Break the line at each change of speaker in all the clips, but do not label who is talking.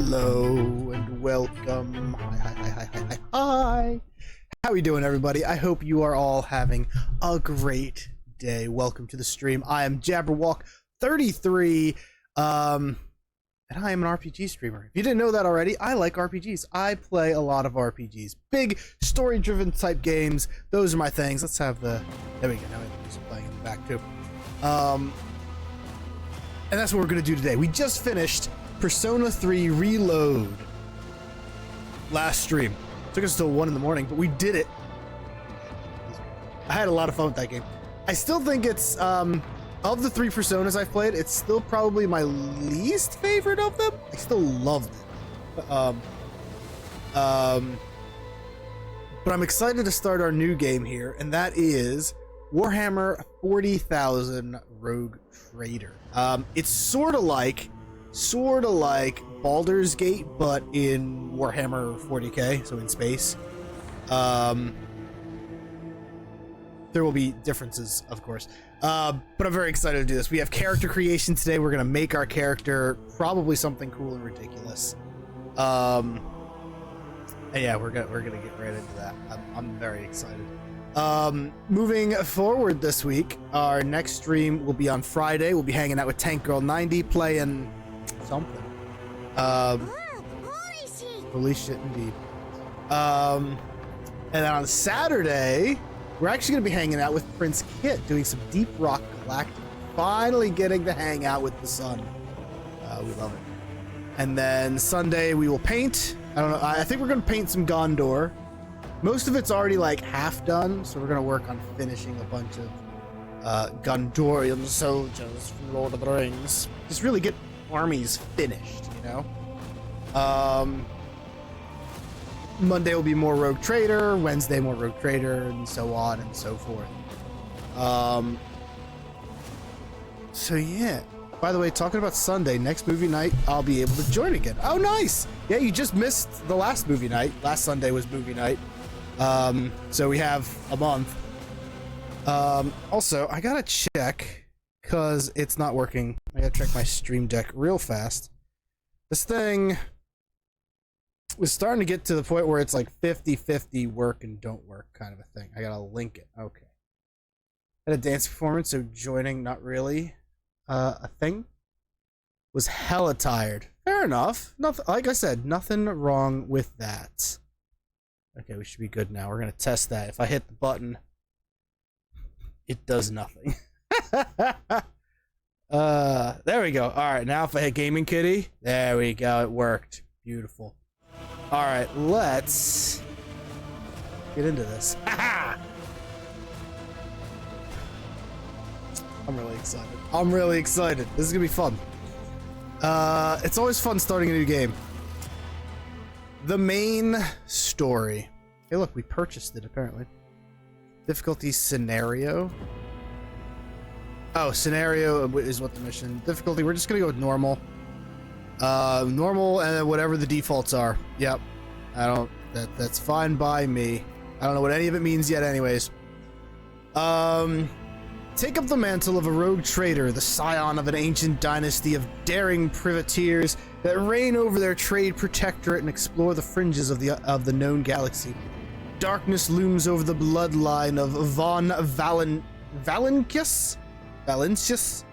Hello and welcome. Hi. How are you doing, everybody? I hope you are all having a great day. Welcome to the stream. I am Jabberwock33, and I am an RPG streamer. If you didn't know that already, I like RPGs. I play a lot of RPGs. Big story-driven type games. Those are my things. Let's have the... There we go. Now we have music playing in the back, too. And that's what we're going to do today. We just finished Persona 3 Reload last stream. Took us till 1 in the morning, but we did it. I had a lot of fun with that game. I still think it's of the 3 Personas I've played, it's still probably my least favorite of them. I still loved it. But I'm excited to start our new game here, and that is Warhammer 40,000 Rogue Trader. It's sort of like Baldur's Gate, but in Warhammer 40k, so in space. There will be differences, of course, but I'm very excited to do this. We have character creation today. We're gonna make our character probably something cool and ridiculous. And yeah, we're gonna get right into that. I'm very excited. Moving forward this week, our next stream will be on Friday. We'll be hanging out with Tank Girl 90 playing something. Holy shit, indeed. And then on Saturday, we're actually going to be hanging out with Prince Kit, doing some Deep Rock Galactic. Finally getting to hang out with the sun. We love it. And then Sunday, we will paint. I don't know. I think we're going to paint some Gondor. Most of it's already like half done, so we're going to work on finishing a bunch of Gondorian soldiers from Lord of the Rings. Just really get armies finished, you know? Monday will be more Rogue Trader, Wednesday more Rogue Trader, and so on and so forth. So yeah. By the way, talking about Sunday, next movie night, I'll be able to join again. Oh, nice! Yeah, you just missed the last movie night. Last Sunday was movie night. So we have a month. Also, I gotta check, because it's not working. I gotta check my stream deck real fast. This thing was starting to get to the point where it's like 50-50 work and don't work kind of a thing. I gotta link it. Okay. Had a dance performance, so joining not really a thing. Was hella tired. Fair enough. Nothing, like I said, nothing wrong with that. Okay, we should be good now. We're gonna test that. If I hit the button, it does nothing. There we go. All right, now if I hit Gaming Kitty, there we go. It worked. Beautiful. All right, let's get into this. I'm really excited. I'm really excited. This is gonna be fun. It's always fun starting a new game. The main story. Hey, look, we purchased it apparently. Difficulty scenario. Oh, scenario is what the mission. Difficulty, we're just gonna go with normal. Normal and then whatever the defaults are. Yep. That's fine by me. I don't know what any of it means yet anyways. Take up the mantle of a rogue trader, the scion of an ancient dynasty of daring privateers that reign over their trade protectorate and explore the fringes of the known galaxy. Darkness looms over the bloodline of von Valencius?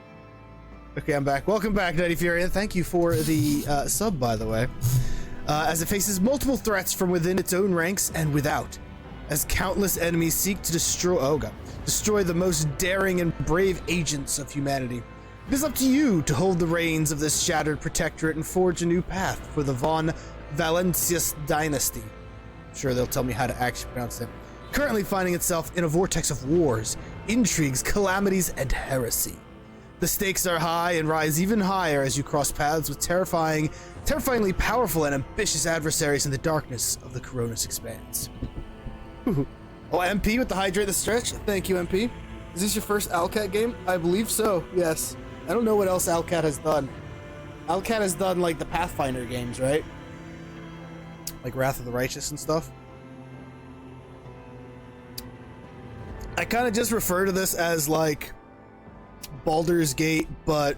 Okay, I'm back. Welcome back, Nutty Fury, and thank you for the sub, by the way. As it faces multiple threats from within its own ranks and without, as countless enemies seek to destroy the most daring and brave agents of humanity. It is up to you to hold the reins of this shattered protectorate and forge a new path for the von Valencius dynasty. I'm sure they'll tell me how to actually pronounce it. Currently finding itself in a vortex of wars, intrigues, calamities, and heresy. The stakes are high and rise even higher as you cross paths with terrifyingly powerful and ambitious adversaries in the darkness of the Coronis Expanse. Oh, MP with the Hydrate the Stretch. Thank you, MP. Is this your first Alcat game? I believe so, yes. I don't know what else Alcat has done. Alcat has done, like, the Pathfinder games, right? Like Wrath of the Righteous and stuff. I kind of just refer to this as, like, Baldur's Gate, but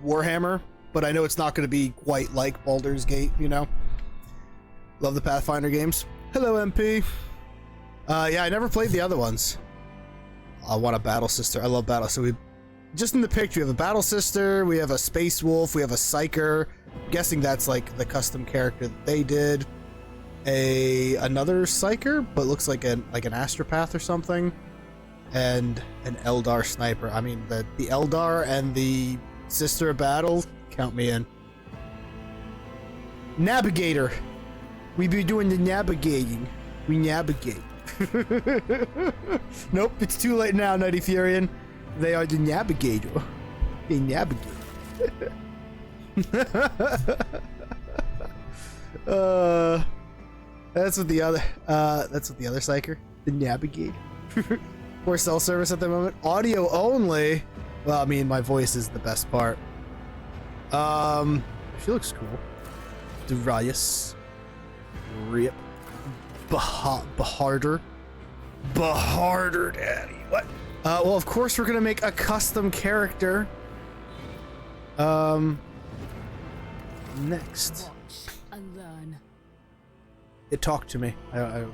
Warhammer, but I know it's not going to be quite like Baldur's Gate, you know? Love the Pathfinder games. Hello, MP. Yeah, I never played the other ones. I want a Battle Sister. I love Battle. So we, just in the picture, we have a Battle Sister, we have a Space Wolf, we have a Psyker. I'm guessing that's like the custom character that they did. Another Psyker, but looks like an Astropath or something. And an Eldar Sniper. I mean, the Eldar and the Sister of Battle, count me in. Navigator. We be doing the navigating. We navigate. Nope, it's too late now, Nutty Furion. They are the navigator. They navigate. That's what the other Psyker. The navigator. For cell service at the moment. Audio only. Well, I mean, my voice is the best part. She looks cool. Darius. Rip. Baharder. Baharder, daddy. What? Well, of course we're gonna make a custom character. Next.
Watch and learn.
It talked to me. Okay.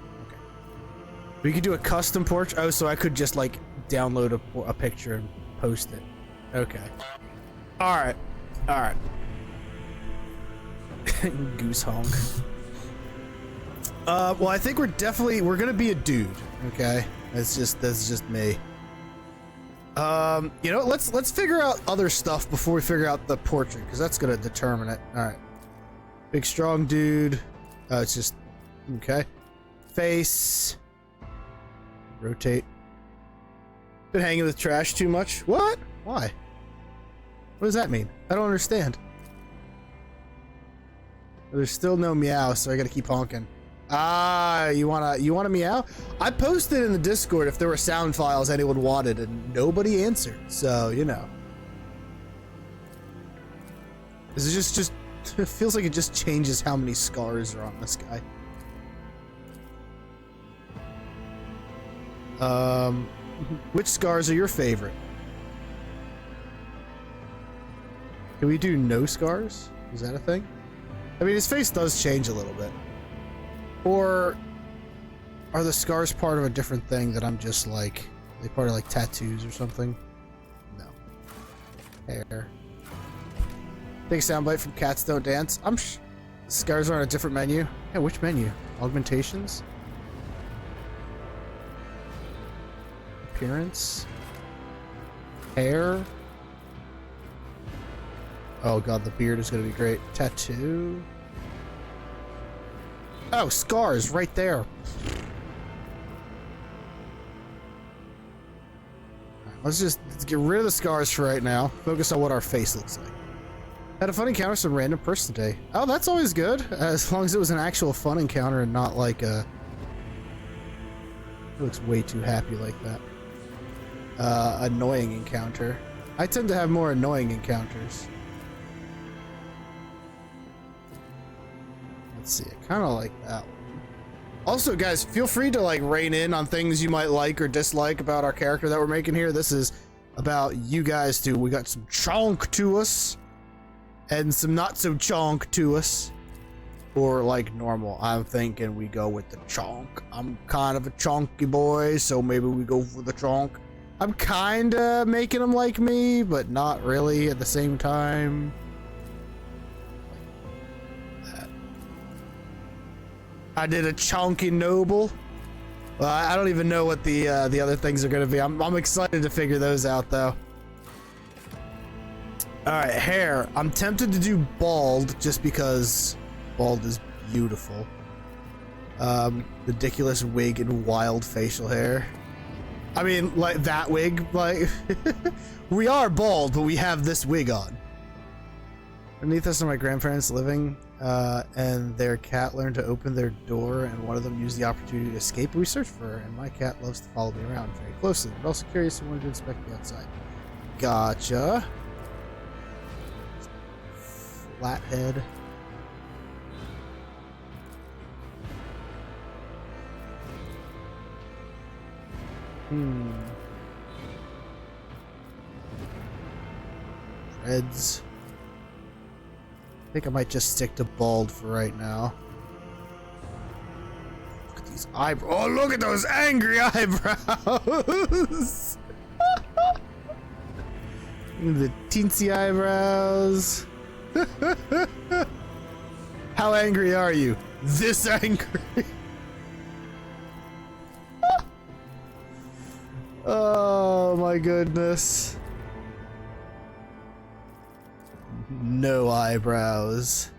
We could do a custom portrait. Oh, so I could just like download a picture and post it. Okay. All right. All right. Goose honk. Well, I think we're gonna be a dude. Okay. That's just me. You know, let's figure out other stuff before we figure out the portrait, because that's gonna determine it. All right. Big strong dude. It's just okay. Face. Rotate. Been hanging with trash too much. What? Why? What does that mean? I don't understand. There's still no meow, so I gotta keep honking. Ah, you wanna meow? I posted in the Discord if there were sound files anyone wanted, and nobody answered. So, you know. This is just it feels like it just changes how many scars are on this guy. Which scars are your favorite? Can we do no scars? Is that a thing? I mean, his face does change a little bit. Or are the scars part of a different thing that I'm just like, they part of like tattoos or something? No. Hair. Big soundbite from Cats Don't Dance. Scars are on a different menu. Yeah, which menu? Augmentations? Appearance? Hair? Oh god, the beard is gonna be great. Tattoo? Oh, scars right there. Right, let's get rid of the scars for right now. Focus on what our face looks like. Had a fun encounter with some random person today. Oh, that's always good. As long as it was an actual fun encounter and not like a... It looks way too happy like that. Annoying encounter. I tend to have more annoying encounters. Let's see, I kind of like that one. Also, guys, feel free to like rein in on things you might like or dislike about our character that we're making here. This is about you guys too. We got some chonk to us and some not so chonk to us. Or like normal. I'm thinking we go with the chonk. I'm kind of a chonky boy, so maybe we go for the chonk. I'm kind of making them like me, but not really at the same time. I did a chonky noble. Well, I don't even know what the other things are gonna be. I'm excited to figure those out though. All right, hair. I'm tempted to do bald just because bald is beautiful. Ridiculous wig and wild facial hair. I mean, like that wig. Like we are bald, but we have this wig on. Underneath us are my grandparents living. And their cat learned to open their door, and one of them used the opportunity to escape. We searched for her, and my cat loves to follow me around very closely, but also curious and wanted to inspect the outside. Gotcha. Flathead. Reds. I think I might just stick to bald for right now. Look at these eyebrows. Oh, look at those angry eyebrows. The teensy eyebrows. How angry are you? This angry. Oh my goodness. No eyebrows.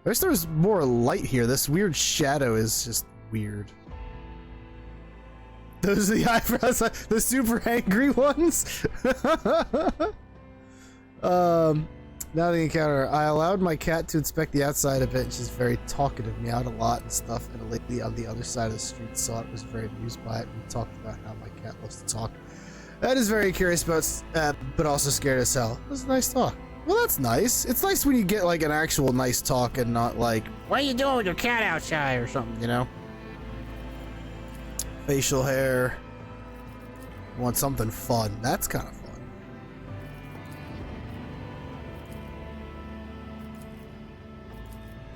I wish there was more light here. This weird shadow is just weird. Those are the eyebrows, the super angry ones. Now the encounter. I allowed my cat to inspect the outside of it, and she's very talkative, meowed a lot and stuff, and a lady on the other side of the street saw it, was very amused by it, and we talked about how my cat loves to talk. That is very curious about, but also scared as hell. It was a nice talk. Well, that's nice. It's nice when you get like an actual nice talk and not like, what are you doing with your cat outside or something, you know? Facial hair. Want something fun. That's kind of fun.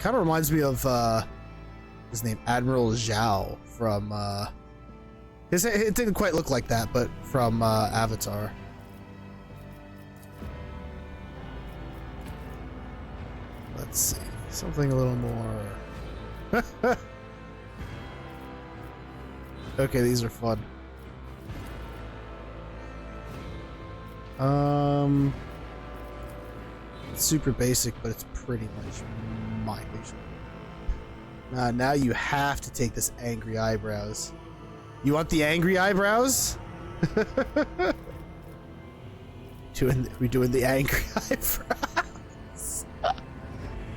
Kind of reminds me of his name, Admiral Zhao from it didn't quite look like that, but from Avatar. Let's see, something a little more. Okay, these are fun. It's super basic, but it's pretty much my vision. Now you have to take this angry eyebrows. You want the angry eyebrows? We're doing the angry eyebrows.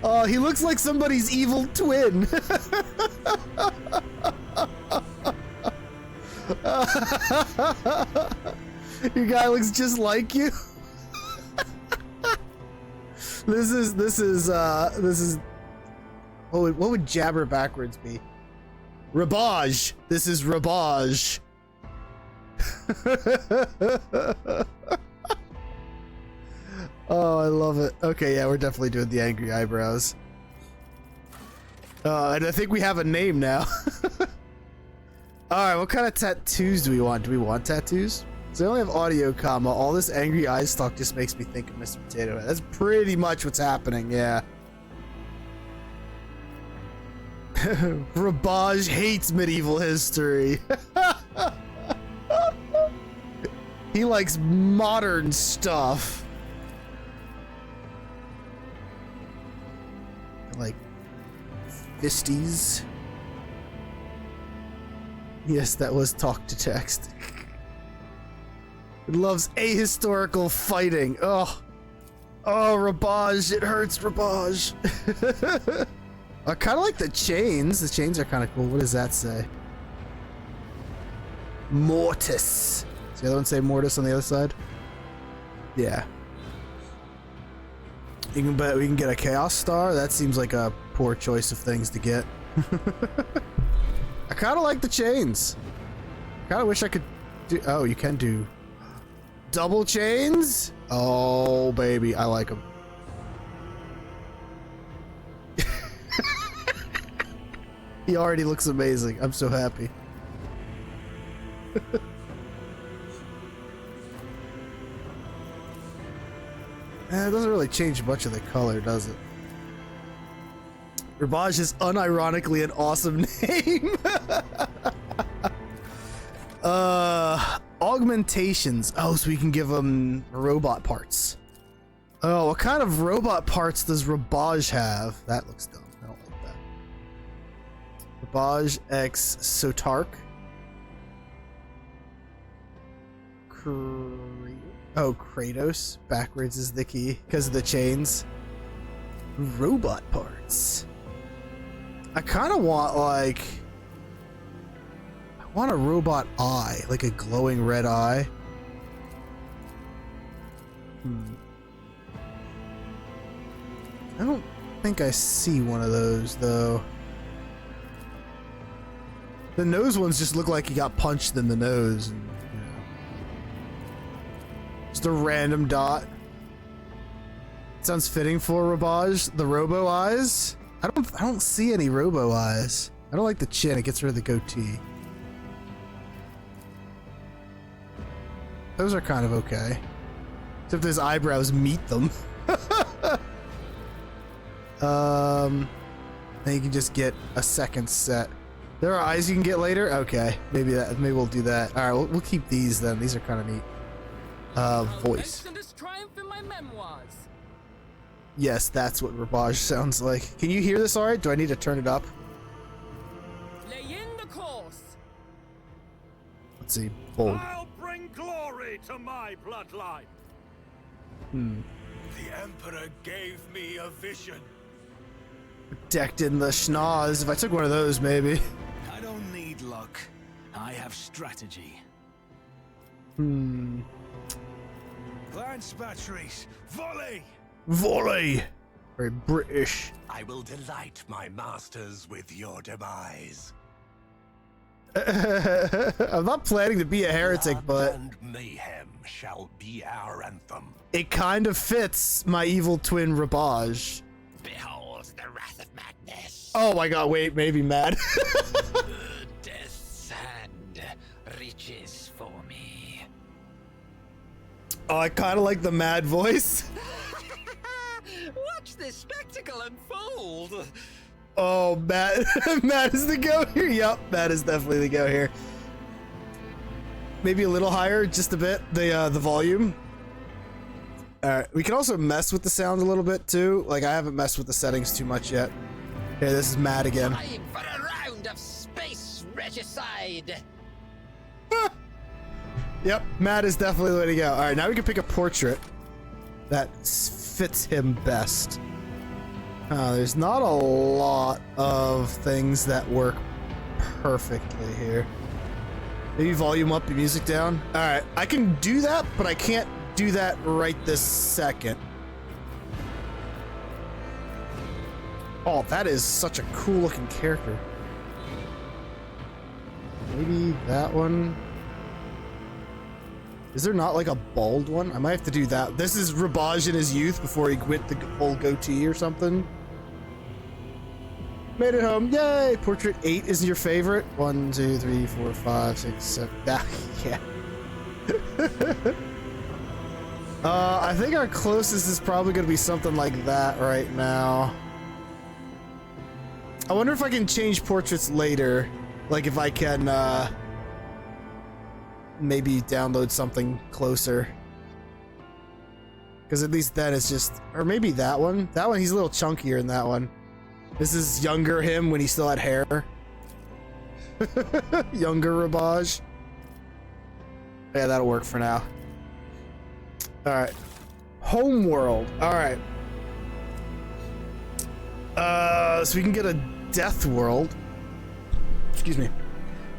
Oh, he looks like somebody's evil twin. Your guy looks just like you. This is what would jabber backwards be? Rebbaj. This is Rebbaj. Oh, I love it. Okay, yeah, we're definitely doing the angry eyebrows. And I think we have a name now. Alright, what kind of tattoos do we want? Do we want tattoos? So I only have audio, comma. All this angry eyes talk just makes me think of Mr. Potato Head. That's pretty much what's happening, yeah. Rebbaj hates medieval history. He likes modern stuff. Like fisties. Yes, that was talk to text. It loves ahistorical fighting. Oh, Rebbaj, it hurts, Rebbaj. I kind of like the chains. The chains are kind of cool. What does that say? Mortis. Does the other one say Mortis on the other side? Yeah. You can bet we can get a Chaos Star. That seems like a poor choice of things to get. I kind of like the chains. I kind of wish I could do. Oh, you can do double chains. Oh, baby, I like them. He already looks amazing. I'm so happy. It doesn't really change much of the color, does it? Rebbaj is unironically an awesome name. Augmentations. Oh, so we can give them robot parts. Oh, what kind of robot parts does Rebbaj have? That looks dumb. I don't like that. Rebbaj X Sotark. Oh, Kratos. Backwards is the key because of the chains. Robot parts. I kind of want like... I want a robot eye, like a glowing red eye. I don't think I see one of those though. The nose ones just look like he got punched in the nose. And, you know, just a random dot. Sounds fitting for Rebbaj. The robo eyes. I don't see any robo eyes. I don't like the chin. It gets rid of the goatee. Those are kind of okay. Except his eyebrows meet them. Then you can just get a second set. There are eyes you can get later. Okay, maybe we'll do that. All right, we'll keep these then. These are kind of neat. Voice. Yes, that's what Rebbaj sounds like. Can you hear this all right? Do I need to turn it up?
Lay in the course.
Let's see. Bold.
I'll bring glory to my bloodline. The Emperor gave me a vision.
Decked in the schnoz. If I took one of those, maybe.
I don't need luck. I have strategy. Lance batteries, volley!
Volley! Very British.
I will delight my masters with your demise.
I'm not planning to be a heretic, but
And mayhem shall be our anthem.
it kind of fits my evil twin Rebbaj.
Behold the wrath of madness.
Oh my god, wait, maybe mad.
Death's hand reaches for me.
Oh, I kind of like the mad voice.
Watch this spectacle unfold.
Oh, Matt. Matt is the go here. Yup, Matt is definitely the go here. Maybe a little higher, just a bit, the volume. Alright, we can also mess with the sound a little bit too. Like, I haven't messed with the settings too much yet. Okay, this is Matt again.
Time for a round of space regicide.
Yep, Matt is definitely the way to go. Alright, now we can pick a portrait that fits him best. There's not a lot of things that work perfectly here. Maybe volume up, the music down. Alright, I can do that, but I can't do that right this second. Oh, that is such a cool looking character. Maybe that one. Is there not like a bald one? I might have to do that. This is Rebbaj in his youth before he quit the full goatee or something. Made it home. Yay! Portrait 8 is your favorite. 1, 2, 3, 4, 5, 6, 7. Ah, yeah. I think our closest is probably going to be something like that right now. I wonder if I can change portraits later. Like if I can, maybe download something closer. Because at least then it's just... Or maybe that one. That one, he's a little chunkier in that one. This is younger him when he still had hair. Younger Rebbaj. Yeah, that'll work for now. Alright. Homeworld. Alright. So we can get a Death World. Excuse me.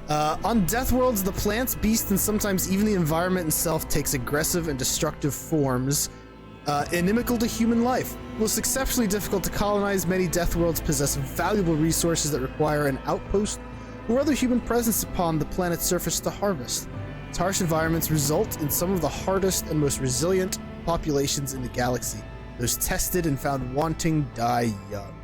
On Death Worlds, the plants, beasts, and sometimes even the environment itself takes aggressive and destructive forms, inimical to human life. Most exceptionally difficult to colonize, many Death Worlds possess valuable resources that require an outpost or other human presence upon the planet's surface to harvest. Its harsh environments result in some of the hardest and most resilient populations in the galaxy. Those tested and found wanting die young.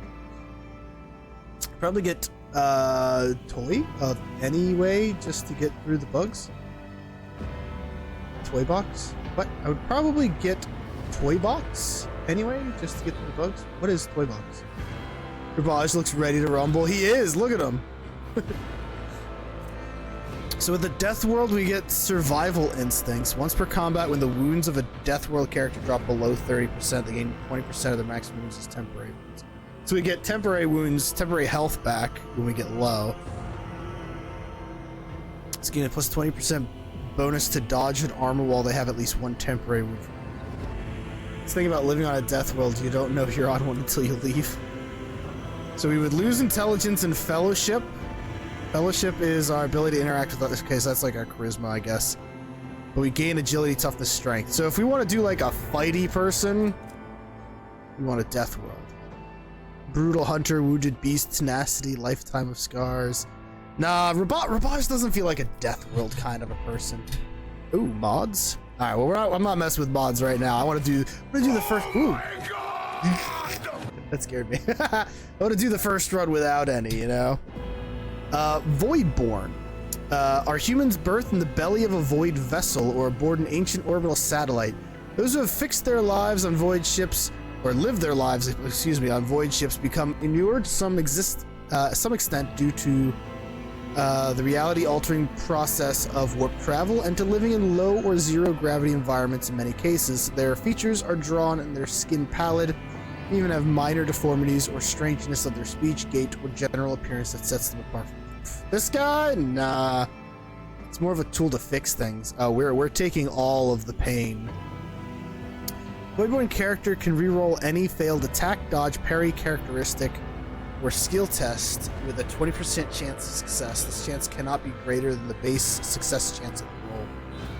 Probably get toy of any way just to get through the bugs. Toy box? What? I would probably get toy box anyway just to get through the bugs. What is toy box? Rebbaj looks ready to rumble. He is. Look at him. So with the Death World, we get survival instincts. Once per combat, when the wounds of a Death World character drop below 30%, they gain 20% of their maximum wounds as temporary wounds. So we get temporary wounds, temporary health back when we get low. It's gain a plus 20% bonus to dodge and armor while they have at least one temporary wound. This thing about living on a Death World, you don't know if you're on one until you leave. So we would lose intelligence and fellowship. Fellowship is our ability to interact with others. Okay, so that's like our charisma, I guess. But we gain agility, toughness, strength. So if we want to do like a fighty person, we want a Death World. Brutal hunter, wounded beast, tenacity, lifetime of scars. Nah, Rebbaj doesn't feel like a Death World kind of a person. Ooh, mods. All right, well I'm not messing with mods right now. I want to do the first. Ooh. That scared me. I want to do the first run without any, you know? Voidborn. Are humans birthed in the belly of a void vessel or aboard an ancient orbital satellite? Those who have fixed their lives on void ships, or lived their lives, on void ships, become inured to some extent due to the reality-altering process of warp travel and to living in low or zero gravity environments in many cases. Their features are drawn in their skin pallid, even have minor deformities or strangeness of their speech, gait, or general appearance that sets them apart from this guy. Nah, it's more of a tool to fix things. We're taking all of the pain. Voidborn character can reroll any failed attack, dodge, parry characteristic or skill test with a 20% chance of success. This chance cannot be greater than the base success chance of the roll.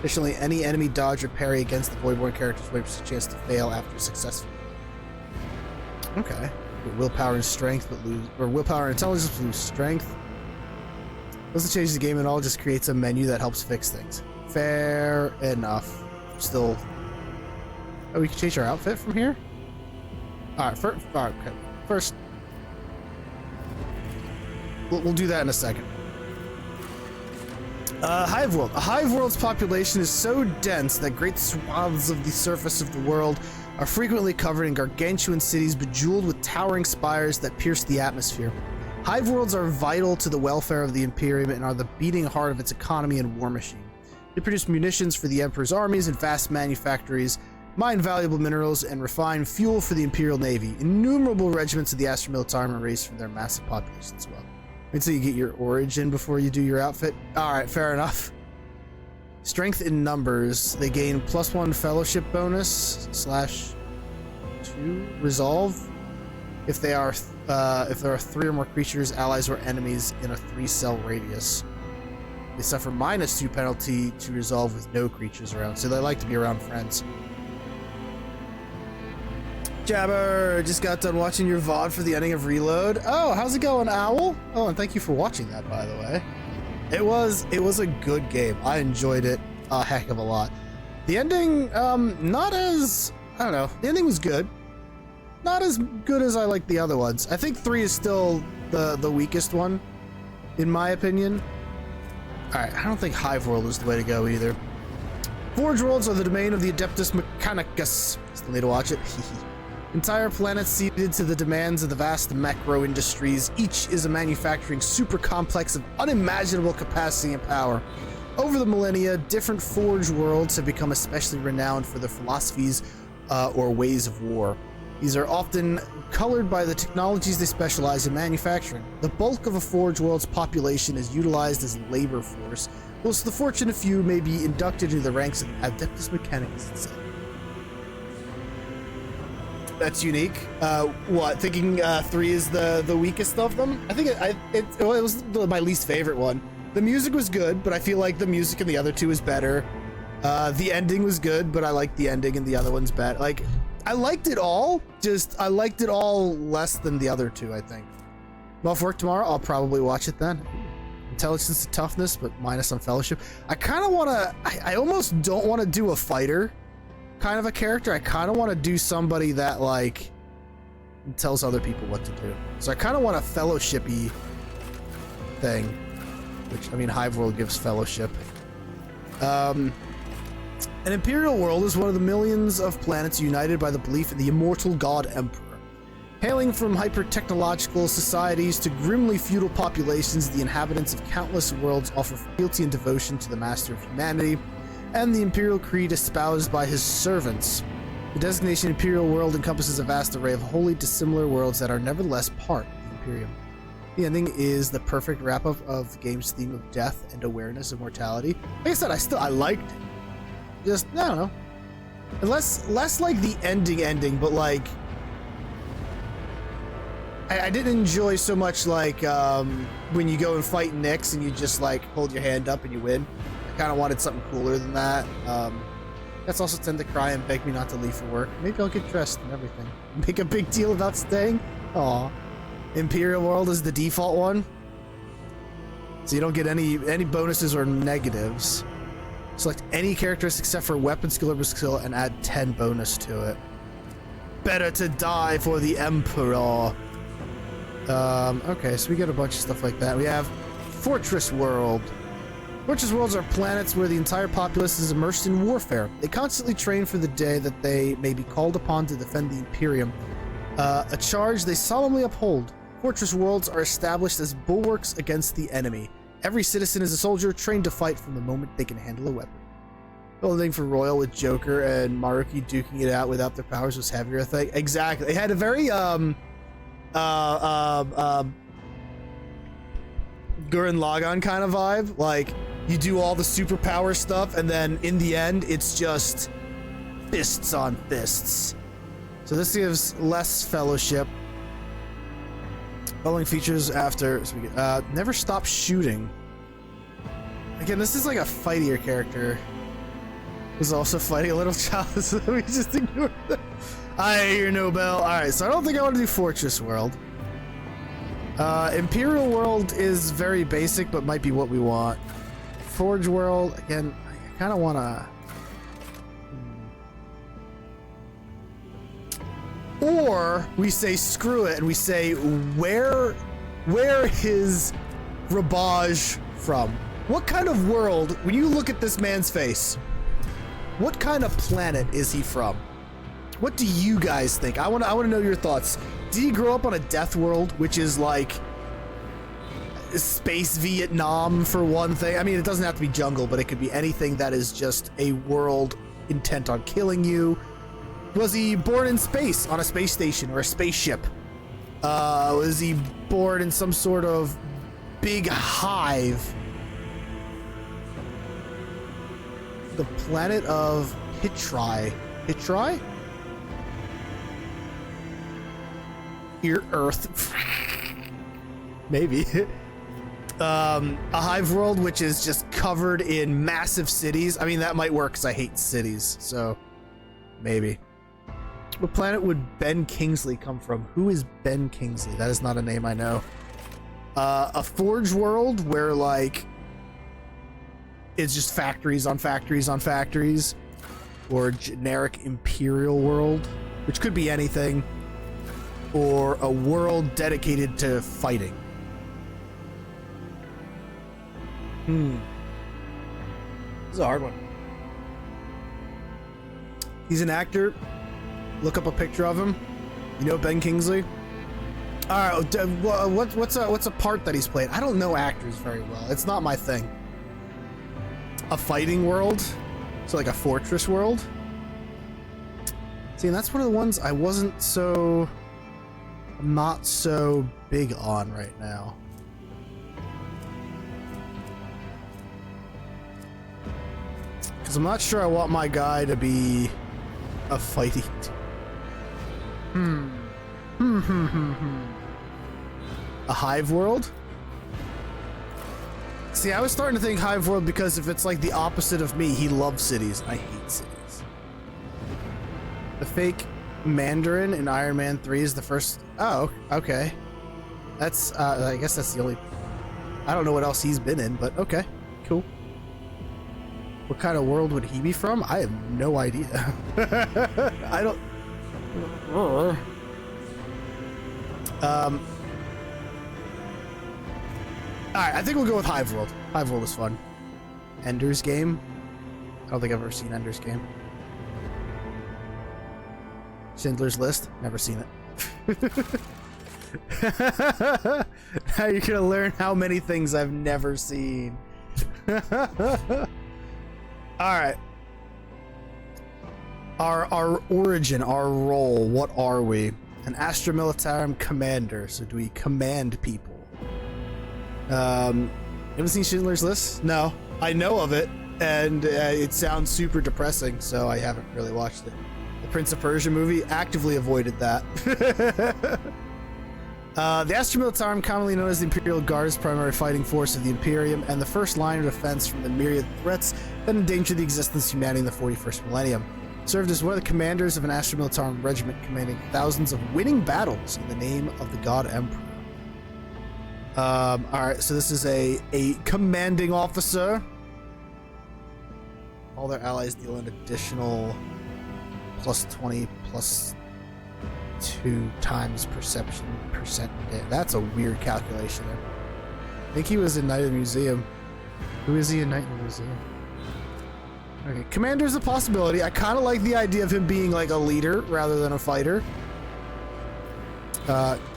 Additionally, any enemy dodge or parry against the Voidborn character's 20% chance to fail after successful. Okay. Willpower and strength, but lose, or willpower and intelligence, but lose strength. Doesn't change the game at all, just creates a menu that helps fix things. Fair enough. Still. Oh, we can change our outfit from here? Alright, first. We'll do that in a second. Hive World. A Hive World's population is so dense that great swaths of the surface of the world are frequently covered in gargantuan cities bejeweled with towering spires that pierce the atmosphere. Hive worlds are vital to the welfare of the Imperium and are the beating heart of its economy and war machine. They produce munitions for the Emperor's armies and vast manufactories, mine valuable minerals, and refine fuel for the Imperial Navy. Innumerable regiments of the Astra Militarum are raised from their massive population as well. Wait till you get your origin before you do your outfit. Alright, fair enough. Strength in numbers. They gain +1 fellowship bonus /2 resolve if there are 3 or more creatures, allies, or enemies in a 3-cell radius. They suffer -2 penalty to resolve with no creatures around, so they like to be around friends. Jabber, just got done watching your VOD for the ending of Reload. Oh, how's it going, Owl? Oh, and thank you for watching that, by the way. It was a good game. I enjoyed it a heck of a lot. The ending, not as, I don't know, the ending was good. Not as good as I like the other ones. I think 3 is still the weakest one, in my opinion. Alright, I don't think Hive World is the way to go either. Forge Worlds are the domain of the Adeptus Mechanicus. Still need to watch it. Entire planets ceded to the demands of the vast macro industries. Each is a manufacturing super complex of unimaginable capacity and power. Over the millennia, different Forge Worlds have become especially renowned for their philosophies or ways of war. These are often colored by the technologies they specialize in manufacturing. The bulk of a Forge World's population is utilized as labor force, whilst the fortunate few may be inducted into the ranks of the Adeptus Mechanicus instead. That's unique. What? Thinking 3 is the weakest of them? I think it was my least favorite one. The music was good, but I feel like the music in the other 2 is better. The ending was good, but I liked the ending in the other one's better. Like, I liked it all, just I liked it all less than the other 2, I think. I'm off work tomorrow, I'll probably watch it then. Intelligence and toughness, but minus on fellowship. I kind of want to, I almost don't want to do a fighter kind of a character. I kind of want to do somebody that like tells other people what to do. So I kind of want a fellowship-y thing, which, I mean, Hive World gives fellowship. An Imperial world is one of the millions of planets united by the belief in the immortal God Emperor. Hailing from hyper-technological societies to grimly feudal populations, the inhabitants of countless worlds offer fealty and devotion to the master of humanity and the Imperial creed espoused by his servants. The designation Imperial world encompasses a vast array of wholly dissimilar worlds that are nevertheless part of the Imperium. The ending is the perfect wrap-up of the game's theme of death and awareness of mortality. Like I said, I liked it. Just, I don't know. Less like the ending, but like, I didn't enjoy so much like when you go and fight Nyx and you just like hold your hand up and you win. I kind of wanted something cooler than that. That's also tend to cry and beg me not to leave for work. Maybe I'll get dressed and everything. Make a big deal about staying. Aw. Imperial World is the default one, so you don't get any bonuses or negatives. Select any characteristic except for weapon skill or skill and add 10 bonus to it. better to die for the Emperor. Okay, so we get a bunch of stuff like that. We have Fortress World. Fortress worlds are planets where the entire populace is immersed in warfare. They constantly train for the day that they may be called upon to defend the Imperium, a charge they solemnly uphold. Fortress worlds are established as bulwarks against the enemy. Every citizen is a soldier trained to fight from the moment they can handle a weapon. Building for Royal with Joker and Maruki duking it out without their powers was heavier, I think. Exactly. It had a very Gurren Lagann kind of vibe. Like, you do all the superpower stuff, and then in the end, it's just fists on fists. So this gives less fellowship. Following features after, so we get, never stop shooting. Again, this is like a fightier character. Who's also fighting a little child, so we just ignore that. I hear no bell. Alright, so I don't think I want to do Fortress World. Imperial World is very basic, but might be what we want. Forge World, again, I kind of want to... Or we say screw it and we say where is Rebbaj from? What kind of world, when you look at this man's face, what kind of planet is he from? What do you guys think? I want to know your thoughts. Did he grow up on a death world, which is like space Vietnam for one thing? I mean, it doesn't have to be jungle, but it could be anything that is just a world intent on killing you. Was he born in space on a space station or a spaceship? Was he born in some sort of big hive? The planet of Hitri. Hitri? Your Earth. Maybe. A hive world which is just covered in massive cities. I mean, that might work because I hate cities, so maybe. What planet would Ben Kingsley come from? Who is Ben Kingsley? That is not a name I know. A forge world where, like, it's just factories on factories on factories, or generic imperial world, which could be anything, or a world dedicated to fighting. This is a hard one. He's an actor. Look up a picture of him. You know Ben Kingsley? All right, what's a part that he's played? I don't know actors very well. It's not my thing. A fighting world, so like a fortress world. See, and that's one of the ones I wasn't so, not so big on right now. Because I'm not sure I want my guy to be a fighting. A hive world? See, I was starting to think hive world because if it's like the opposite of me, he loves cities. I hate cities. The fake Mandarin in Iron Man 3 is the first. Oh, okay. That's, I guess that's the only. I don't know what else he's been in, but okay, cool. What kind of world would he be from? I have no idea. I don't. Alright, I think we'll go with Hive World. Hive World is fun. Ender's Game? I don't think I've ever seen Ender's Game. Schindler's List? Never seen it. Now you're gonna learn how many things I've never seen. Alright. Our origin, our role, what are we? An Astra Militarum commander. So do we command people? You haven't seen Schindler's List? No. I know of it, and it sounds super depressing, so I haven't really watched it. The Prince of Persia movie, actively avoided that. The Astra Militarum, commonly known as the Imperial Guard, is the primary fighting force of the Imperium, and the first line of defense from the myriad threats that endanger the existence of humanity in the 41st millennium. Served as one of the commanders of an Astra Militarum regiment commanding thousands of winning battles in the name of the God Emperor. Alright, so this is a commanding officer. All their allies deal an additional plus 20 plus 2 times perception percent. That's a weird calculation there. I think he was in Night of the Museum. Who is he in Night of the Museum? Okay, Commander's a possibility. I kind of like the idea of him being like a leader rather than a fighter.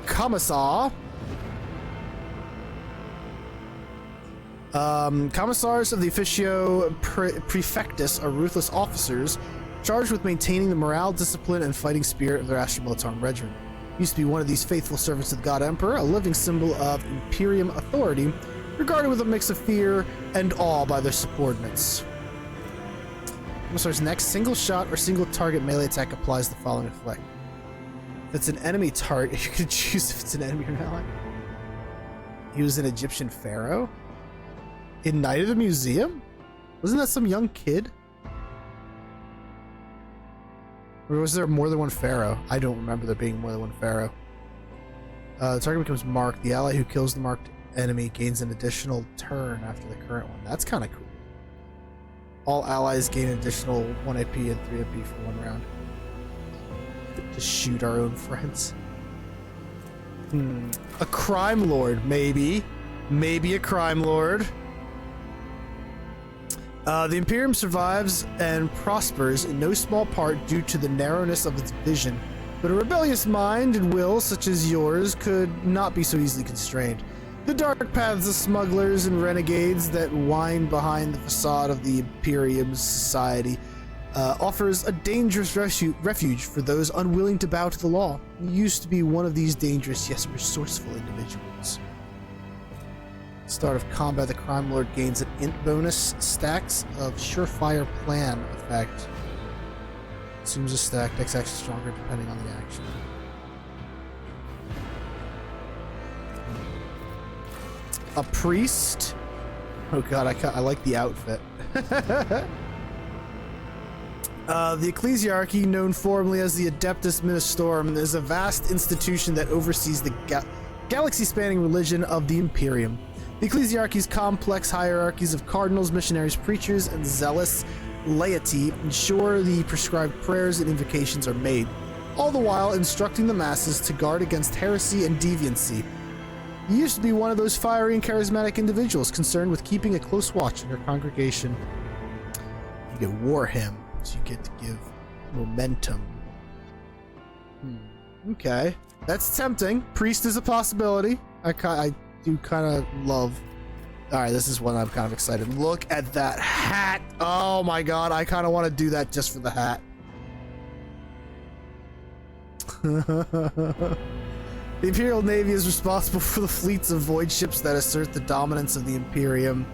Commissar. Commissars of the Officio Prefectus are ruthless officers charged with maintaining the morale, discipline, and fighting spirit of their Astra Militarum regiment. Used to be one of these faithful servants of the God Emperor, a living symbol of Imperium authority, regarded with a mix of fear and awe by their subordinates. Commissar's next single shot or single target melee attack applies the following effect. If it's an enemy target, you can choose if it's an enemy or an ally. He was an Egyptian pharaoh? In Night of the Museum? Wasn't that some young kid? Or was there more than one pharaoh? I don't remember there being more than one pharaoh. The target becomes marked. The ally who kills the marked enemy gains an additional turn after the current one. That's kind of cool. All allies gain an additional 1 AP and 3 AP for 1 round. Just shoot our own friends. A crime lord, maybe. Maybe a crime lord. The Imperium survives and prospers in no small part due to the narrowness of its vision, but a rebellious mind and will such as yours could not be so easily constrained. The dark paths of smugglers and renegades that wind behind the facade of the Imperium's society offers a dangerous refuge for those unwilling to bow to the law. You used to be one of these dangerous, yes, resourceful individuals. Start of combat, the crime lord gains an int bonus, stacks of surefire plan effect. Assumes a stack, dex action stronger depending on the action. A priest? Oh god, I like the outfit. The Ecclesiarchy, known formerly as the Adeptus Ministorum, is a vast institution that oversees the galaxy-spanning religion of the Imperium. The Ecclesiarchy's complex hierarchies of cardinals, missionaries, preachers, and zealous laity ensure the prescribed prayers and invocations are made, all the while instructing the masses to guard against heresy and deviancy. You used to be one of those fiery and charismatic individuals concerned with keeping a close watch on your congregation. You get war hymn, so you get to give momentum. Okay, that's tempting. Priest is a possibility. I do kind of love. All right, this is one I'm kind of excited. Look at that hat. Oh my god, I kind of want to do that just for the hat. The Imperial Navy is responsible for the fleets of void ships that assert the dominance of the Imperium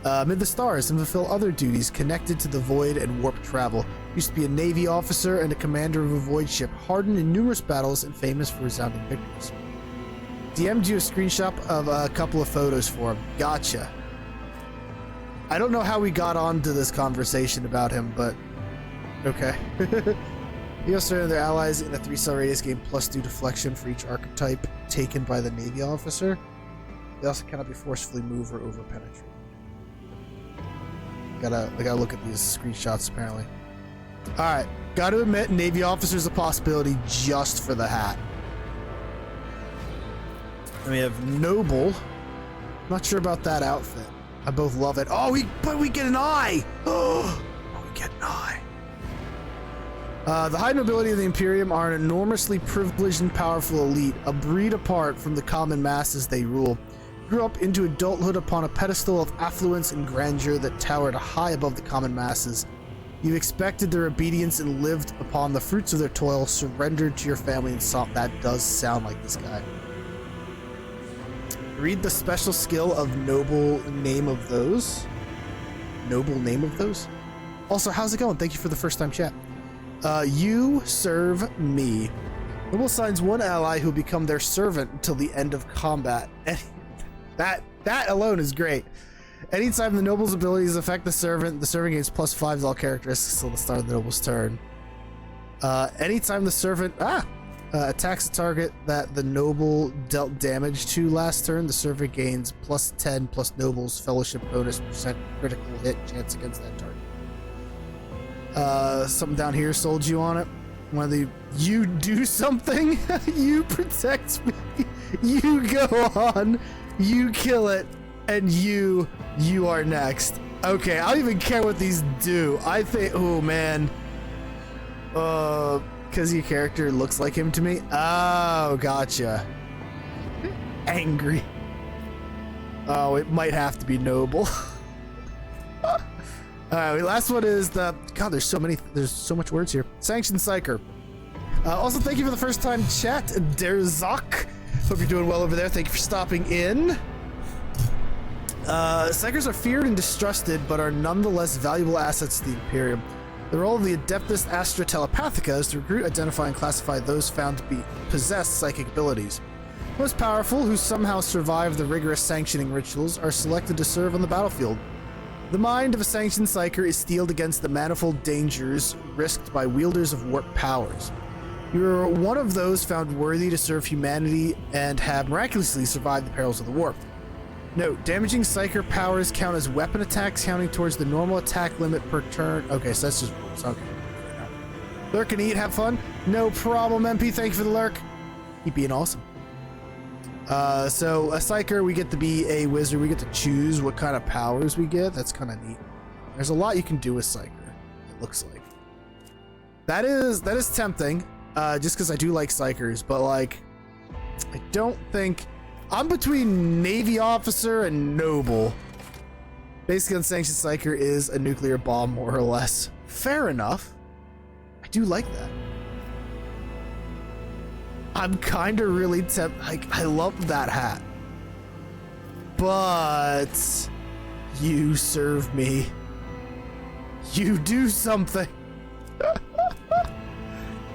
amid the stars and fulfill other duties connected to the void and warp travel. Used to be a Navy officer and a commander of a void ship, hardened in numerous battles and famous for resounding victories. DM'd you a screenshot of a couple of photos for him. Gotcha. I don't know how we got onto this conversation about him, but okay. You also and their allies in a 3-star radius gain +2 deflection for each archetype taken by the Navy officer. They also cannot be forcefully moved or over-penetrated. I gotta look at these screenshots apparently. Alright, gotta admit, Navy officer's a possibility just for the hat. And we have Noble. Not sure about that outfit. I both love it. Oh, but we get an eye! Oh, we get an eye. The high nobility of the Imperium are an enormously privileged and powerful elite, a breed apart from the common masses they rule. Grew up into adulthood upon a pedestal of affluence and grandeur that towered high above the common masses. You expected their obedience and lived upon the fruits of their toil, surrendered to your family and sought. That does sound like this guy. Read the special skill of Noble Name of Those. Noble Name of Those? Also, how's it going? Thank you for the first time chat. You serve me. Noble assigns one ally who will become their servant until the end of combat. And that alone is great. Anytime the noble's abilities affect the servant gains +5 to all characteristics until the start of the noble's turn. Anytime the servant attacks a target that the noble dealt damage to last turn, the servant gains +10 plus noble's fellowship bonus % critical hit chance against that target. Something down here sold you on it. one of the, you do something, you protect me, you go on, you kill it, and you are next. Okay, I don't even care what these do. I think, oh man. Because your character looks like him to me? Oh, gotcha. Angry. Oh, it might have to be noble. Alright, last one is the, God, there's so much words here. Sanctioned Psyker. Also, thank you for the first time chat, Derzak. Hope you're doing well over there. Thank you for stopping in. Psykers are feared and distrusted, but are nonetheless valuable assets to the Imperium. The role of the Adeptus Astra Telepathica is to recruit, identify, and classify those found to possess psychic abilities. Most powerful, who somehow survive the rigorous sanctioning rituals, are selected to serve on the battlefield. The mind of a sanctioned psyker is steeled against the manifold dangers risked by wielders of warp powers. You're one of those found worthy to serve humanity and have miraculously survived the perils of the warp. Note, damaging psyker powers count as weapon attacks, counting towards the normal attack limit per turn. Okay, so that's just rules. Okay. Lurk and eat, have fun. No problem, MP. Thank you for the lurk. Keep being awesome. So a psyker, we get to be a wizard. We get to choose what kind of powers we get. That's kind of neat. There's a lot you can do with psyker, it looks like. That is tempting, just because I do like psykers, but like, I don't think, I'm between Navy officer and noble. Basically, Unsanctioned Psyker is a nuclear bomb, more or less. Fair enough. I do like that. I'm kind of really like, I love that hat. But you serve me. You do something.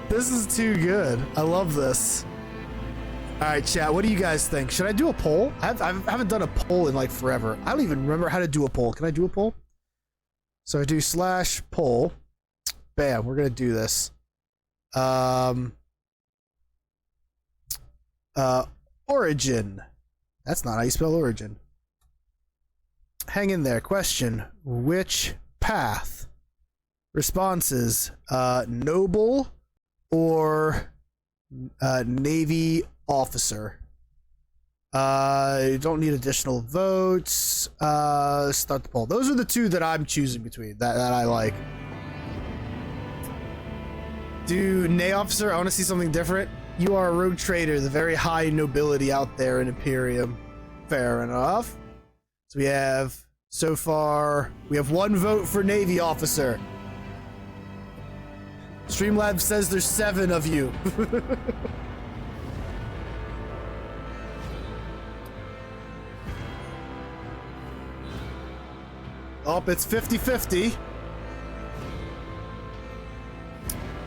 This is too good. I love this. All right, chat, what do you guys think? Should I do a poll? I haven't done a poll in like forever. I don't even remember how to do a poll. Can I do a poll? So I do /poll. Bam, we're gonna do this. Origin. That's not how you spell origin. Hang in there. Question: which path? Responses: noble or Navy officer. You don't need additional votes. Start the poll. Those are the two that I'm choosing between, that I like. Do Nay officer, I want to see something different. You are a rogue trader, the very high nobility out there in Imperium. Fair enough. So we have, so far, we have one vote for Navy officer. Streamlabs says there's 7 of you. Oh, it's 50-50.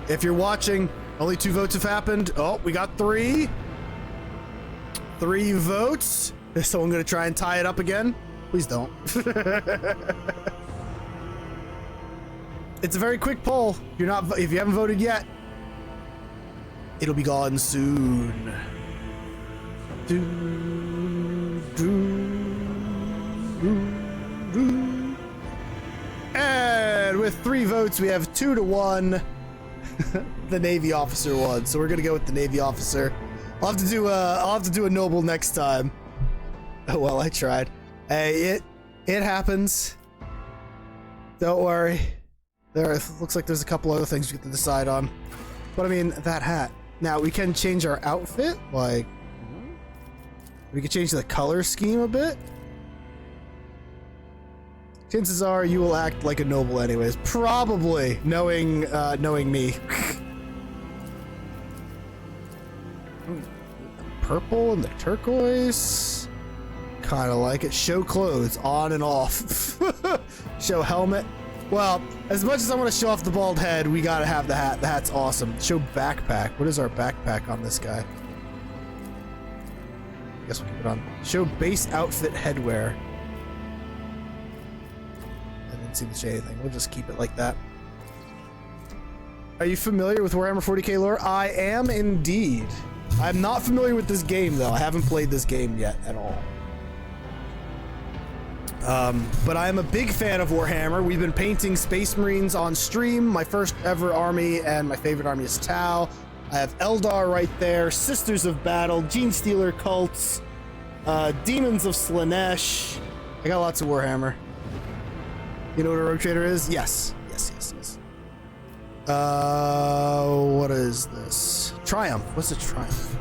If you're watching, only 2 votes have happened. Oh, we got 3. 3 votes. Is someone gonna try and tie it up again? Please don't. It's a very quick poll. If you haven't voted yet, it'll be gone soon. And with 3 votes, we have 2-1. The Navy officer won, so we're gonna go with the Navy officer. I'll have to do a noble next time. Oh well, I tried. Hey, it happens. Don't worry. Looks like there's a couple other things we get to decide on. But I mean, that hat. Now we can change our outfit, like we can change the color scheme a bit. Chances are you will act like a noble anyways. Probably, knowing me. Purple and the turquoise. Kind of like it. Show clothes, on and off. Show helmet. Well, as much as I want to show off the bald head, we gotta have the hat. The hat's awesome. Show backpack. What is our backpack on this guy? I guess we'll keep it on. Show base outfit headwear. Seem to say anything. We'll just keep it like that. Are you familiar with Warhammer 40k lore? I am indeed. I'm not familiar with this game though. I haven't played this game yet at all. But I am a big fan of Warhammer. We've been painting Space Marines on stream. My first ever army, and my favorite army is Tau. I have Eldar right there, Sisters of Battle, Gene Stealer cults, Demons of Slanesh. I got lots of Warhammer. You know what a Rogue Trader is? Yes. What is this? Triumph. What's a Triumph?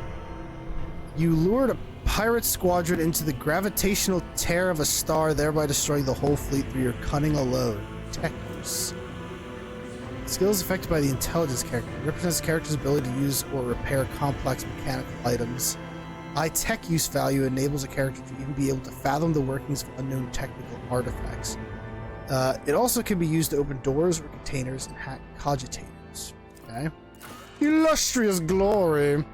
You lured a pirate squadron into the gravitational tear of a star, thereby destroying the whole fleet through your cunning alone. Tech use. Skills affected by the intelligence character. It represents the character's ability to use or repair complex mechanical items. High tech use value enables a character to even be able to fathom the workings of unknown technical artifacts. It also can be used to open doors or containers and hack cogitators. Okay. Illustrious glory!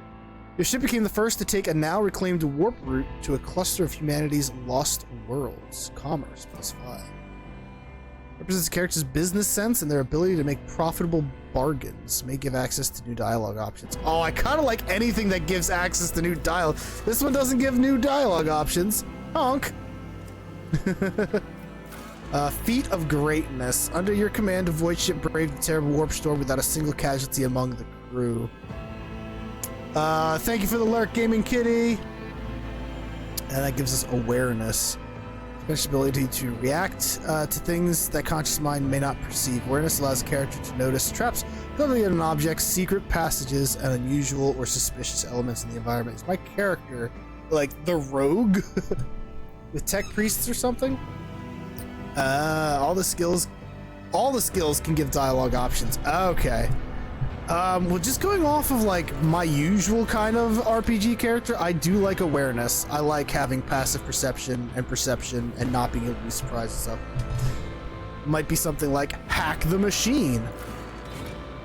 Your ship became the first to take a now reclaimed warp route to a cluster of humanity's lost worlds. Commerce +5. Represents the character's business sense and their ability to make profitable bargains. May give access to new dialogue options. Oh, I kind of like anything that gives access to new dialogue. This one doesn't give new dialogue options. Honk. Feat of Greatness. Under your command, a void ship braved the terrible warp storm without a single casualty among the crew. Thank you for the lurk, Gaming Kitty. And that gives us awareness. Special ability to react to things that conscious mind may not perceive. Awareness allows the character to notice traps, ability in an object, secret passages, and unusual or suspicious elements in the environment. Is my character like the rogue with tech priests or something? All the skills can give dialogue options. Okay. Well, just going off of like my usual kind of RPG character, I do like awareness. I like having passive perception and not being able to be surprised and stuff. Might be something like hack the machine.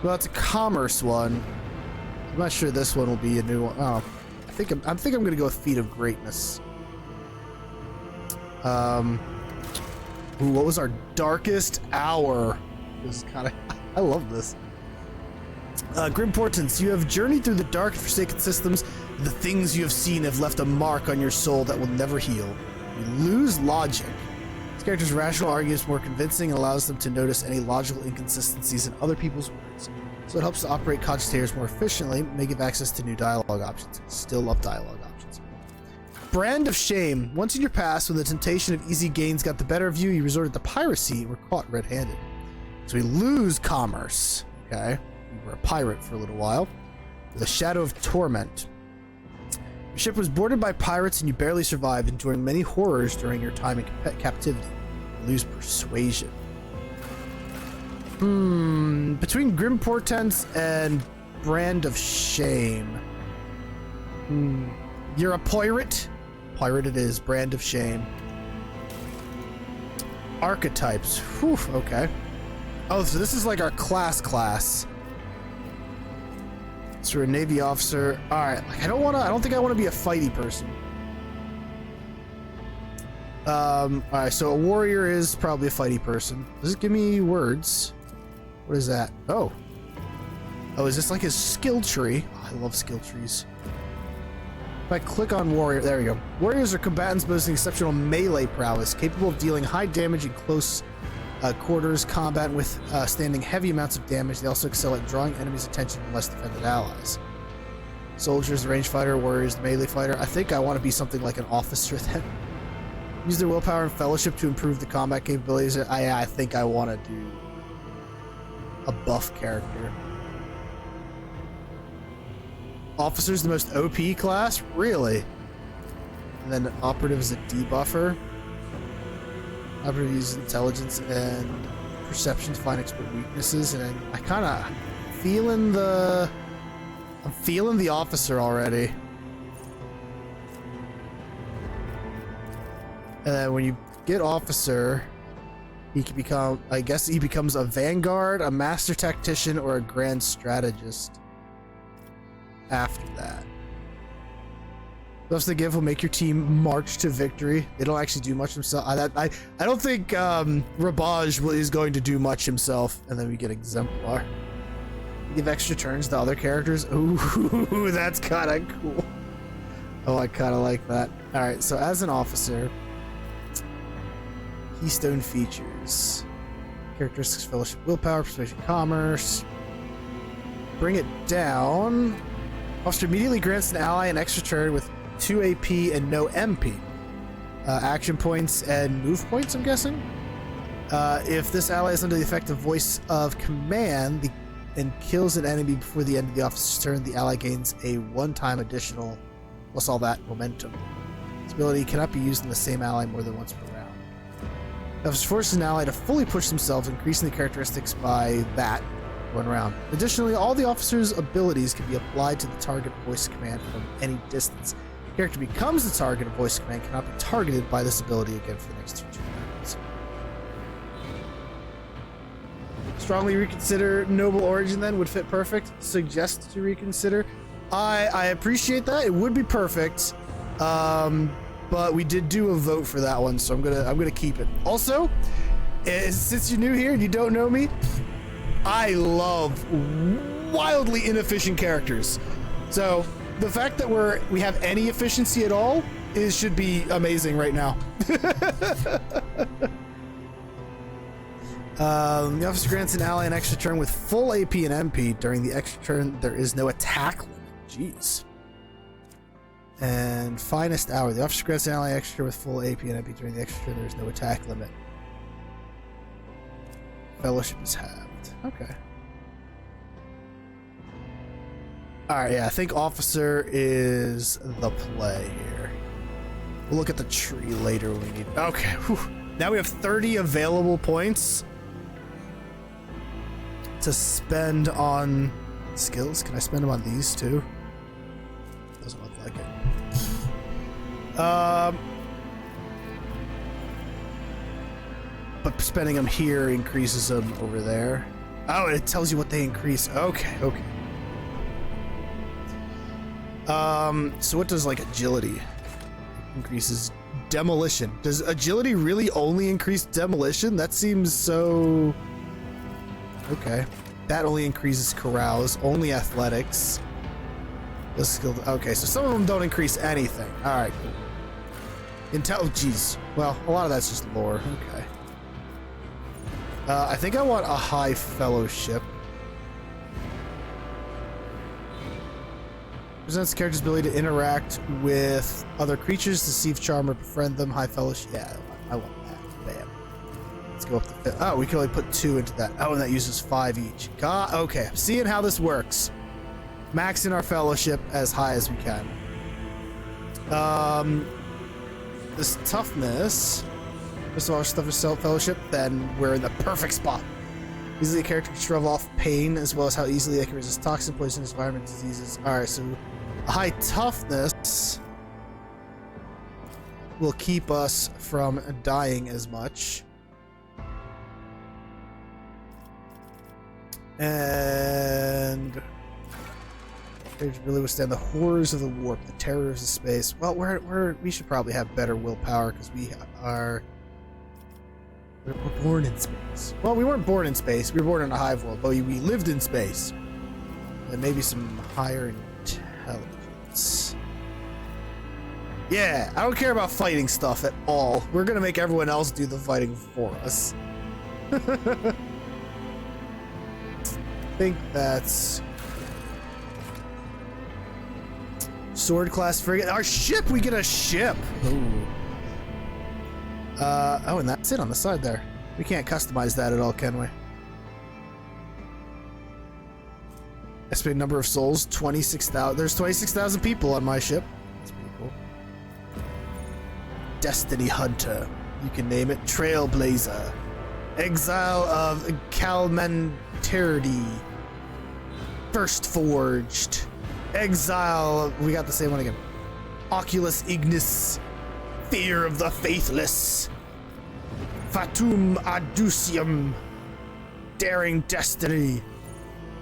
Well, that's a commerce one. I'm not sure this one will be a new one. Oh, I think I'm gonna go with Feat of Greatness. Ooh, what was our darkest hour? This is kind of I love this. Grim Portents, you have journeyed through the dark and forsaken systems. The things you have seen have left a mark on your soul that will never heal. You lose logic. This character's rational argument is more convincing and allows them to notice any logical inconsistencies in other people's words. So it helps to operate cogitators more efficiently, may give access to new dialogue options. Still love dialogue options. Brand of Shame. Once in your past, when the temptation of easy gains got the better of you, you resorted to piracy and were caught red-handed. So we lose commerce. Okay. You were a pirate for a little while. The Shadow of Torment. Your ship was boarded by pirates and you barely survived, enduring many horrors during your time in captivity. You lose Persuasion. Between Grim Portents and Brand of Shame. You're a pirate? Pirate it is. Brand of Shame. Archetypes. Whew, okay. Oh, so this is like our class. So we're a Navy officer. Alright, like I don't think I want to be a fighty person. Alright, so a warrior is probably a fighty person. Does it give me words? What is that? Oh, is this like his skill tree? Oh, I love skill trees. If I click on warrior, there we go. Warriors are combatants boasting exceptional melee prowess, capable of dealing high damage in close quarters combat with standing heavy amounts of damage. They also excel at drawing enemies' attention from less defended allies. Soldiers, the range fighter, warriors, the melee fighter. I think I want to be something like an officer then. Use their willpower and fellowship to improve the combat capabilities. I think I want to do a buff character. Officer's the most OP class? Really? And then operative is a debuffer. Operative uses intelligence and perception to find expert weaknesses, and I kind of feeling the... I'm feeling the officer already. And then when you get officer, he can become, I guess he becomes a vanguard, a master tactician, or a grand strategist after that. Thus the gift will make your team march to victory. They don't actually do much himself. I don't think Rebbaj is going to do much himself. And then we get exemplar. Give extra turns to other characters. Ooh, that's kind of cool. Oh, I kind of like that. All right, so as an officer, keystone features. Characteristics, fellowship, willpower, persuasion, commerce. Bring it down. Officer immediately grants an ally an extra turn with 2 AP and no MP. Action points and move points, I'm guessing. If this ally is under the effect of voice of command and kills an enemy before the end of the officer's turn, the ally gains a one-time additional, plus all that, momentum. This ability cannot be used in the same ally more than once per round. The officer forces an ally to fully push themselves, increasing the characteristics by that one round. Additionally, all the officer's abilities can be applied to the target voice command from any distance. The character becomes the target of voice command, cannot be targeted by this ability again for the next 2 rounds. Strongly reconsider noble origin then would fit perfect. Suggest to reconsider. I appreciate that. It would be perfect. But we did do a vote for that one, so I'm gonna keep it. Also, since you're new here and you don't know me, I love wildly inefficient characters. So the fact that we have any efficiency at all should be amazing right now. The officer grants an ally an extra turn with full AP and MP. During the extra turn, there is no attack limit. Jeez. And finest hour. The officer grants an ally extra with full AP and MP. During the extra turn, there is no attack limit. Fellowship is halved. Okay. Alright, yeah, I think officer is the play here. We'll look at the tree later when we need. Okay. Whew. Now we have 30 available points to spend on skills. Can I spend them on these too? Doesn't look like it. But spending them here increases them over there. Oh, it tells you what they increase. Okay. So what does like agility? Increases demolition. Does agility really only increase demolition? That seems so... Okay. That only increases carouse, only athletics. The skill... Okay, so some of them don't increase anything. Alright, cool. Oh, geez. Well, a lot of that's just lore. Okay. I think I want a high fellowship. Presents the character's ability to interact with other creatures, deceive, charm, or befriend them. High fellowship. Yeah, I want that. Bam. Let's go up to... Oh, we can only put 2 into that. Oh, and that uses 5 each. God, okay, I'm seeing how this works. Maxing our fellowship as high as we can. This toughness... First of all, stuff is self-fellowship, then we're in the perfect spot. Easily a character can shove off pain, as well as how easily they can resist toxin, poisonous environment, diseases. Alright, so high toughness will keep us from dying as much. And characters really withstand the horrors of the warp, the terrors of space. Well, we should probably have better willpower because we're born in space. Well, we weren't born in space. We were born in a hive world, but we lived in space. And maybe some higher intelligence. Yeah, I don't care about fighting stuff at all. We're gonna make everyone else do the fighting for us. I think that's... Sword class frigate. Our ship! We get a ship! Ooh. Oh, and that's it on the side there. We can't customize that at all, can we? Estimated number of souls, 26,000. There's 26,000 people on my ship. That's pretty cool. Destiny Hunter. You can name it. Trailblazer. Exile of Calmantirdi. First Forged. Exile. We got the same one again. Oculus Ignis. Fear of the Faithless. Fatum Adusium. Daring Destiny.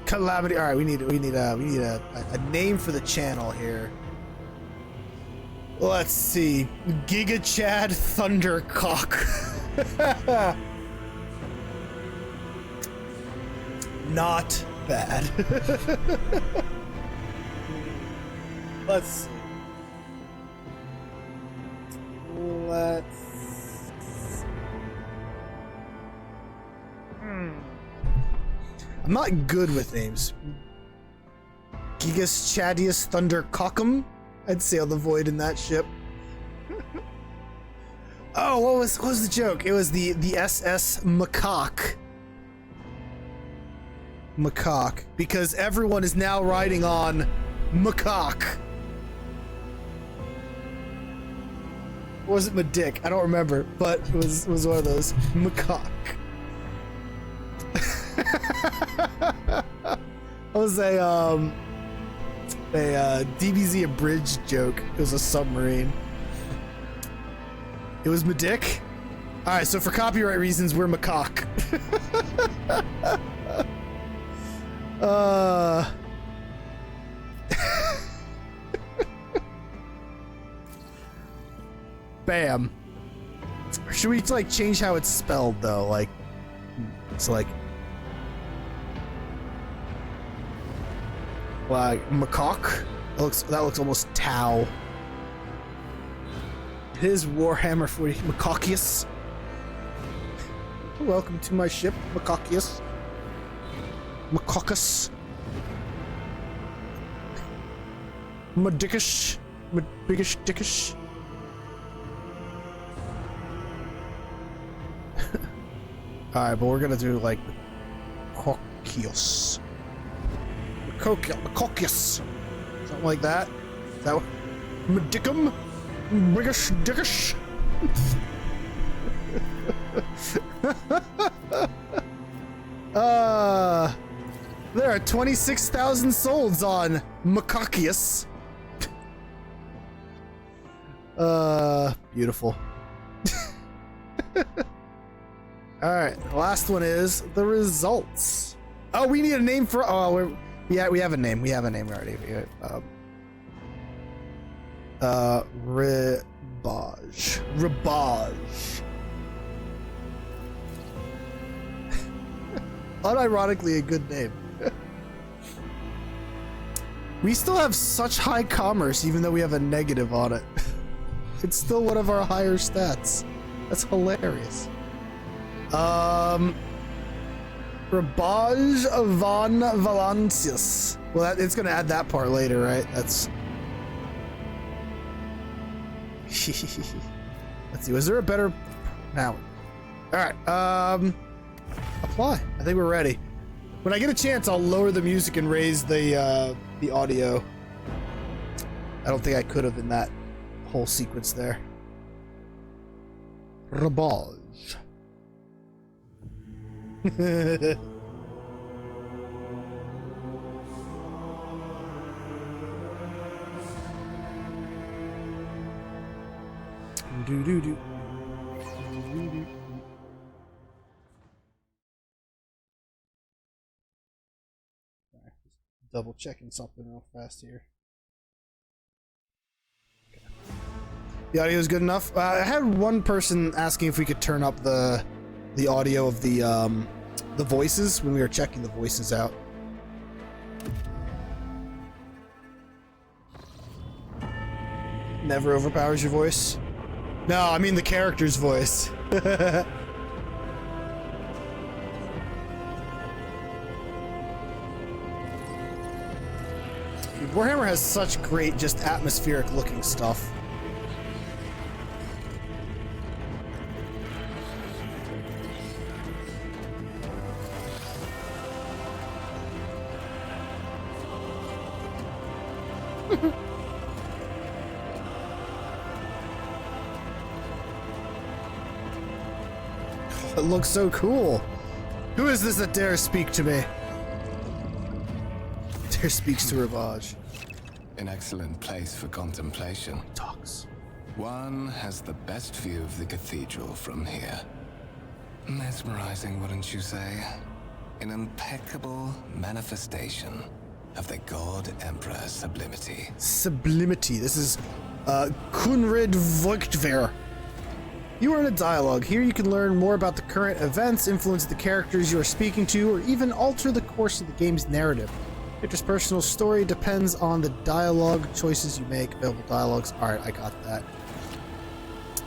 Calamity. All right, we need a name for the channel here. Let's see. Giga Chad Thundercock. Not bad. Let's see. I'm not good with names. Gigas Chadius Thunder Cockham. I'd sail the void in that ship. Oh, what was the joke? It was the SS Macaque. Macaque. Because everyone is now riding on Macaque. Or was it Madick? I don't remember, but it was one of those. Macaque. That was a DBZ abridged joke. It was a submarine. It was Madick? Alright, so for copyright reasons, we're Macaque. Bam. Should we like change how it's spelled though? Like, it's like macaque. That looks almost Tau. It is Warhammer 40 Macacius. Welcome to my ship, Macacius. Macacus. Madickish. Biggish dickish. Alright, but we're gonna do like Macacius. Macacius. Something like that. Is that what? Madickum? Biggish dickish. There are 26,000 solds on Macacius. Beautiful. Alright, the last one is the results. Oh, we need a name for. Oh, we have a name. We have a name already. Rebbaj. Rebbaj. Unironically, a good name. We still have such high commerce, even though we have a negative on it. It's still one of our higher stats. That's hilarious. Rebbaj von Valancius. Well, it's gonna add that part later, right? That's. Let's see. Was there a better? Now. All right. Apply. I think we're ready. When I get a chance, I'll lower the music and raise the audio. I don't think I could have in that whole sequence there. Rebbaj. Do. Double checking something real fast here. Okay. The audio is good enough. I had one person asking if we could turn up the audio of the voices when we were checking the voices out. Never overpowers your voice. No, I mean the character's voice. Warhammer has such great, just atmospheric looking stuff. It looks so cool. Who is this that dares speak to me? Dare speaks to Rebbaj.
An excellent place for contemplation.
Talks.
One has the best view of the cathedral from here. Mesmerizing, wouldn't you say? An impeccable manifestation of the God Emperor sublimity.
Sublimity. This is Kunrid Voigtver. You are in a dialogue. Here you can learn more about the current events, influence the characters you are speaking to, or even alter the course of the game's narrative. Character's personal story depends on the dialogue choices you make. Available dialogues. Alright, I got that.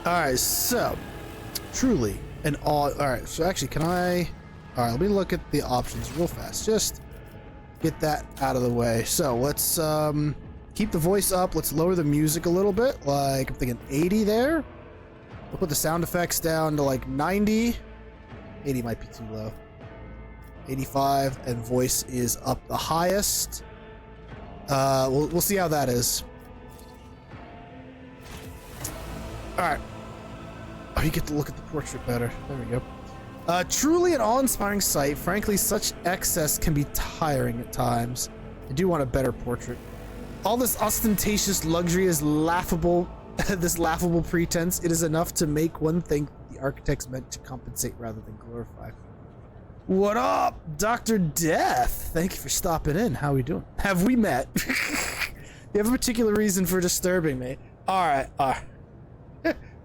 Alright, so truly an odd. Alright, so actually, can I All right, let me look at the options real fast. Just get that out of the way. So let's keep the voice up. Let's lower the music a little bit. Like, I'm thinking 80 there. We'll put the sound effects down to like 90. 80 might be too low. 85, and voice is up the highest. We'll see how that is. All right. Oh, you get to look at the portrait better. There we go. Truly an awe-inspiring sight. Frankly, such excess can be tiring at times. I do want a better portrait. All this ostentatious luxury is laughable. This laughable pretense. It is enough to make one think the architects meant to compensate rather than glorify. What up, Dr. Death? Thank you for stopping in. How are we doing? Have we met? You have a particular reason for disturbing me. All right.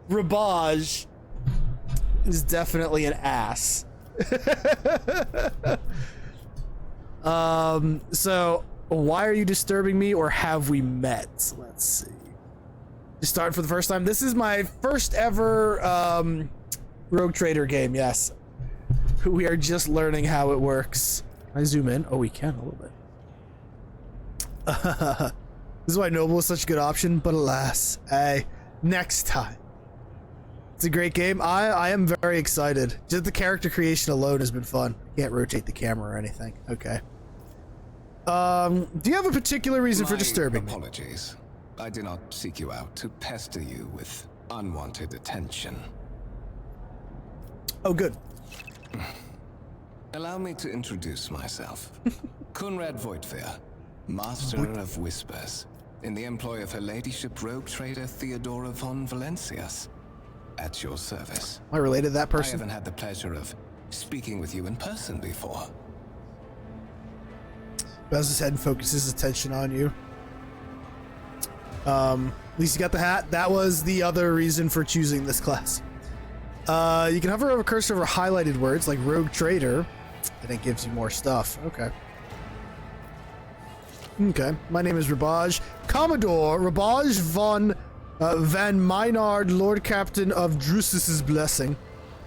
Rebbaj is definitely an ass. So why are you disturbing me, or have we met? Let's see. Just starting for the first time. This is my first ever Rogue Trader game. Yes, we are just learning how it works. Can I zoom in? Oh, we can a little bit. This is why Noble is such a good option, but alas, next time. It's a great game. I am very excited. Just the character creation alone has been fun. Can't rotate the camera or anything. Okay. Do you have a particular reason for disturbing me?
Apologies. I did not seek you out to pester you with unwanted attention.
Oh, good.
Allow me to introduce myself. Kunrad Voigtveer, Master of Whispers, in the employ of Her Ladyship Rogue Trader Theodora von Valencias. At your service.
Am I related to that
I
person?
haven't had the pleasure of speaking with you in person before.
Bows his head and focuses his attention on you. At least you got the hat. That was the other reason for choosing this class. You can hover over cursor over highlighted words like Rogue Trader, and it gives you more stuff. Okay. Okay. My name is Rebbaj. Commodore Rebbaj von Van Meinard, Lord Captain of Drusus's Blessing.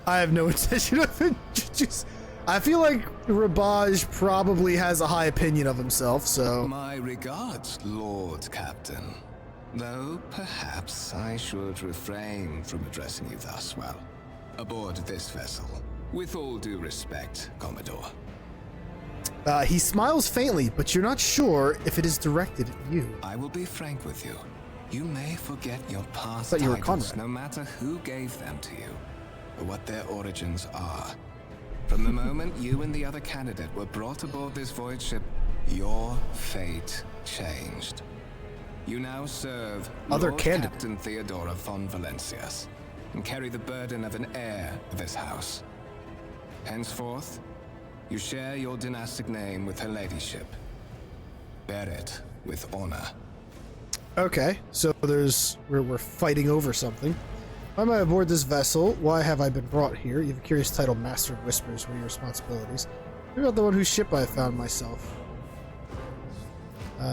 I have no intention of it. I feel like Rebbaj probably has a high opinion of himself, so...
My regards, Lord Captain. Though perhaps I should refrain from addressing you thus, well, aboard this vessel. With all due respect, Commodore.
He smiles faintly, but you're not sure if it is directed at you.
I will be frank with you. You may forget your past
Thought you were
titles,
Conrad.
no matter who gave them to you, or what their origins are. From the moment you and the other candidate were brought aboard this void ship, your fate changed. You now serve
Other
Lord
candidate.
Captain Theodora von Valencias, and carry the burden of an heir of this house. Henceforth, you share your dynastic name with Her Ladyship. Bear it with honor.
Okay, so we're fighting over something. Why am I aboard this vessel? Why have I been brought here? You have a curious title, Master of Whispers. What are your responsibilities? Maybe about the one whose ship I found myself.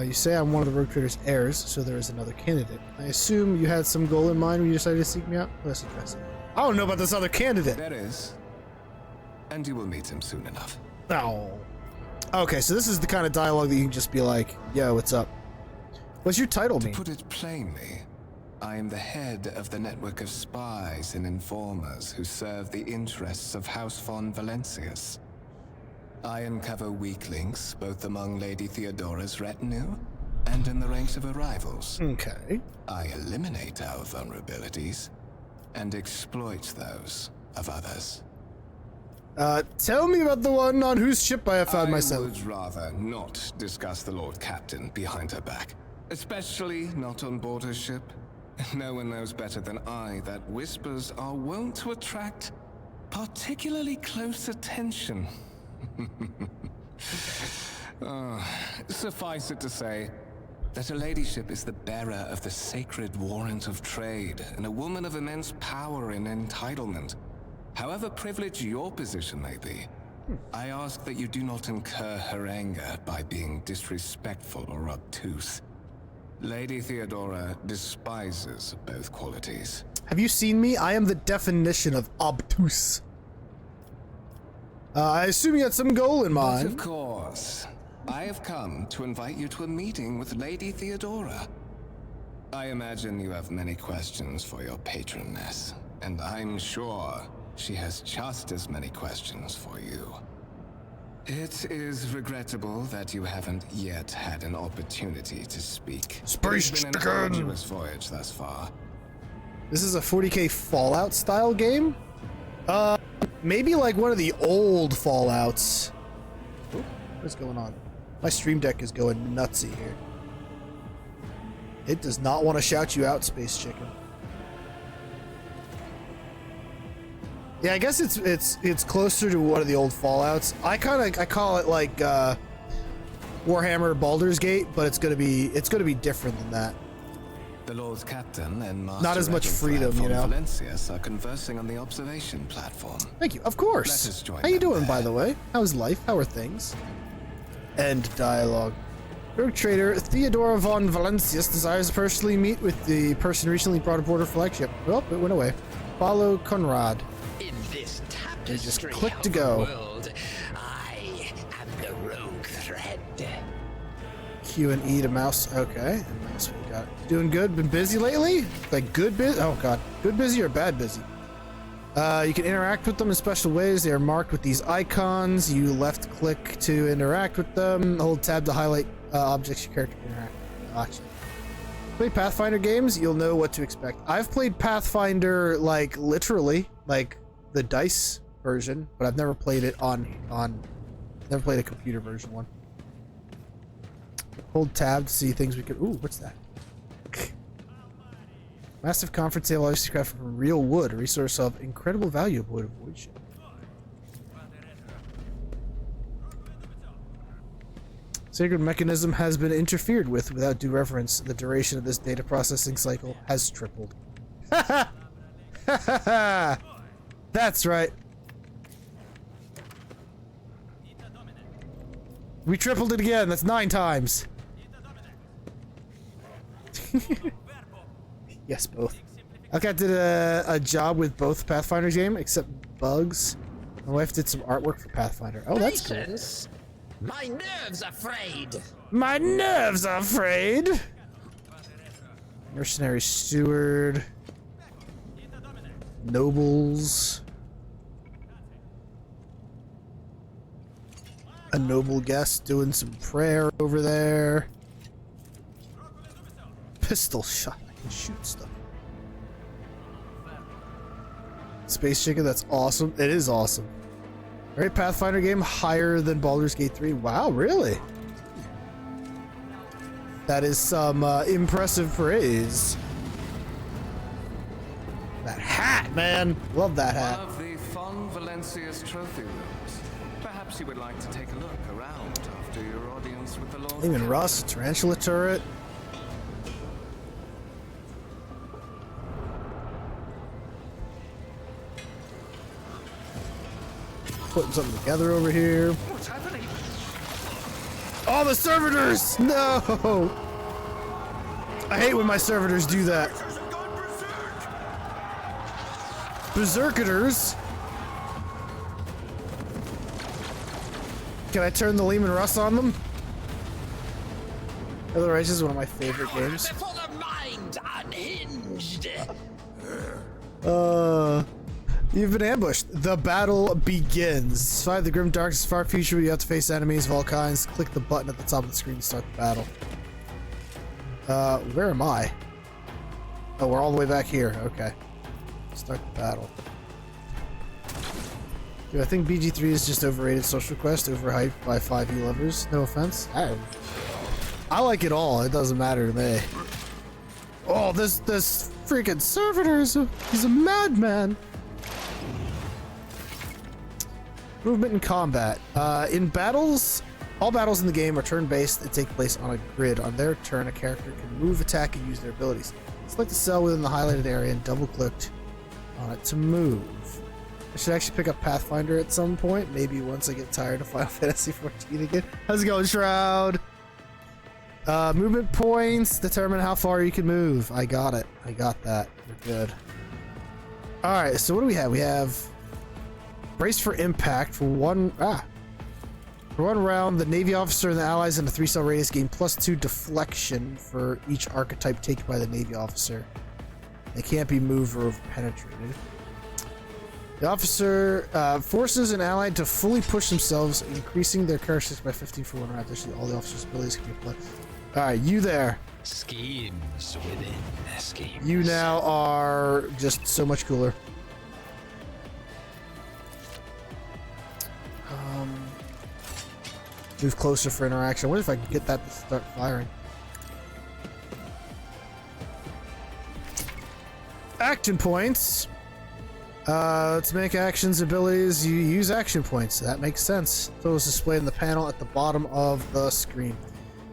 You say I'm one of the Rogue Trader's heirs, so there is another candidate. I assume you had some goal in mind when you decided to seek me out? Let's address it. I don't know about this other candidate.
There is. And you will meet him soon enough.
Oh. Okay, so this is the kind of dialogue that you can just be like, yo, what's up? What's your title mean?
To put it plainly, I am the head of the network of spies and informers who serve the interests of House von Valencias. I uncover weak links both among Lady Theodora's retinue and in the ranks of her rivals.
Okay.
I eliminate our vulnerabilities and exploit those of others.
Tell me about the one on whose ship I have found myself.
I would rather not discuss the Lord Captain behind her back. Especially not on board her ship. No one knows better than I that whispers are wont to attract particularly close attention. Suffice it to say that Her Ladyship is the bearer of the sacred warrant of trade and a woman of immense power and entitlement. However privileged your position may be, I ask that you do not incur her anger by being disrespectful or obtuse. Lady Theodora despises both qualities.
Have you seen me? I am the definition of obtuse. I assume you had some goal in
But
mind.
of course, I have come to invite you to a meeting with Lady Theodora. I imagine you have many questions for your patroness, and I'm sure she has just as many questions for you. It is regrettable that you haven't yet had an opportunity to speak.
Space
It's been an
chicken.
arduous voyage thus far.
This is a 40k Fallout style game? Maybe like one of the old Fallouts. Ooh, what's going on? My stream deck is going nutsy here. It does not want to shout you out, Space Chicken. Yeah, I guess it's closer to one of the old Fallouts. I call it like Warhammer Baldur's Gate, but it's gonna be different than that.
The Lord's Captain and Master
Not as much
Rebbaj
freedom, you know.
Valencius are conversing on the observation platform.
Thank you. Of course.
Let us join
How you
them
doing,
there.
by the way? How's life? How are things? End dialogue. Rogue trader Theodora von Valencius desires to personally meet with the person recently brought aboard her flagship. Oh, it went away. Follow Conrad.
In this
They just
tapestry
click
of
to
the
go.
world, I am the rogue thread.
Q and E to mouse. Okay. And mouse we got it. Doing good? Been busy lately? Like good busy? Oh god. Good busy or bad busy? You can interact with them in special ways. They are marked with these icons. You left click to interact with them. Hold tab to highlight objects your character can interact with. Gotcha. Play Pathfinder games, you'll know what to expect. I've played Pathfinder like literally, like the dice version, but I've never played it never played a computer version one. Hold tab to see things we could. Ooh, what's that? Massive conference table, obviously crafted from real wood, a resource of incredible value. Avoid avoid shit. Sacred mechanism has been interfered with without due reverence. The duration of this data processing cycle has tripled. That's right. We tripled it again. That's 9 times. Yes, both. I did a job with both Pathfinder game, except bugs. My wife did some artwork for Pathfinder. Oh, that's cool.
Patience. My nerves are frayed.
My nerves are frayed. Mercenary steward. Nobles. A noble guest doing some prayer over there. Pistol shot. I can shoot stuff. Space Chicken, that's awesome. It is awesome. Alright, Pathfinder game higher than Baldur's Gate 3. Wow, really? That is some impressive praise. That hat, man. Love that hat.
One of the Von Valencius trophy rooms. Perhaps you would like to take a look around after your audience with the Lord.
Even Russ, tarantula turret. Putting something together over here.
What's happening?
Oh, the servitors! No! I hate when my servitors do that.
Creatures have gone berserk!
Berserkers? Can I turn the Lehman Russ on them? Other Righteous is one of my favorite games.
Before the mind unhinged.
You've been ambushed. The battle begins. Survive the grim darkness far future where you have to face enemies of all kinds. Click the button at the top of the screen to start the battle. Where am I? Oh, we're all the way back here. Okay. Start the battle. Dude, I think BG3 is just overrated social quest, overhyped by 5e lovers. No offense. I like it all. It doesn't matter to me. Oh, this freaking servitor he's a madman. Movement and combat. In battles, all battles in the game are turn-based and take place on a grid. On their turn, a character can move, attack, and use their abilities. Select a cell within the highlighted area and double-click on it to move. I should actually pick up Pathfinder at some point, maybe once I get tired of Final Fantasy XIV again. How's it going, Shroud? Movement points determine how far you can move. I got it. I got that. We're good. Alright, so what do we have? We have Brace for impact for one. For one round, the Navy officer and the allies in a 3-cell radius gain +2 deflection for each archetype taken by the Navy officer. They can't be moved or penetrated. The officer forces an ally to fully push themselves, increasing their characteristics by 15 for one round. Additionally, all the officer's abilities can be applied. Alright, you there.
Schemes within schemes.
You now are just so much cooler. Move closer for interaction. I wonder if I can get that to start firing. Action points. Let's make actions, abilities. You use action points. That makes sense. Those displayed in the panel at the bottom of the screen.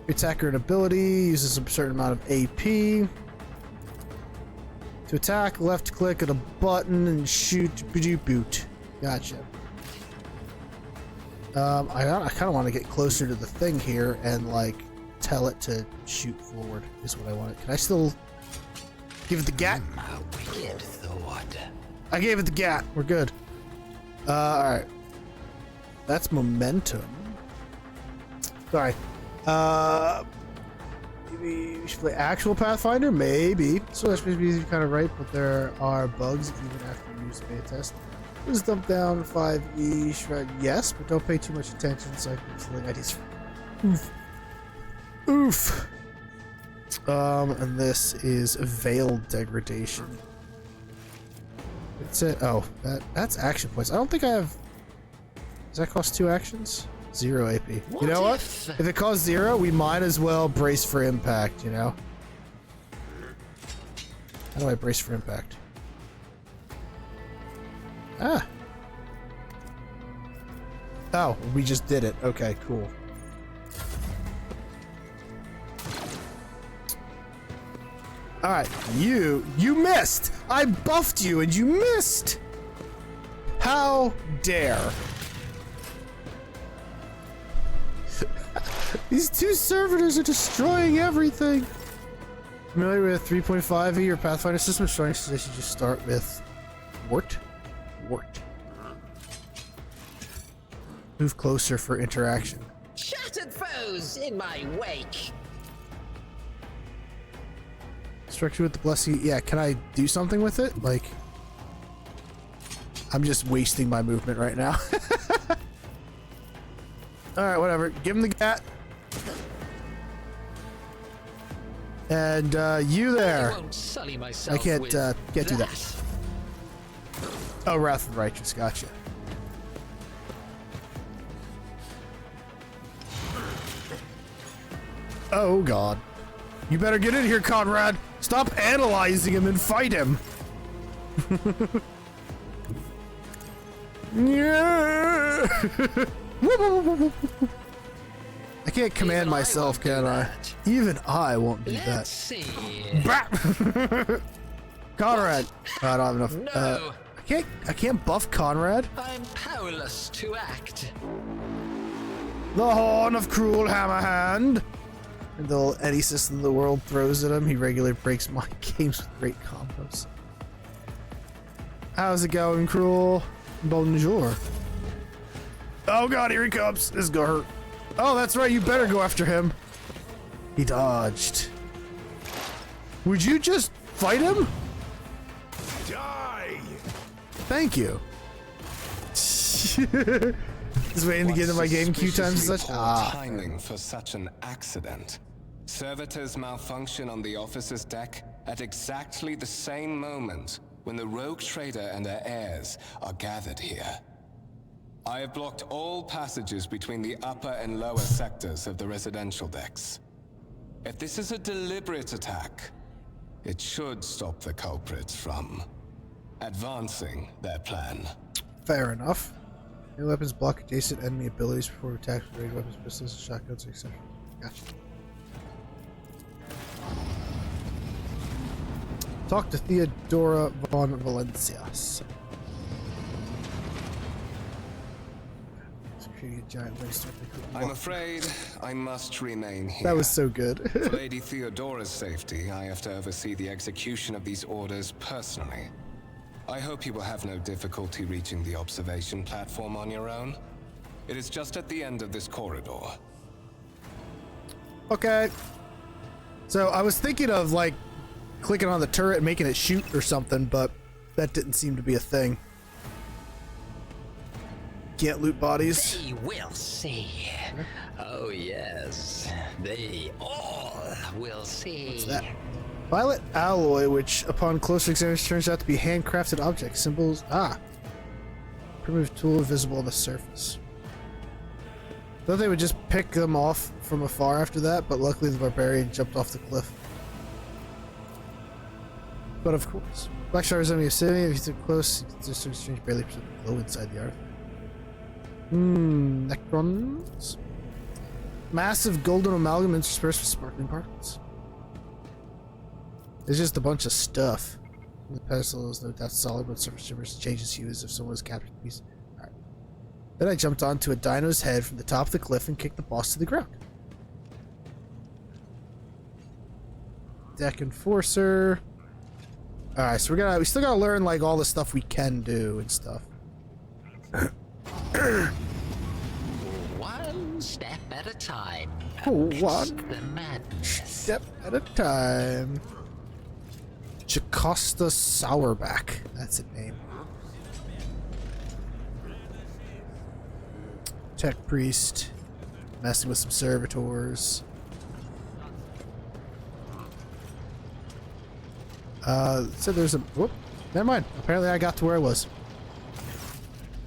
Your attacker and ability uses a certain amount of AP. To attack, left click at a button and shoot. Boot. Gotcha. I kind of want to get closer to the thing here and like tell it to shoot forward is what I want. Can I still give it the gat?
A wicked thought.
I gave it the gat. We're good. Alright. That's momentum. Sorry. Maybe we should play actual Pathfinder? Maybe. So that's maybe kind of right, but there are bugs even after you use the beta test. Just dump down 5e shred, yes, but don't pay too much attention so I can select ideas. Oof. And this is veil degradation. It's it. Oh, that's action points. I don't think I have. Does that cost 2 actions? 0 AP. You know what? If it costs 0, we might as well brace for impact. You know. How do I brace for impact? Ah. Oh, we just did it. Okay, cool. Alright, you missed! I buffed you and you missed! How dare! These 2 servitors are destroying everything! Familiar with 3.5e or Pathfinder system? Showing suggests you just start with Wart. Move closer for interaction.
Shattered foes in my wake.
Structure with the blessing. Yeah, can I do something with it? Like, I'm just wasting my movement right now. Alright, whatever. Give him the gat. And, you there.
I won't sully myself.
I can't do that.
That.
Oh, Wrath of the Righteous. Gotcha. Oh, God. You better get in here, Conrad. Stop analyzing him and fight him. Yeah. I can't command myself, can I? Even I won't do that.
Let's see.
Conrad. Oh, I don't have enough.
No.
I can't buff Conrad.
I'm powerless to act.
The Horn of Cruel Hammerhand. And any system the world throws at him, he regularly breaks my games with great combos. How's it going, Cruel? Bonjour. Oh god, here he comes. This is gonna hurt. Oh, that's right, you better go after him. He dodged. Would you just fight him?
Die!
Thank you. Just waiting to get into my game queue times and such.
Timing for such an accident. Servitors malfunction on the officer's deck at exactly the same moment when the rogue trader and her heirs are gathered here. I have blocked all passages between the upper and lower sectors of the residential decks. If this is a deliberate attack, it should stop the culprits from advancing their plan.
Fair enough. Your weapons block adjacent enemy abilities before attacks with ranged weapons, pistols, shotguns, etc. Gotcha. Talk to Theodora von Valencias.
I'm afraid I must remain here.
That was so good.
For Lady Theodora's safety, I have to oversee the execution of these orders personally. I hope you will have no difficulty reaching the observation platform on your own. It is just at the end of this corridor.
Okay. So I was thinking of like clicking on the turret and making it shoot or something, but that didn't seem to be a thing. Can't loot bodies.
They will see. Oh yes, they all will see.
What's that? Violet alloy, which upon closer examination turns out to be handcrafted object symbols. Ah. Primitive tool visible on the surface. Thought they would just pick them off from afar after that, but luckily the barbarian jumped off the cliff. But of course. Black star is enemy of city. If you took close, you can just strange barely perceptible glow inside the artifact. Necrons. Massive golden amalgam interspersed with sparkling particles. It's just a bunch of stuff. The pedestal is no doubt solid, but surface shimmers changes hue as if someone was captured the piece. Alright. Then I jumped onto a dino's head from the top of the cliff and kicked the boss to the ground. Deck Enforcer. Alright, so we still gotta learn like all the stuff we can do and stuff.
One step at a time.
One
The madness.
step at a time. Jocasta Sourback. That's a name. Tech Priest. Messing with some servitors. So there's a... Whoop. Never mind. Apparently I got to where I was.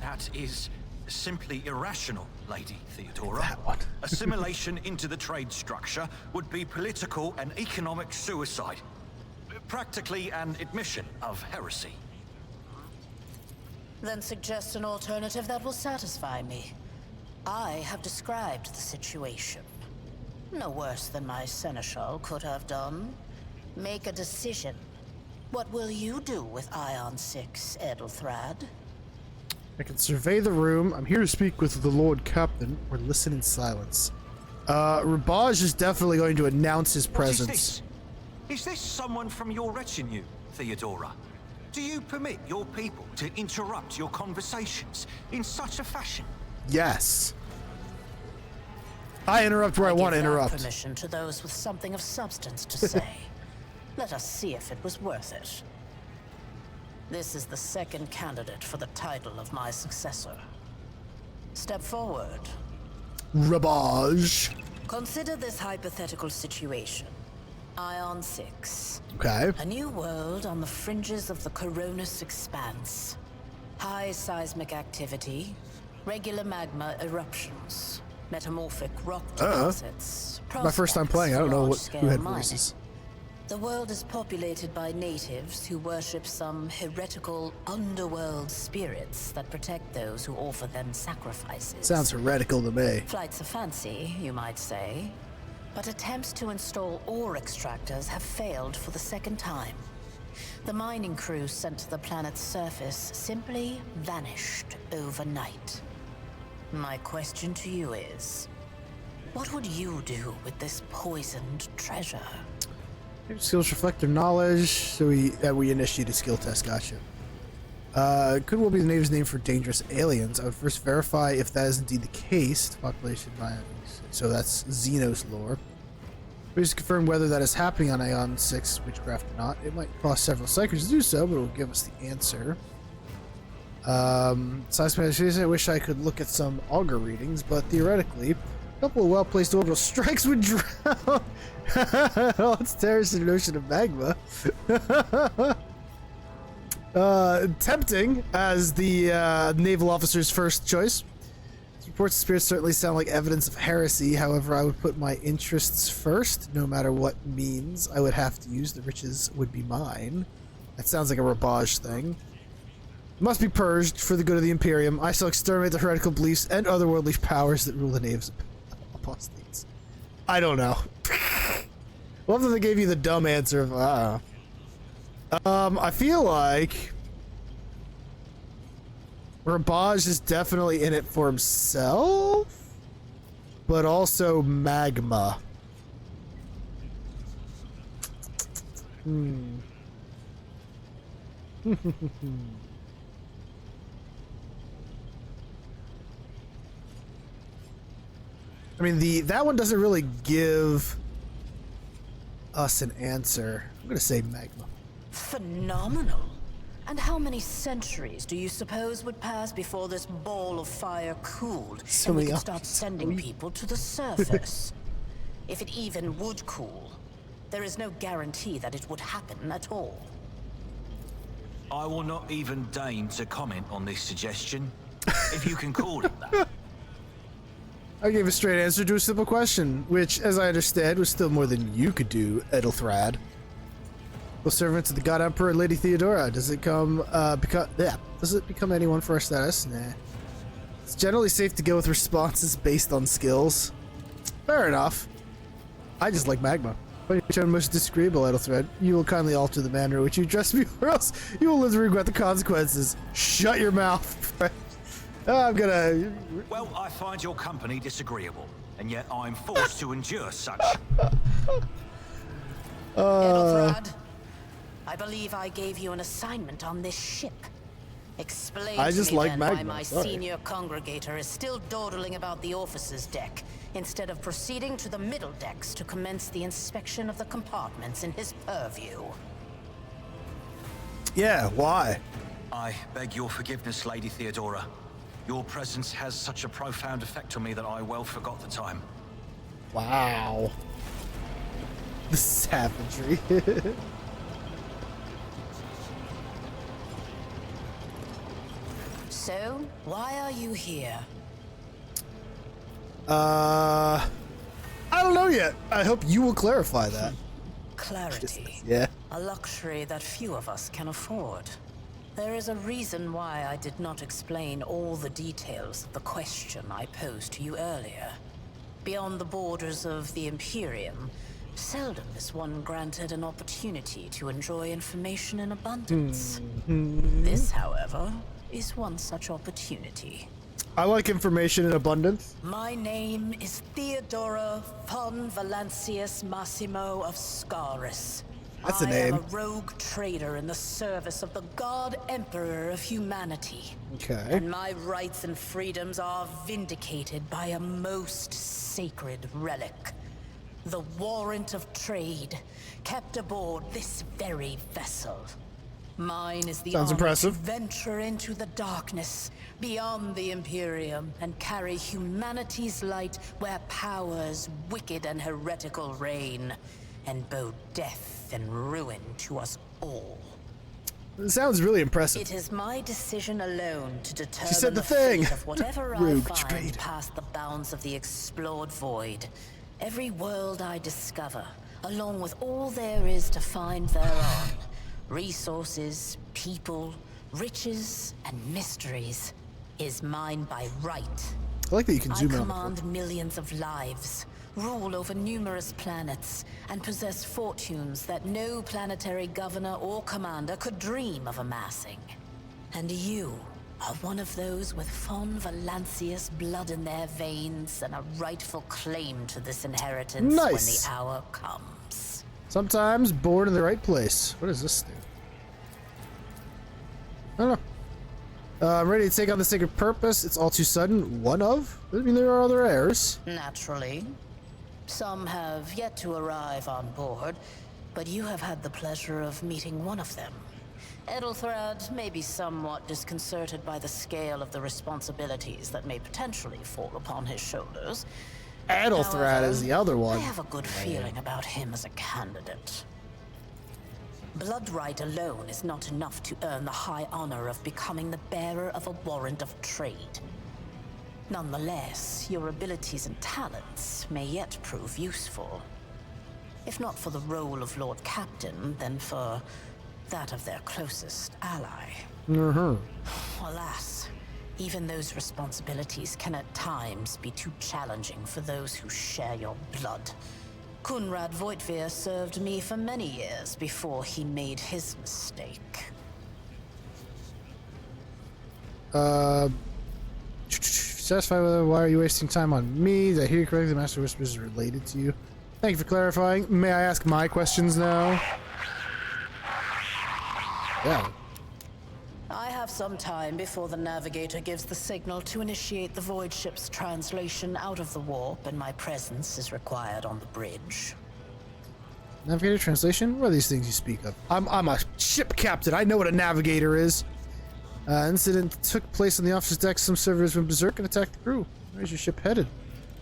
That is simply irrational, Lady Theodora.
That one.
Assimilation into the trade structure would be political and economic suicide. Practically an admission of heresy.
Then suggest an alternative that will satisfy me. I have described the situation. No worse than my seneschal could have done. Make a decision. What will you do with Ion 6, Edelthrad?
I can survey the room. I'm here to speak with the Lord Captain, or listen in silence. Rebbaj is definitely going to announce his presence.
What is this? Is this someone from your retinue, Theodora? Do you permit your people to interrupt your conversations in such a fashion?
Yes. I interrupt where I want to
Give that
interrupt.
permission to those with something of substance to say. Let us see if it was worth it. This is the second candidate for the title of my successor. Step forward.
Rebbaj.
Consider this hypothetical situation. Ion 6.
Okay.
A new world on the fringes of the Coronis expanse. High seismic activity, regular magma eruptions, metamorphic rock deposits.
My first time playing. I don't know who had voices.
The world is populated by natives who worship some heretical underworld spirits that protect those who offer them sacrifices.
Sounds heretical to me.
Flights of fancy, you might say. But attempts to install ore extractors have failed for the second time. The mining crews sent to the planet's surface simply vanished overnight. My question to you is, what would you do with this poisoned treasure?
Skills reflect their knowledge, so we initiate a skill test. Gotcha. Could well be the native's name for dangerous aliens. I would first verify if that is indeed the case. Population biology. So that's Xenos lore. Please confirm whether that is happening on Ion 6 witchcraft or not. It might cost several cycles to do so, but it will give us the answer. Seismic, I wish I could look at some augur readings, but theoretically, a couple of well-placed orbital strikes would drown all its terrorists in an ocean of magma. Tempting as the naval officer's first choice. Reports of spirits certainly sound like evidence of heresy. However, I would put my interests first, no matter what means I would have to use. The riches would be mine. That sounds like a Rebbaj thing. Must be purged for the good of the Imperium. I shall exterminate the heretical beliefs and otherworldly powers that rule the naves apostates. I don't know. Love that they gave you the dumb answer of I feel like Rebbaj is definitely in it for himself, but also magma. I mean, that one doesn't really give us an answer. I'm gonna say magma.
Phenomenal. And how many centuries do you suppose would pass before this ball of fire cooled
So
and we
many
could start
options.
sending people to the surface? If it even would cool, there is no guarantee that it would happen at all.
I will not even deign to comment on this suggestion, if you can call it that.
I gave a straight answer to a simple question, which, as I understand, was still more than you could do, Edelthrad. Well, servants of the God Emperor, Lady Theodora, does it become anyone for our status? Nah. It's generally safe to go with responses based on skills. Fair enough. I just like magma. When you turn most disagreeable, Edelthred, you will kindly alter the manner in which you address me, or else you will live to regret the consequences. Shut your mouth. I'm gonna...
Well, I find your company disagreeable, and yet I'm forced to endure such.
Edelthrad, I believe I gave you an assignment on this ship. Explain
I
to
just
me
like
then
magma,
why my
sorry.
senior congregator is still dawdling about the officers' deck, instead of proceeding to the middle decks to commence the inspection of the compartments in his purview.
Yeah, why?
I beg your forgiveness, Lady Theodora. Your presence has such a profound effect on me that I well forgot the time.
Wow. The savagery.
So, why are you here?
I don't know yet. I hope you will clarify that.
Clarity.
Yeah.
A luxury that few of us can afford. There is a reason why I did not explain all the details of the question I posed to you earlier. Beyond the borders of the Imperium, seldom is one granted an opportunity to enjoy information in abundance. This, however, is one such opportunity.
I like information in abundance.
My name is Theodora von Valancius Massimo of Scaris.
That's a
I
name.
am a rogue trader in the service of the God Emperor of humanity.
Okay.
And my rights and freedoms are vindicated by a most sacred relic. The warrant of trade, kept aboard this very vessel. Mine is the
Sounds
honor
impressive.
to venture into the darkness, beyond the Imperium, and carry humanity's light where powers wicked and heretical reign, and bow death and ruin to us all.
It sounds really impressive.
It is my decision alone to determine
said the
fate
thing.
of whatever I
Rogue
find
trade.
past the bounds of the explored void. Every world I discover, along with all there is to find thereon, resources, people, riches, and mysteries, is mine by right.
I like that you can
I
zoom in on the
command millions of lives, rule over numerous planets, and possess fortunes that no planetary governor or commander could dream of amassing. And you are one of those with von Valancius blood in their veins and a rightful claim to this inheritance when
Nice.
the hour comes.
Sometimes born in the right place. What is this thing? I don't know. I'm ready to take on the sacred purpose. It's all too sudden. One of? I mean, there are other heirs.
Naturally. Some have yet to arrive on board, but you have had the pleasure of meeting one of them. Edelthrad may be somewhat disconcerted by the scale of the responsibilities that may potentially fall upon his shoulders.
Edelthrad
However,
is the other one.
I have a good feeling about him as a candidate. Blood right alone is not enough to earn the high honor of becoming the bearer of a warrant of trade. Nonetheless, your abilities and talents may yet prove useful. If not for the role of Lord Captain, then for that of their closest ally. Alas, even those responsibilities can at times be too challenging for those who share your blood. Kunrad Voitvir served me for many years before he made his mistake.
Satisfied with it? Why are you wasting time on me? Did I hear you correctly? The Master Whispers is related to you. Thank you for clarifying. May I ask my questions now? Yeah.
some time before the navigator gives the signal to initiate the void ship's translation out of the warp, and my presence is required on the bridge.
Navigator translation? What are these things you speak of? I'm a ship captain. I know what a navigator is. Incident took place on the officer's deck. Some servers went berserk and attacked the crew. Where's your ship headed?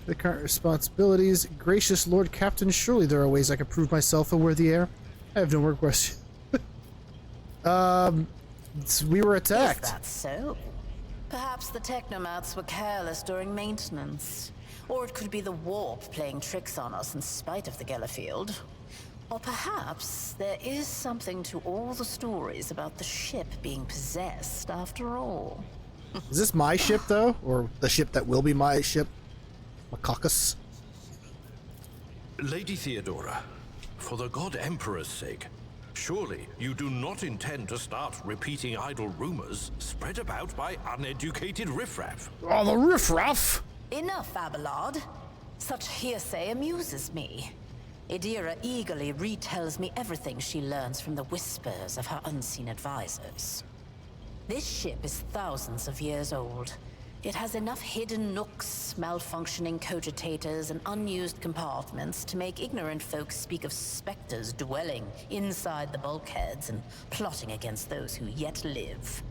The current responsibilities. Gracious Lord Captain, surely there are ways I could prove myself a worthy heir. I have no more questions. We were attacked.
Is that so? Perhaps the technomats were careless during maintenance. Or it could be the warp playing tricks on us in spite of the Gellerfield. Or perhaps there is something to all the stories about the ship being possessed after all.
Is this my ship, though? Or the ship that will be my ship? Macacus?
Lady Theodora, for the God Emperor's sake, surely you do not intend to start repeating idle rumors spread about by uneducated riffraff.
Oh, the riffraff!
Enough, Abelard. Such hearsay amuses me. Idira eagerly retells me everything she learns from the whispers of her unseen advisors. This ship is thousands of years old. It has enough hidden nooks, malfunctioning cogitators, and unused compartments to make ignorant folks speak of specters dwelling inside the bulkheads and plotting against those who yet live.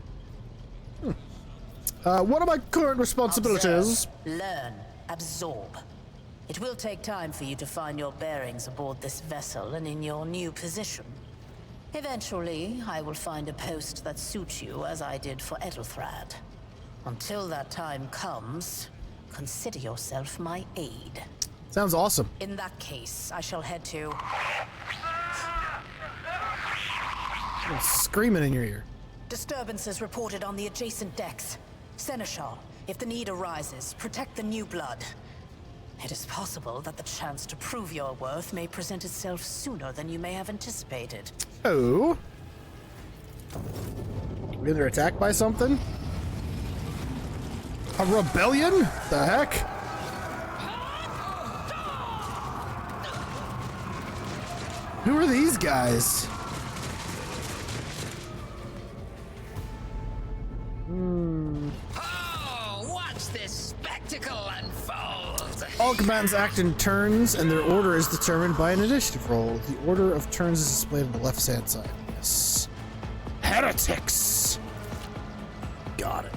What are my current responsibilities?
Observe, learn, absorb. It will take time for you to find your bearings aboard this vessel and in your new position. Eventually, I will find a post that suits you as I did for Ethelthrad. Until that time comes, consider yourself my aide.
Sounds awesome.
In that case, I shall head to...
Screaming in your ear.
Disturbances reported on the adjacent decks. Seneschal, if the need arises, protect the new blood. It is possible that the chance to prove your worth may present itself sooner than you may have anticipated.
Oh. We under attack by something? A rebellion? The heck? Who are these guys?
Oh, watch this spectacle unfold!
All combatants act in turns, and their order is determined by an initiative roll. The order of turns is displayed on the left-hand side. Yes. Heretics! Got it.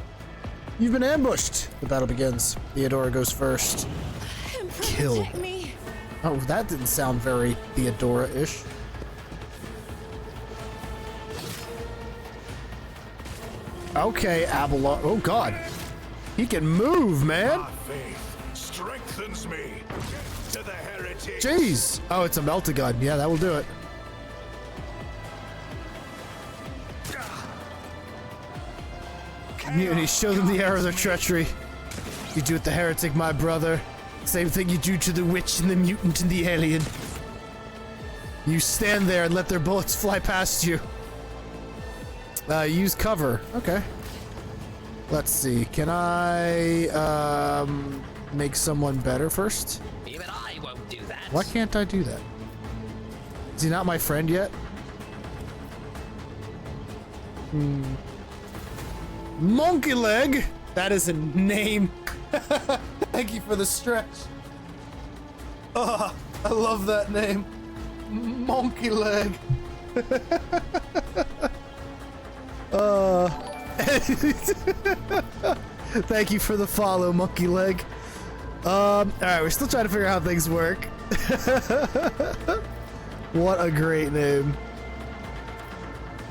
You've been ambushed. The battle begins. Theodora goes first. Kill.
Me.
Oh, that didn't sound very Theodora-ish. Okay, Abelard. Oh, God. He can move, man.
My faith strengthens me. To the heretics.
Jeez. Oh, it's a melt-a-gun. Yeah, that will do it. Mutiny, show them the error of their treachery. You do it the heretic, my brother. Same thing you do to the witch and the mutant and the alien. You stand there and let their bullets fly past you. Use cover. Okay. Let's see. Can I make someone better first?
Even I won't do that.
Why can't I do that? Is he not my friend yet? Monkey Leg! That is a name. Thank you for the stretch. Oh, I love that name. Monkey Leg. Thank you for the follow, Monkey Leg. Alright, we're still trying to figure out how things work. What a great name.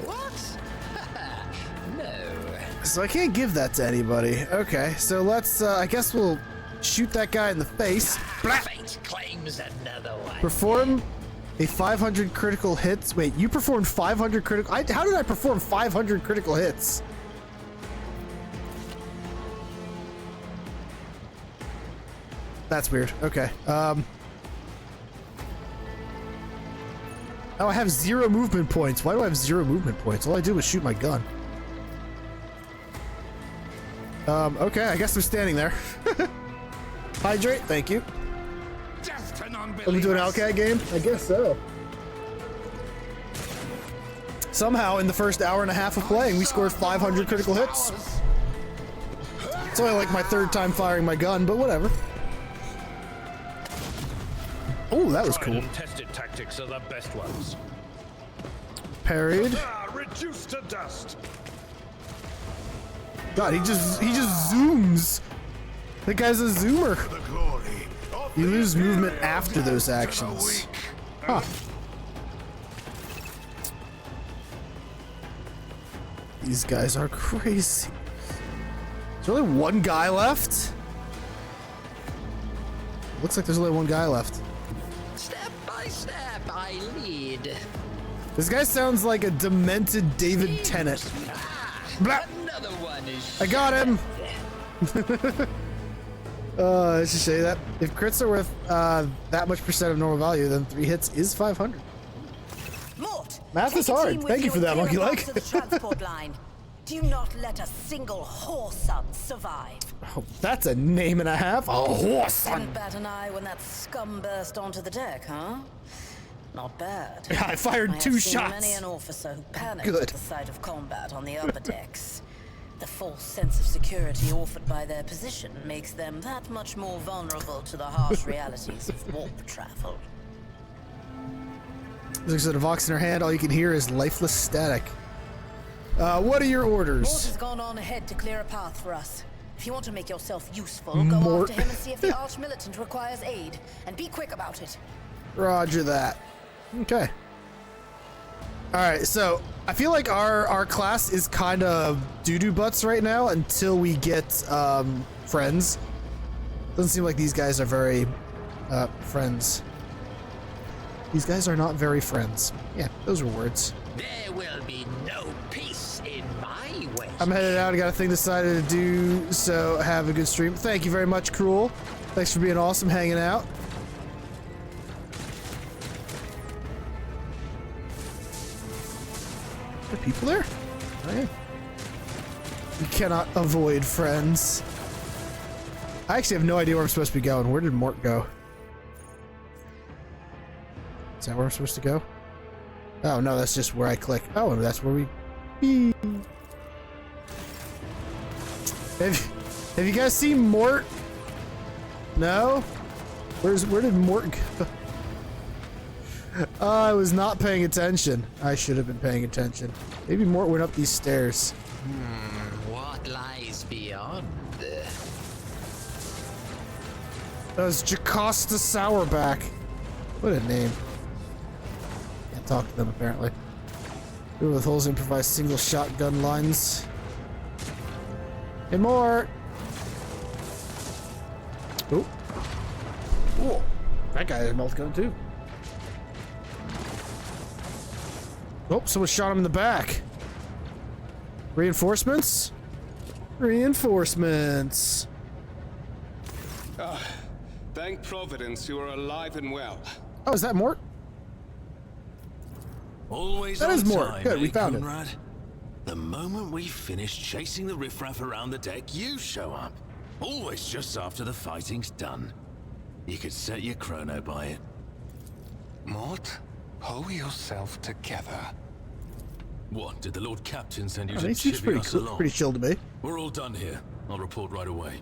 What? No.
So I can't give that to anybody. Okay, so let's, I guess we'll shoot that guy in the face. Blah!
Fate claims another one.
Perform a 500 critical hits. Wait, you performed 500 critical... how did I perform 500 critical hits? That's weird. Okay. Oh, I have 0 movement points. Why do I have 0 movement points? All I did was shoot my gun. Okay, I guess I'm standing there. Hydrate, thank you.
Death to
Let me do an
non-believers.
Alcat game? I guess so. somehow in the first hour and a half of playing, we scored 500 critical hits. It's only like my third time firing my gun, but whatever. Oh, that was cool.
Tried and tested tactics are the best ones.
Parried.
Reduced to dust.
God, he just zooms. That guy's a zoomer. You lose movement after those actions. Huh. These guys are crazy. There's only one guy left? Looks like there's only one guy left.
Step by step, I lead.
This guy sounds like a demented David Tennant. Blah.
Another one is
I got him! I should say that. If crits are worth that much percent of normal value, then 3 hits is 500.
Mort,
Math is hard. Thank you for that, Monkey Like.
the transport line. Do not let a single whoreson survive.
Oh, that's a name and a half. A whoreson.
Didn't bat an eye when that scum burst onto the deck, huh? Not bad.
Yeah, I fired
have
2
seen
shots.
Many an officer who panicked
Good.
at the sight of combat on the upper decks. The false sense of security offered by their position makes them that much more vulnerable to the harsh realities of warp travel.
There's a Vox in her hand. All you can hear is lifeless static. What are your
Mort
orders?
has gone on ahead to clear a path for us. If you want to make yourself useful, go
Mort.
after him and see if the Arch-Militant requires aid. And be quick about it.
Roger that. Okay. Alright, so I feel like our class is kind of doo-doo butts right now until we get friends. Doesn't seem like these guys are very friends. These guys are not very friends. Yeah, those were words.
There will be no peace in my way.
I'm headed out. I got a thing decided to do, so have a good stream. Thank you very much, Cruel. Thanks for being awesome, hanging out. Are there people there? Oh, yeah. You cannot avoid friends. I actually have no idea where I'm supposed to be going. Where did Mort go? Is that where I'm supposed to go? Oh, no, that's just where I click. Oh, that's where we... Have you guys seen Mort? No? Where did Mort go? I was not paying attention. I should have been paying attention. Maybe Mort went up these stairs.
What lies beyond?
That was Jocasta Sourback. What a name. Can't talk to them, apparently. People with holes improvise single shotgun lines. Hey, Mort! Oh. Cool. That guy has a melt gun, too. Oh, someone shot him in the back. Reinforcements? Reinforcements.
Thank Providence you are alive and well.
Oh, is that Mort?
Always
That
on
is Mort.
time,
Good, we found it.
Conrad? The moment we finish chasing the riffraff around the deck, you show up. Always just after the fighting's done. You could set your chrono by it.
Mort, pull yourself together.
What, did the Lord Captain send you
Oh,
to
he seems
chivvy
pretty
us
cool,
along?
pretty chill to me.
We're all done here. I'll report right away.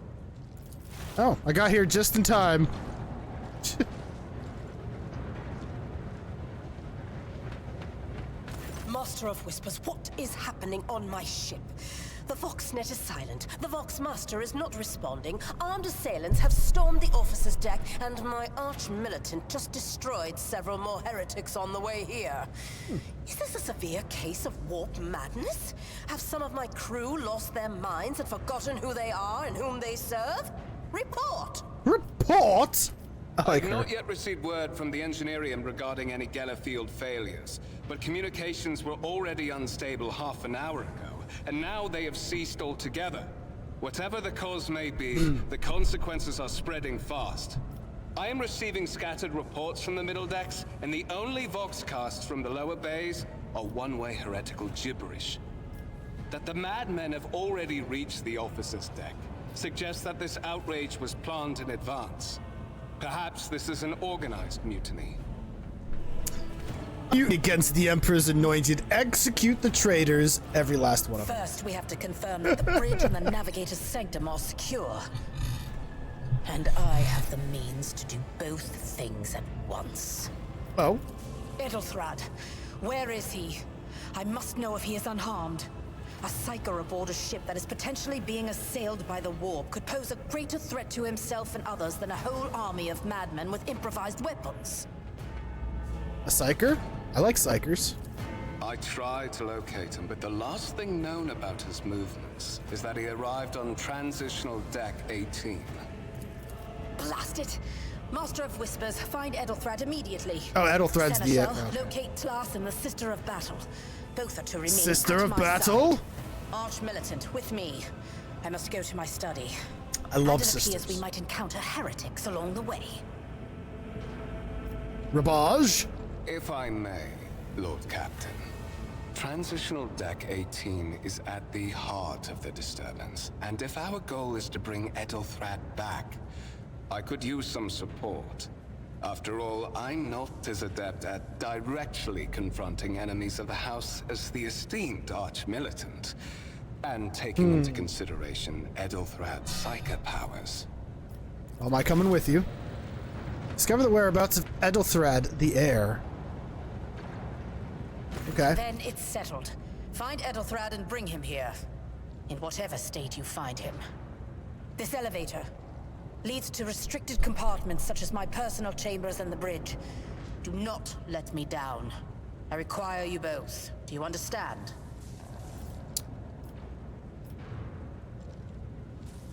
Oh, I got here just in time.
Master of Whispers, what is happening on my ship? The Voxnet is silent. The Vox Master is not responding. Armed assailants have stormed the officer's deck, and my arch-militant just destroyed several more heretics on the way here. Is this a severe case of warp madness? Have some of my crew lost their minds and forgotten who they are and whom they serve? Report!
Report? I like
I've
her.
not yet received word from the Engineerium regarding any Geller field failures, but communications were already unstable half an hour ago, and now they have ceased altogether. Whatever the cause may be, the consequences are spreading fast. I am receiving scattered reports from the middle decks, and the only voxcasts from the lower bays are one-way heretical gibberish. That the madmen have already reached the officer's deck suggests that this outrage was planned in advance. Perhaps this is an organized mutiny.
Mutiny against the Emperor's anointed. Execute the traitors, every last one of them.
First, we have to confirm that the bridge and the Navigator's Sanctum are secure. And I have the means to do both things at once.
Oh.
Edelthrad, where is he? I must know if he is unharmed. A psyker aboard a ship that is potentially being assailed by the warp could pose a greater threat to himself and others than a whole army of madmen with improvised weapons.
A psyker? I like psykers.
I tried to locate him, but the last thing known about his movements is that he arrived on transitional deck 18.
Blast it! Master of Whispers, find Edelthrad immediately.
Oh, Edelthrad's the...
Seneschal, locate Tlas and the Sister of Battle. Both are to remain
Sister
at
of
my
Battle?
side. Arch-militant, with me. I must go to my study.
I love
It
sisters.
appears we might encounter heretics along the way.
Rebbaj?
If I may, Lord Captain. Transitional Deck 18 is at the heart of the disturbance, and if our goal is to bring Edelthrad back, I could use some support. After all, I'm not as adept at directly confronting enemies of the House as the esteemed Arch-militant, and taking into consideration Edelthrad's psychic powers.
Am I coming with you? Discover the whereabouts of Edelthrad, the heir. Okay.
Then it's settled. Find Edelthrad and bring him here. In whatever state you find him. This elevator leads to restricted compartments such as my personal chambers and the bridge. Do not let me down. I require you both. Do you understand?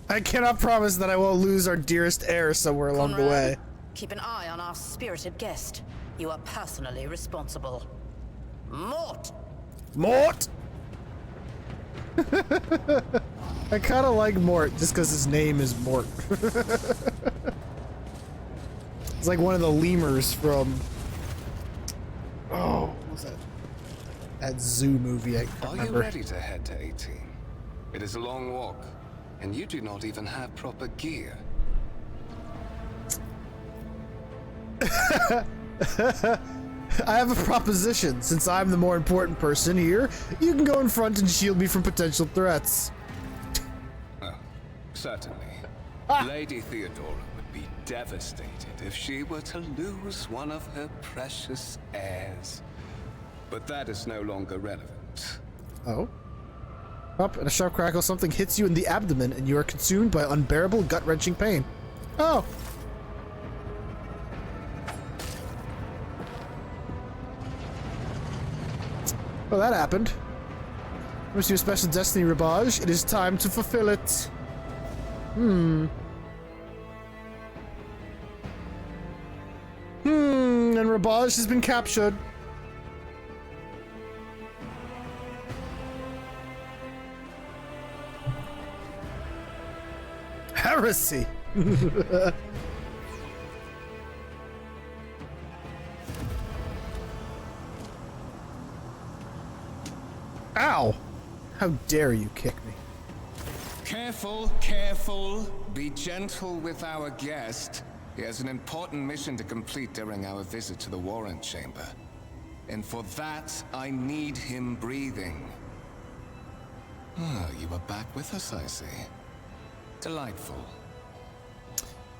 I cannot promise that I won't lose our dearest heir somewhere along the
Conrad,
way.
keep an eye on our spirited guest. You are personally responsible. Mort!
Mort! I kind of like Mort just because his name is Mort. It's like one of the lemurs from... Oh, what was that? That zoo movie, I can't
Are you
remember.
ready to head to 18? It is a long walk, and you do not even have proper gear.
I have a proposition. Since I'm the more important person here, you can go in front and shield me from potential threats.
Oh, certainly. Lady Theodora would be devastated if she were to lose one of her precious heirs. But that is no longer relevant.
Oh. Up in a sharp crackle, something hits you in the abdomen and you are consumed by unbearable gut-wrenching pain. Oh. Well, that happened. Where's your special destiny, Rebbaj? It is time to fulfill it. And Rebbaj has been captured. Heresy. Ow! How dare you kick me?
Careful, careful. Be gentle with our guest. He has an important mission to complete during our visit to the Warrant Chamber. And for that, I need him breathing. Ah, you are back with us, I see. Delightful.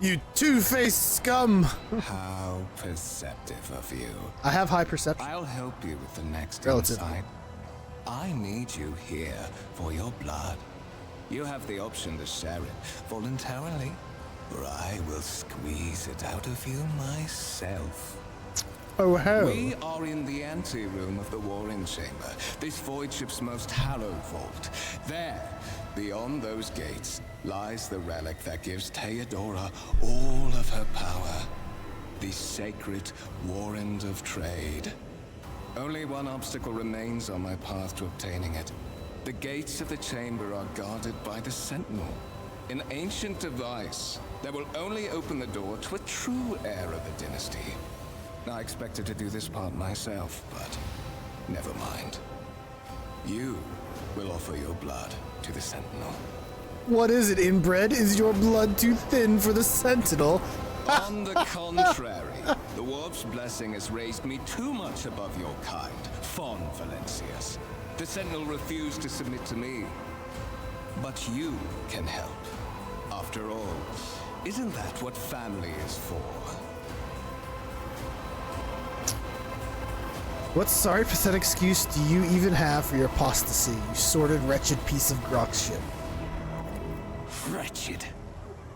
You two-faced scum!
How perceptive of you.
I have high perception.
I'll help you with the next
Relative.
insight. I need you here for your blood. You have the option to share it voluntarily, or I will squeeze it out of you myself.
Oh, hell.
We are in the anteroom of the Warring Chamber, this void ship's most hallowed vault. There, beyond those gates, lies the relic that gives Theodora all of her power. The sacred Warrant of Trade. Only one obstacle remains on my path to obtaining it. The gates of the chamber are guarded by the Sentinel. An ancient device that will only open the door to a true heir of the dynasty. I expected to do this part myself, but never mind. You will offer your blood to the Sentinel.
What is it, inbred? Is your blood too thin for the Sentinel?
On the contrary, the Warp's blessing has raised me too much above your kind, Fon Valencius. The Sentinel refused to submit to me. But you can help. After all, isn't that what family is for?
What sorry, pathetic excuse do you even have for your apostasy, you sordid, wretched piece of grok shit?
Wretched?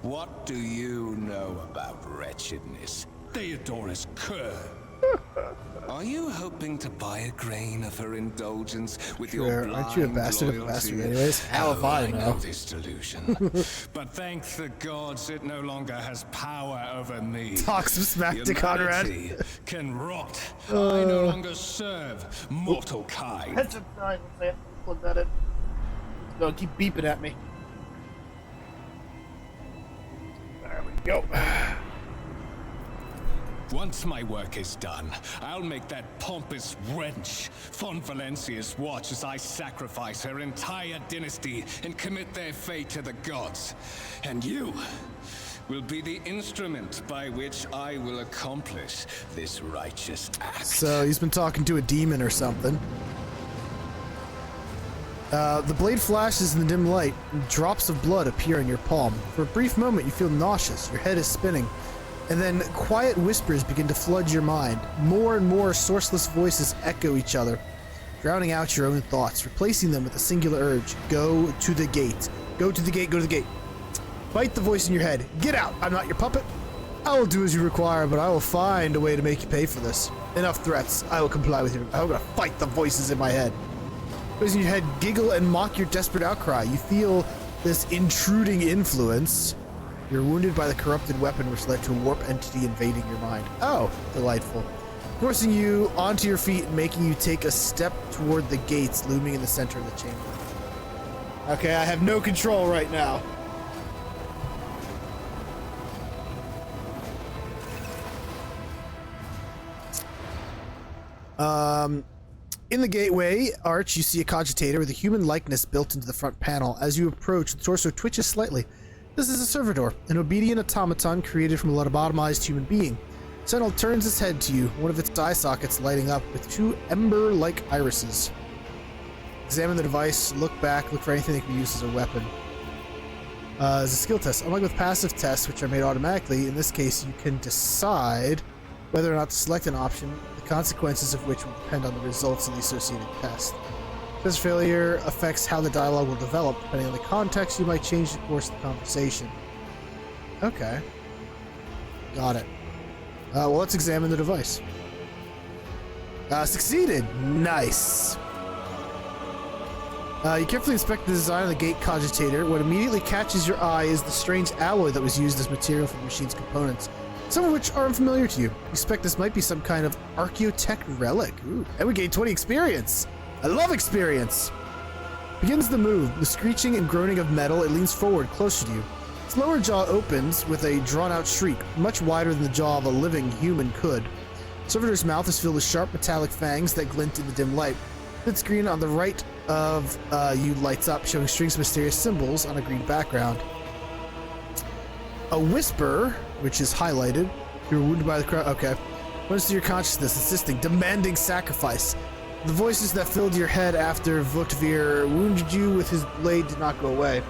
What do you know about wretchedness? Theodora's cur. Are you hoping to buy a grain of her indulgence with your blind
aren't you a bastard of a
loyalty?
bastard anyways? How if I know?
This delusion. But thank the gods it no longer has power over me.
Talk some smack to Conrad.
Humanity can rot. I no longer serve mortal kind.
Heads up, nine. Plug that in. No, keep beeping at me. There we go.
Once my work is done, I'll make that pompous wench Fon Valencius watch as I sacrifice her entire dynasty and commit their fate to the gods. And you will be the instrument by which I will accomplish this righteous act.
So he's been talking to a demon or something. The blade flashes in the dim light, and drops of blood appear in your palm. For a brief moment, you feel nauseous, your head is spinning. And then quiet whispers begin to flood your mind. More and more sourceless voices echo each other, drowning out your own thoughts, replacing them with a singular urge. Go to the gate. Go to the gate, go to the gate. Fight the voice in your head. Get out! I'm not your puppet. I will do as you require, but I will find a way to make you pay for this. Enough threats. I will comply with you. I'm gonna fight the voices in my head. Voices in your head giggle and mock your desperate outcry. You feel this intruding influence. You're wounded by the corrupted weapon which led to a warp entity invading your mind. Oh, delightful. Forcing you onto your feet and making you take a step toward the gates looming in the center of the chamber. Okay, I have no control right now. In the gateway arch, you see a cogitator with a human likeness built into the front panel. As you approach, the torso twitches slightly. This is a servitor, an obedient automaton created from a lobotomized human being. Sentinel turns its head to you, one of its eye sockets lighting up with two ember-like irises. Examine the device, look back, look for anything that can be used as a weapon. As a skill test, unlike with passive tests, which are made automatically, in this case you can decide whether or not to select an option, the consequences of which will depend on the results of the associated test. This failure affects how the dialogue will develop. Depending on the context, you might change the course of the conversation. Okay. Got it. Well, let's examine the device. Succeeded! Nice! You carefully inspect the design of the gate cogitator. What immediately catches your eye is the strange alloy that was used as material for the machine's components, some of which are unfamiliar to you. You suspect this might be some kind of archaeotech relic. Ooh, and we gained 20 experience! I love experience! Begins the move. The screeching and groaning of metal, it leans forward, closer to you. Its lower jaw opens with a drawn-out shriek, much wider than the jaw of a living human could. Servitor's mouth is filled with sharp metallic fangs that glint in the dim light. The screen on the right of you lights up, showing strings of mysterious symbols on a green background. A whisper, which is highlighted. You were wounded by the crowd. Okay. Runs through your consciousness, insisting, demanding sacrifice. The voices that filled your head after Votvir wounded you with his blade did not go away.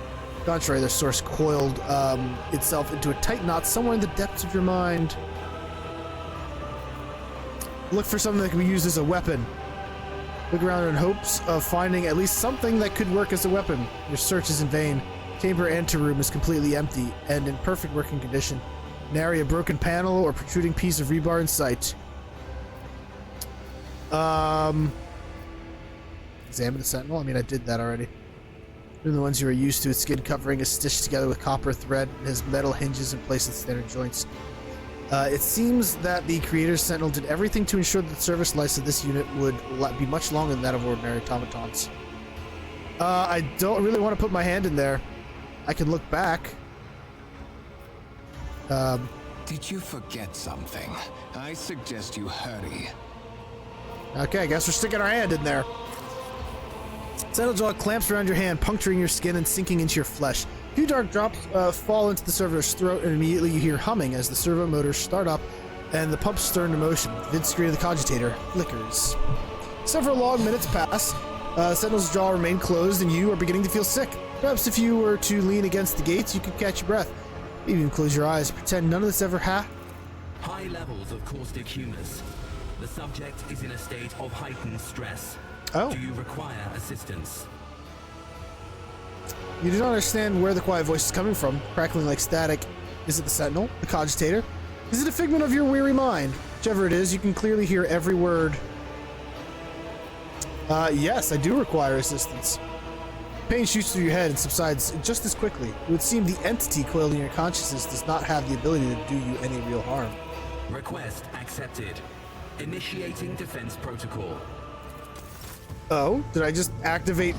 Contrary, their source coiled itself into a tight knot somewhere in the depths of your mind. Look for something that can be used as a weapon. Look around in hopes of finding at least something that could work as a weapon. Your search is in vain. Chamber anteroom is completely empty and in perfect working condition. Nary a broken panel or protruding piece of rebar in sight. Examine the sentinel. I mean, I did that already. Even the ones you are used to, its skin covering is stitched together with copper thread and has metal hinges in place with standard joints. It seems that the creator's sentinel did everything to ensure that the service life of this unit would be much longer than that of ordinary automatons. I don't really want to put my hand in there. I can look back.
Did you forget something? I suggest you hurry.
Okay, I guess we're sticking our hand in there. Sentinel jaw clamps around your hand, puncturing your skin and sinking into your flesh. Few dark drops fall into the servo's throat, and immediately you hear humming as the servo motors start up and the pumps stir into motion. The vid screen of the cogitator flickers. Several long minutes pass. Sentinel's jaw remains closed, and you are beginning to feel sick. Perhaps if you were to lean against the gates, you could catch your breath. Maybe even close your eyes. Pretend none of this ever happened.
High levels of caustic humus. The subject is in a state of heightened stress.
Oh.
Do you require assistance?
You do not understand where the quiet voice is coming from, crackling like static. Is it the Sentinel? The cogitator? Is it a figment of your weary mind? Whichever it is, you can clearly hear every word. Yes, I do require assistance. Pain shoots through your head and subsides just as quickly. It would seem the entity coiled in your consciousness does not have the ability to do you any real harm.
Request accepted. Initiating defense protocol.
Oh, did I just activate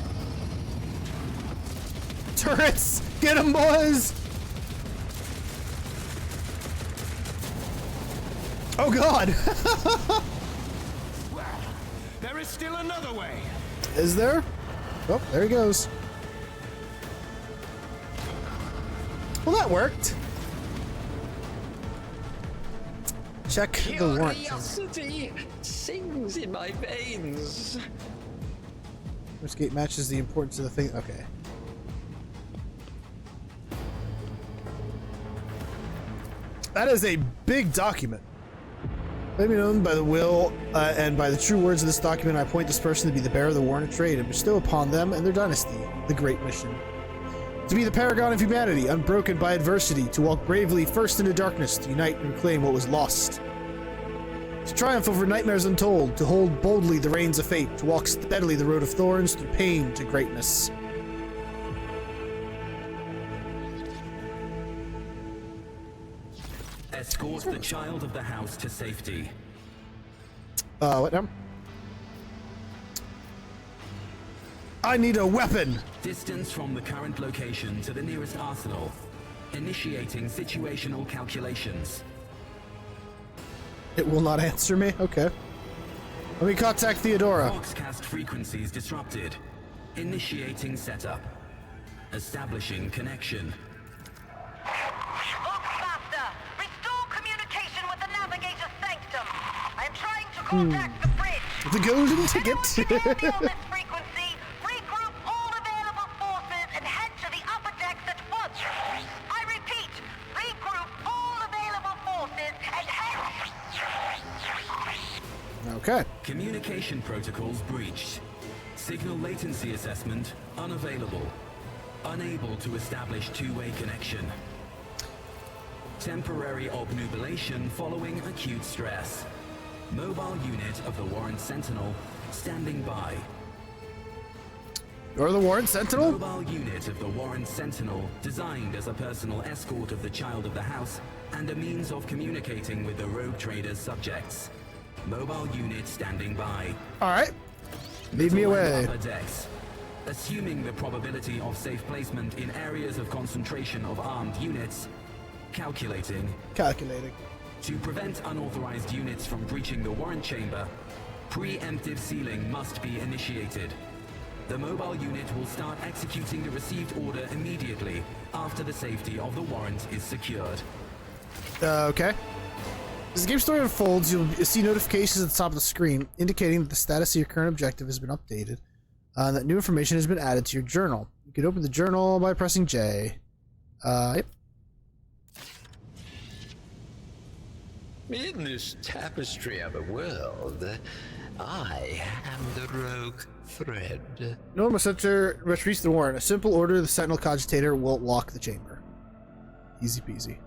turrets? Get 'em, boys! Oh God!
There is still another way.
Is there? Oh, there he goes. Well, that worked. Check the warrant.
Curiosity sings in my veins.
First gate matches the importance of the thing. Okay. That is a big document. Let me known by the will and by the true words of this document, I appoint this person to be the bearer of the warrant of trade and bestow upon them and their dynasty the great mission. To be the paragon of humanity, unbroken by adversity, to walk bravely first into darkness, to unite and reclaim what was lost. To triumph over nightmares untold, to hold boldly the reins of fate, to walk steadily the road of thorns, through pain to greatness.
Escort the child of the house to safety.
What now? I need a weapon!
Distance from the current location to the nearest arsenal. Initiating situational calculations.
It will not answer me? Okay. Let me contact Theodora.
Foxcast frequencies disrupted. Initiating setup. Establishing connection.
Foxmaster, restore communication with the navigator's sanctum. I am trying to contact the bridge.
The golden ticket.
On this frequency, regroup all available forces and head to the upper decks at once. I repeat, regroup all available forces and head.
Okay.
Communication protocols breached. Signal latency assessment unavailable. Unable to establish two-way connection. Temporary obnubilation following acute stress. Mobile unit of the Warrant Sentinel standing by.
You're the Warrant Sentinel?
Mobile unit of the Warrant Sentinel designed as a personal escort of the child of the house and a means of communicating with the rogue trader's subjects. Mobile unit standing by.
Alright. Lead me away.
Upper decks. Assuming the probability of safe placement in areas of concentration of armed units. Calculating.
Calculating.
To prevent unauthorized units from breaching the warrant chamber, preemptive sealing must be initiated. The mobile unit will start executing the received order immediately after the safety of the warrant is secured.
Okay. As the game story unfolds, you'll see notifications at the top of the screen indicating that the status of your current objective has been updated, and that new information has been added to your journal. You can open the journal by pressing J. Yep.
In this tapestry of a world, I am the rogue thread.
Normal center retrieve the warrant. A simple order of the Sentinel Cogitator will lock the chamber. Easy peasy.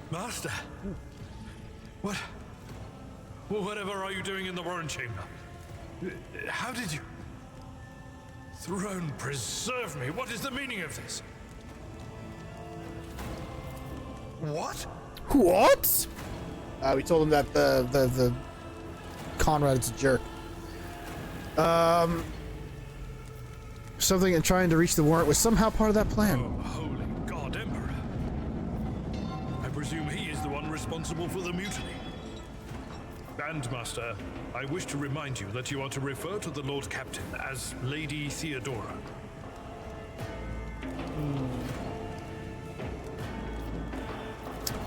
Master, whatever are you doing in the warrant chamber? How did you... Throne preserve me, what is the meaning of this? What?
What? We told him that the Conrad is a jerk. something and trying to reach the warrant was somehow part of that plan.
Oh, holy God, Emperor. I presume he is the one responsible for the mutiny. And, Master, I wish to remind you that you are to refer to the Lord Captain as Lady Theodora.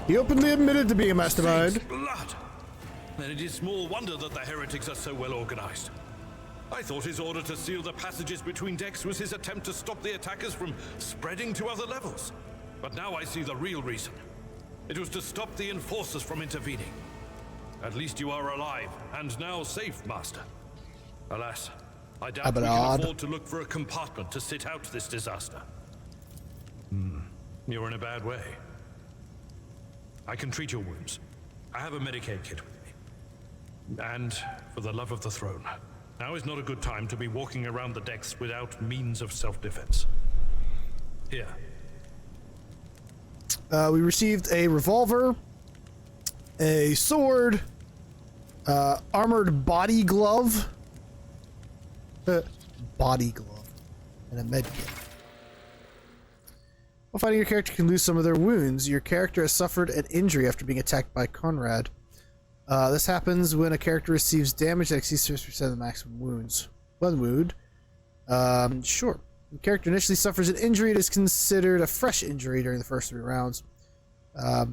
He openly admitted to being a mastermind.
Saints' blood! Then it is small wonder that the heretics are so well organized. I thought his order to seal the passages between decks was his attempt to stop the attackers from spreading to other levels. But now I see the real reason. It was to stop the enforcers from intervening. At least you are alive, and now safe, Master. Alas, I doubt we can afford to look for a compartment to sit out this disaster. You're in a bad way. I can treat your wounds. I have a Medicaid kit with me. And, for the love of the throne, now is not a good time to be walking around the decks without means of self-defense. Here.
We received a revolver, a sword, armored body glove, and a medkit. While fighting, your character can lose some of their wounds. Your character has suffered an injury after being attacked by Conrad. This happens when a character receives damage that exceeds 50% of the maximum wounds. One wound. Sure. When the character initially suffers an injury, it is considered a fresh injury during the first 3 rounds.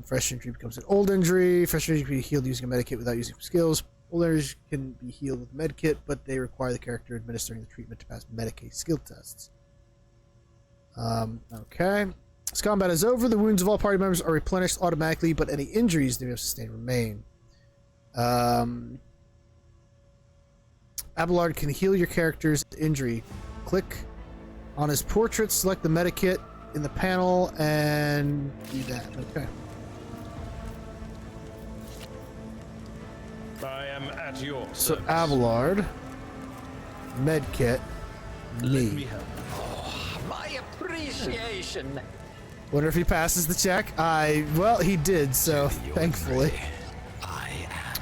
Fresh injury becomes an old injury. Fresh injury can be healed using a medikit without using skills. Old injuries can be healed with a medkit, but they require the character administering the treatment to pass medikit skill tests. Okay. As combat is over, the wounds of all party members are replenished automatically, but any injuries they have sustained remain. Abelard can heal your character's injury. Click on his portrait, select the medikit in the panel, and do that. Okay.
I am at your
So
service.
Abelard, medkit,
Let me
me.
help.
My appreciation.
Wonder if he passes the check. Well, he did, so thankfully.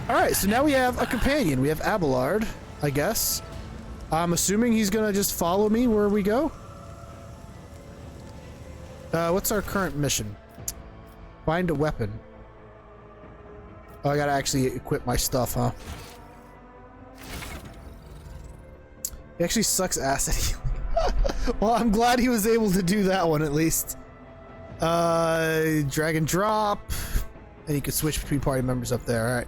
Alright, so now we have a companion. We have Abelard, I guess. I'm assuming he's gonna just follow me where we go. What's our current mission? Find a weapon. Oh, I gotta actually equip my stuff, huh? He actually sucks ass at healing. Well, I'm glad he was able to do that one at least. Drag and drop. And you can switch between party members up there. Alright.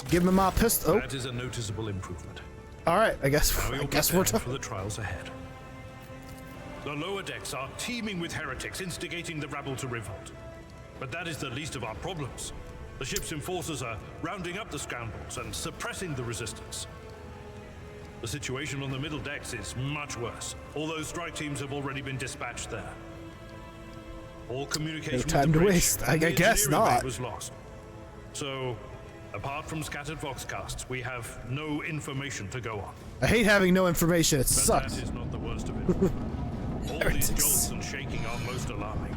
Give him my pistol. Oh.
That is a noticeable improvement.
Alright, I guess
Now you're
we're
prepared
done.
for the trials ahead. The lower decks are teeming with heretics instigating the rabble to revolt. But that is the least of our problems. The ship's enforcers are rounding up the scoundrels and suppressing the resistance. The situation on the middle decks is much worse. All those strike teams have already been dispatched there. All communication with
time
the
to
bridge
waste.
and
I
the
guess
engineering bay
not.
was lost. So, apart from scattered voxcasts, we have no information to go on.
I hate having no information. It
But
sucks.
that is not the worst of it. All these
Heretics.
jolts and shaking are most alarming.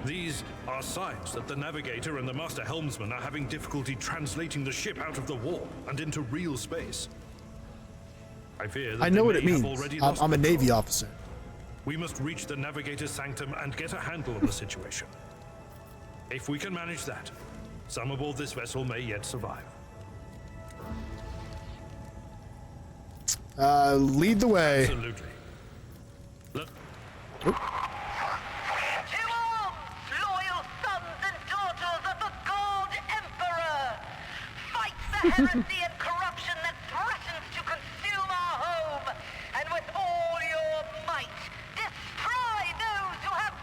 These are signs that the navigator and the master helmsman are having difficulty translating the ship out of the warp and into real space. I fear that
I know
they
what it
may have
means.
already
I'm
lost
a
control.
Navy officer.
We must reach the navigator's sanctum and get a handle on the situation. If we can manage that, some aboard this vessel may yet survive.
Lead the way.
Absolutely. Let
To arms, loyal sons and daughters of the God Emperor! Fight the heresy and corruption that threatens to consume our home, and with all your might, destroy those who have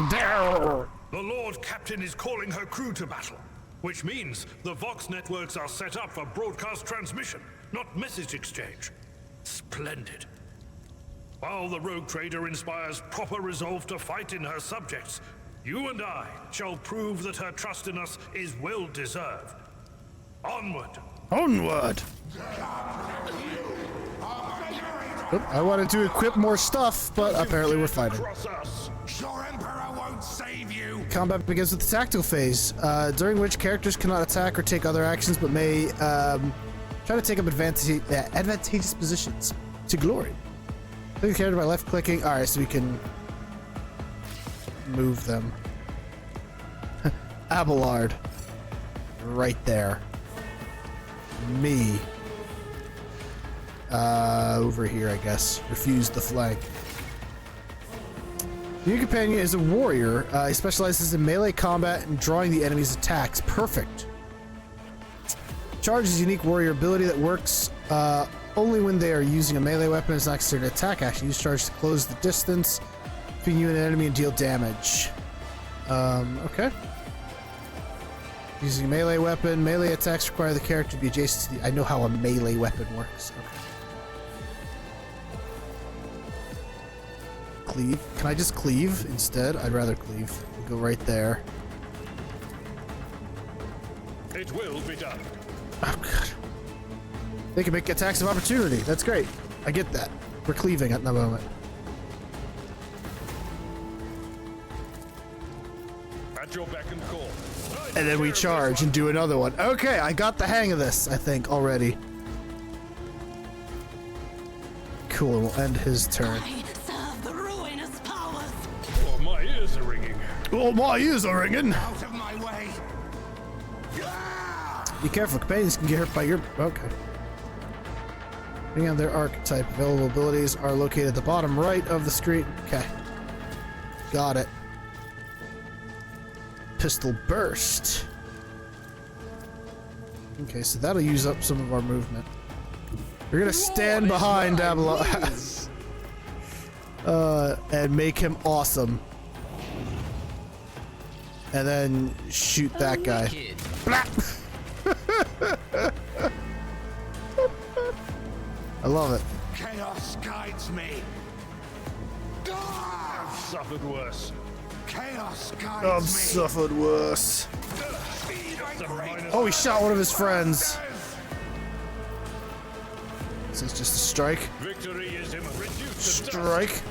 dared!
The Lord Captain is calling her crew to battle, which means the Vox networks are set up for broadcast transmission, not message exchange. Splendid. While the rogue trader inspires proper resolve to fight in her subjects, you and I shall prove that her trust in us is well deserved. Onward!
Onward! Oop, I wanted to equip more stuff, but apparently we're fighting.
Cross us.
Your Emperor won't save you!
Combat begins with the tactical phase, during which characters cannot attack or take other actions, but may try to take up advantageous positions. to glory. Click the character by left clicking. Alright, so we can move them. Abelard. Right there. Me. Over here, I guess. Refuse the flank. Your companion is a warrior. He specializes in melee combat and drawing the enemy's attacks. Perfect. Charge is a unique warrior ability that works only when they are using a melee weapon. It's not considered an attack action. Use charge to close the distance between you and an enemy and deal damage. Okay. Using a melee weapon. Melee attacks require the character to be adjacent to the... I know how a melee weapon works. Okay. Cleave. Can I just cleave instead? I'd rather cleave. We'll go right there.
It will be done.
Oh, God. They can make attacks of opportunity. That's great. I get that. We're cleaving at the moment.
At your beck and call.
And then we charge and do another one. Okay, I got the hang of this, I think, already. Cool, we'll end his turn.
I serve the ruinous powers.
Oh, my ears are ringing.
Oh, my ears are ringing.
Out of my way!
Be careful, companions can get hurt by your... Okay. Depending on their archetype, available abilities are located at the bottom right of the screen. Okay. Got it. Pistol burst. Okay, so that'll use up some of our movement. We're gonna stand behind Abelard and make him awesome. And then shoot that guy. I love it.
Chaos guides me.
I've suffered worse.
Chaos guides
I've
me.
suffered worse. Oh, he shot one of his friends. This is just a strike.
Victory is reduced to
Strike.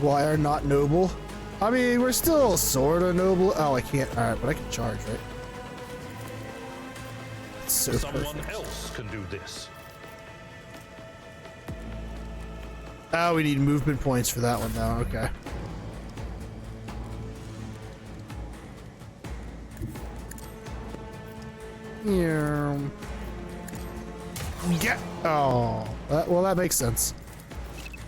Why are not noble? I mean, we're still sort of noble. Oh, I can't. All right, but I can charge, right? It's so
Someone
perfect.
else can do this.
Oh, we need movement points for that one, though. Okay. Yeah. Get. Oh. Well, that makes sense.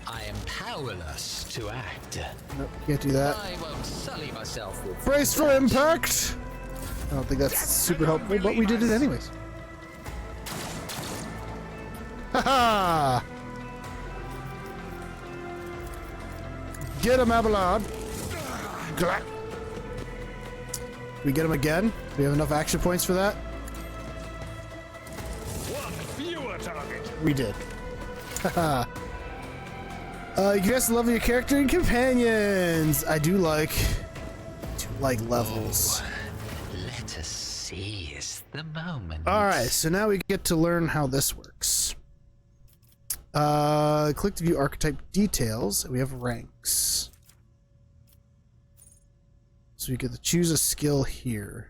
I am powerless to act.
Nope, can't do that.
I won't sully myself with
Brace for impact! I don't think that's super helpful, but we did it anyways. Haha! Get him, Abelard! Can we get him again? Do we have enough action points for that?
One fewer target.
We did. Haha. You guys level your character and companions. I do like levels.
Let us seize the moment.
All right, so now we get to learn how this works. Click to view archetype details. We have ranks. So we get to choose a skill here.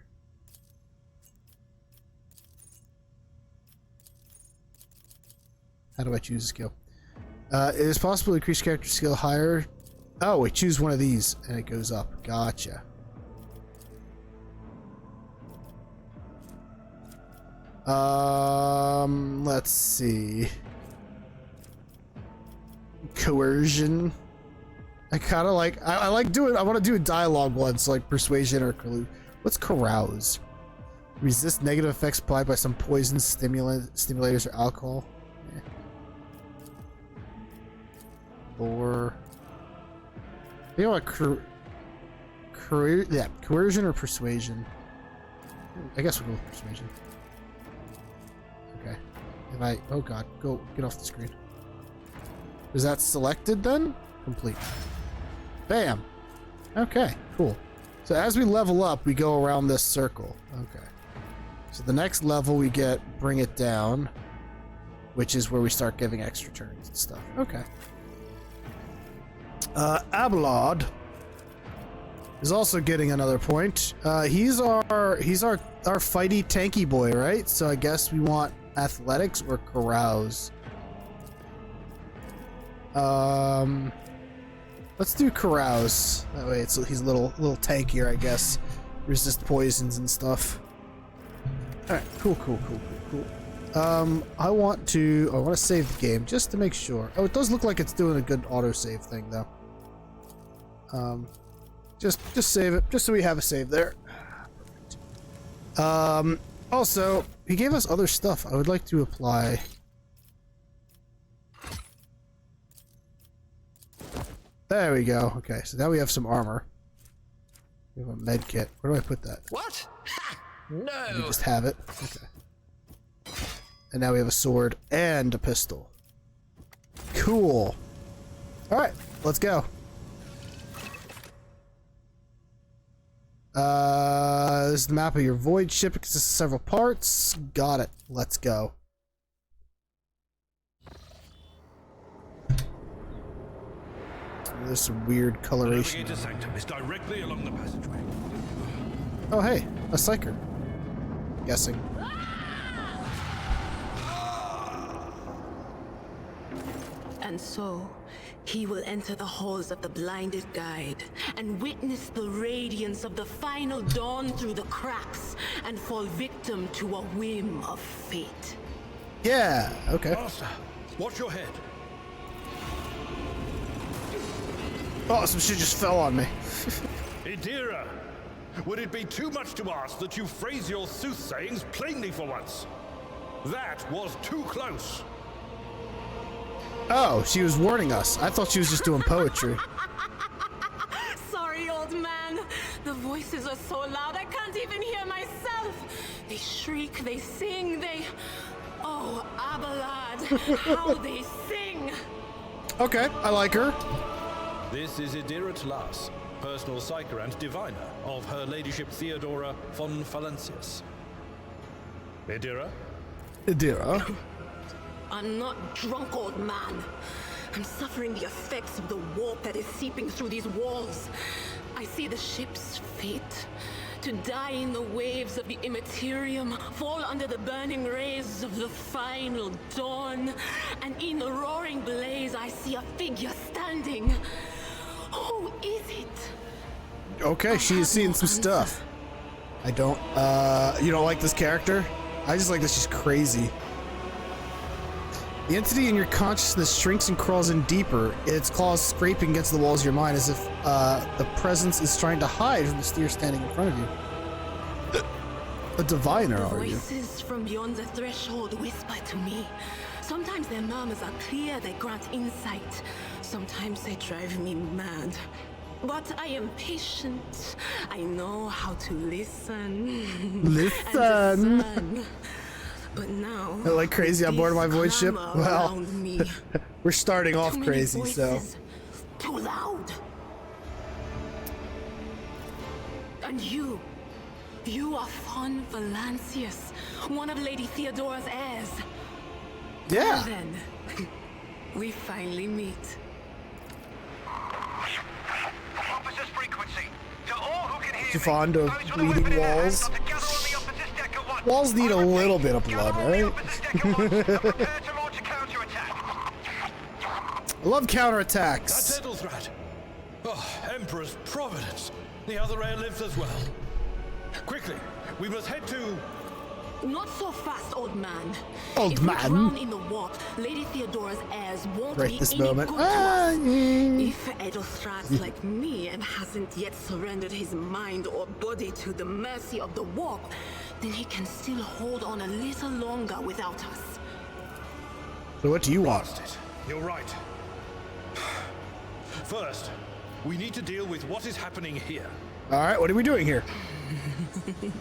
How do I choose a skill? It is possible to increase character skill higher. Oh, we choose one of these and it goes up. Gotcha. Let's see. Coercion. I kind of like. I like doing. I want to do a dialogue one, so like persuasion or what's carouse? Resist negative effects applied by some poison, stimulators, or alcohol. Yeah. Or you know what? Coercion or persuasion. I guess we'll go with persuasion. Okay. If I. Oh God, go get off the screen. Is that selected then? Complete. Bam. Okay, cool. So as we level up, we go around this circle. Okay. So the next level we get bring it down, which is where we start giving extra turns and stuff. Okay. Abelard is also getting another point. He's our fighty tanky boy, right? So I guess we want athletics or carouse. Let's do carouse. That way he's a little tankier, I guess. Resist poisons and stuff. Alright, cool. I want to save the game just to make sure. Oh, it does look like it's doing a good autosave thing though. Just save it, just so we have a save there. Perfect. Also, he gave us other stuff. I would like to apply. There we go. Okay, so now we have some armor. We have a med kit. Where do I put that?
What? Ha! No.
We just have it. Okay. And now we have a sword and a pistol. Cool. All right, let's go. This is the map of your void ship. It consists of several parts. Got it. Let's go. There's some weird coloration.
The navigator sanctum is directly along the passageway.
Oh, hey, a psyker. Guessing.
And so, he will enter the halls of the blinded guide and witness the radiance of the final dawn through the cracks and fall victim to a whim of fate.
Yeah, okay.
Master, watch your head.
Oh, some shit just fell on me.
Idira, would it be too much to ask that you phrase your soothsayings plainly for once? That was too close.
Oh, she was warning us. I thought she was just doing poetry.
Sorry, old man. The voices are so loud I can't even hear myself. They shriek, they sing, they... Oh, Abelard, how they sing!
Okay, I like her.
This is Idira Tlas, personal psyker and diviner of Her Ladyship Theodora von Valencius. Idira?
Idira?
I'm not drunk, old man. I'm suffering the effects of the warp that is seeping through these walls. I see the ship's fate. To die in the waves of the immaterium, fall under the burning rays of the final dawn. And in the roaring blaze, I see a figure standing. Who is it?
Okay, she's seen some stuff. I don't, you don't like this character? I just like that she's crazy. The entity in your consciousness shrinks and crawls in deeper, its claws scraping against the walls of your mind as if the presence is trying to hide from the steer standing in front of you. A diviner, are you?
Voices from beyond the threshold whisper to me. Sometimes their murmurs are clear, they grant insight. Sometimes they drive me mad. But I am patient. I know how to listen.
Listen.
And but now,
I like crazy on board of my void ship. Well, we're starting off crazy,
voices,
so.
Too loud. And you are von Valencius, one of Lady Theodora's heirs.
Yeah.
And then, we finally meet.
Officer's frequency. To all who can hear
Too fond of bleeding walls. Walls need a little bit of blood, right? I love counterattacks.
That's Edelthrat. Oh, Emperor's Providence. The other heir lives as well. Quickly, we must head to...
Not so fast, old man.
Old
if
man.
we drown in the warp, Lady Theodora's heirs won't
Right
be
this
any
moment.
good to us. If Edelthrat's like me and hasn't yet surrendered his mind or body to the mercy of the warp, then he can still hold on a little longer without us.
So what do you want?
Bastard. You're right. First, we need to deal with what is happening here.
All right, what are we doing here?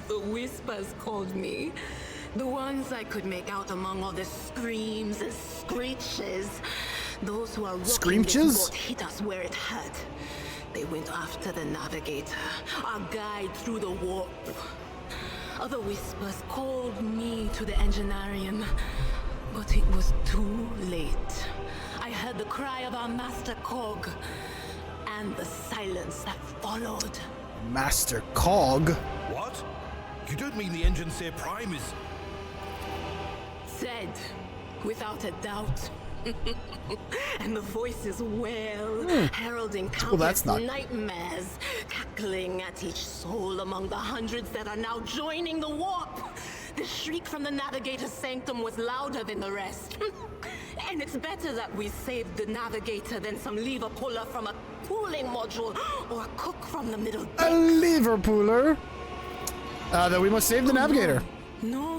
The whispers called me. The ones I could make out among all the screams and screeches. Those who are rocking this boat hit us where it hurt. They went after the navigator, our guide through the warp. Other whispers called me to the enginarium, but it was too late. I heard the cry of our master Cog, and the silence that followed.
Master Cog?
What? You don't mean the Enginseer Prime is...
Said, without a doubt. And the voices wail, heralding
that's
countless
not-
nightmares, cackling at each soul among the hundreds that are now joining the warp. The shriek from the Navigator's sanctum was louder than the rest. And it's better that we saved the Navigator than some lever puller from a cooling module or a cook from the middle
A lever puller. Then we must save the Navigator.
No.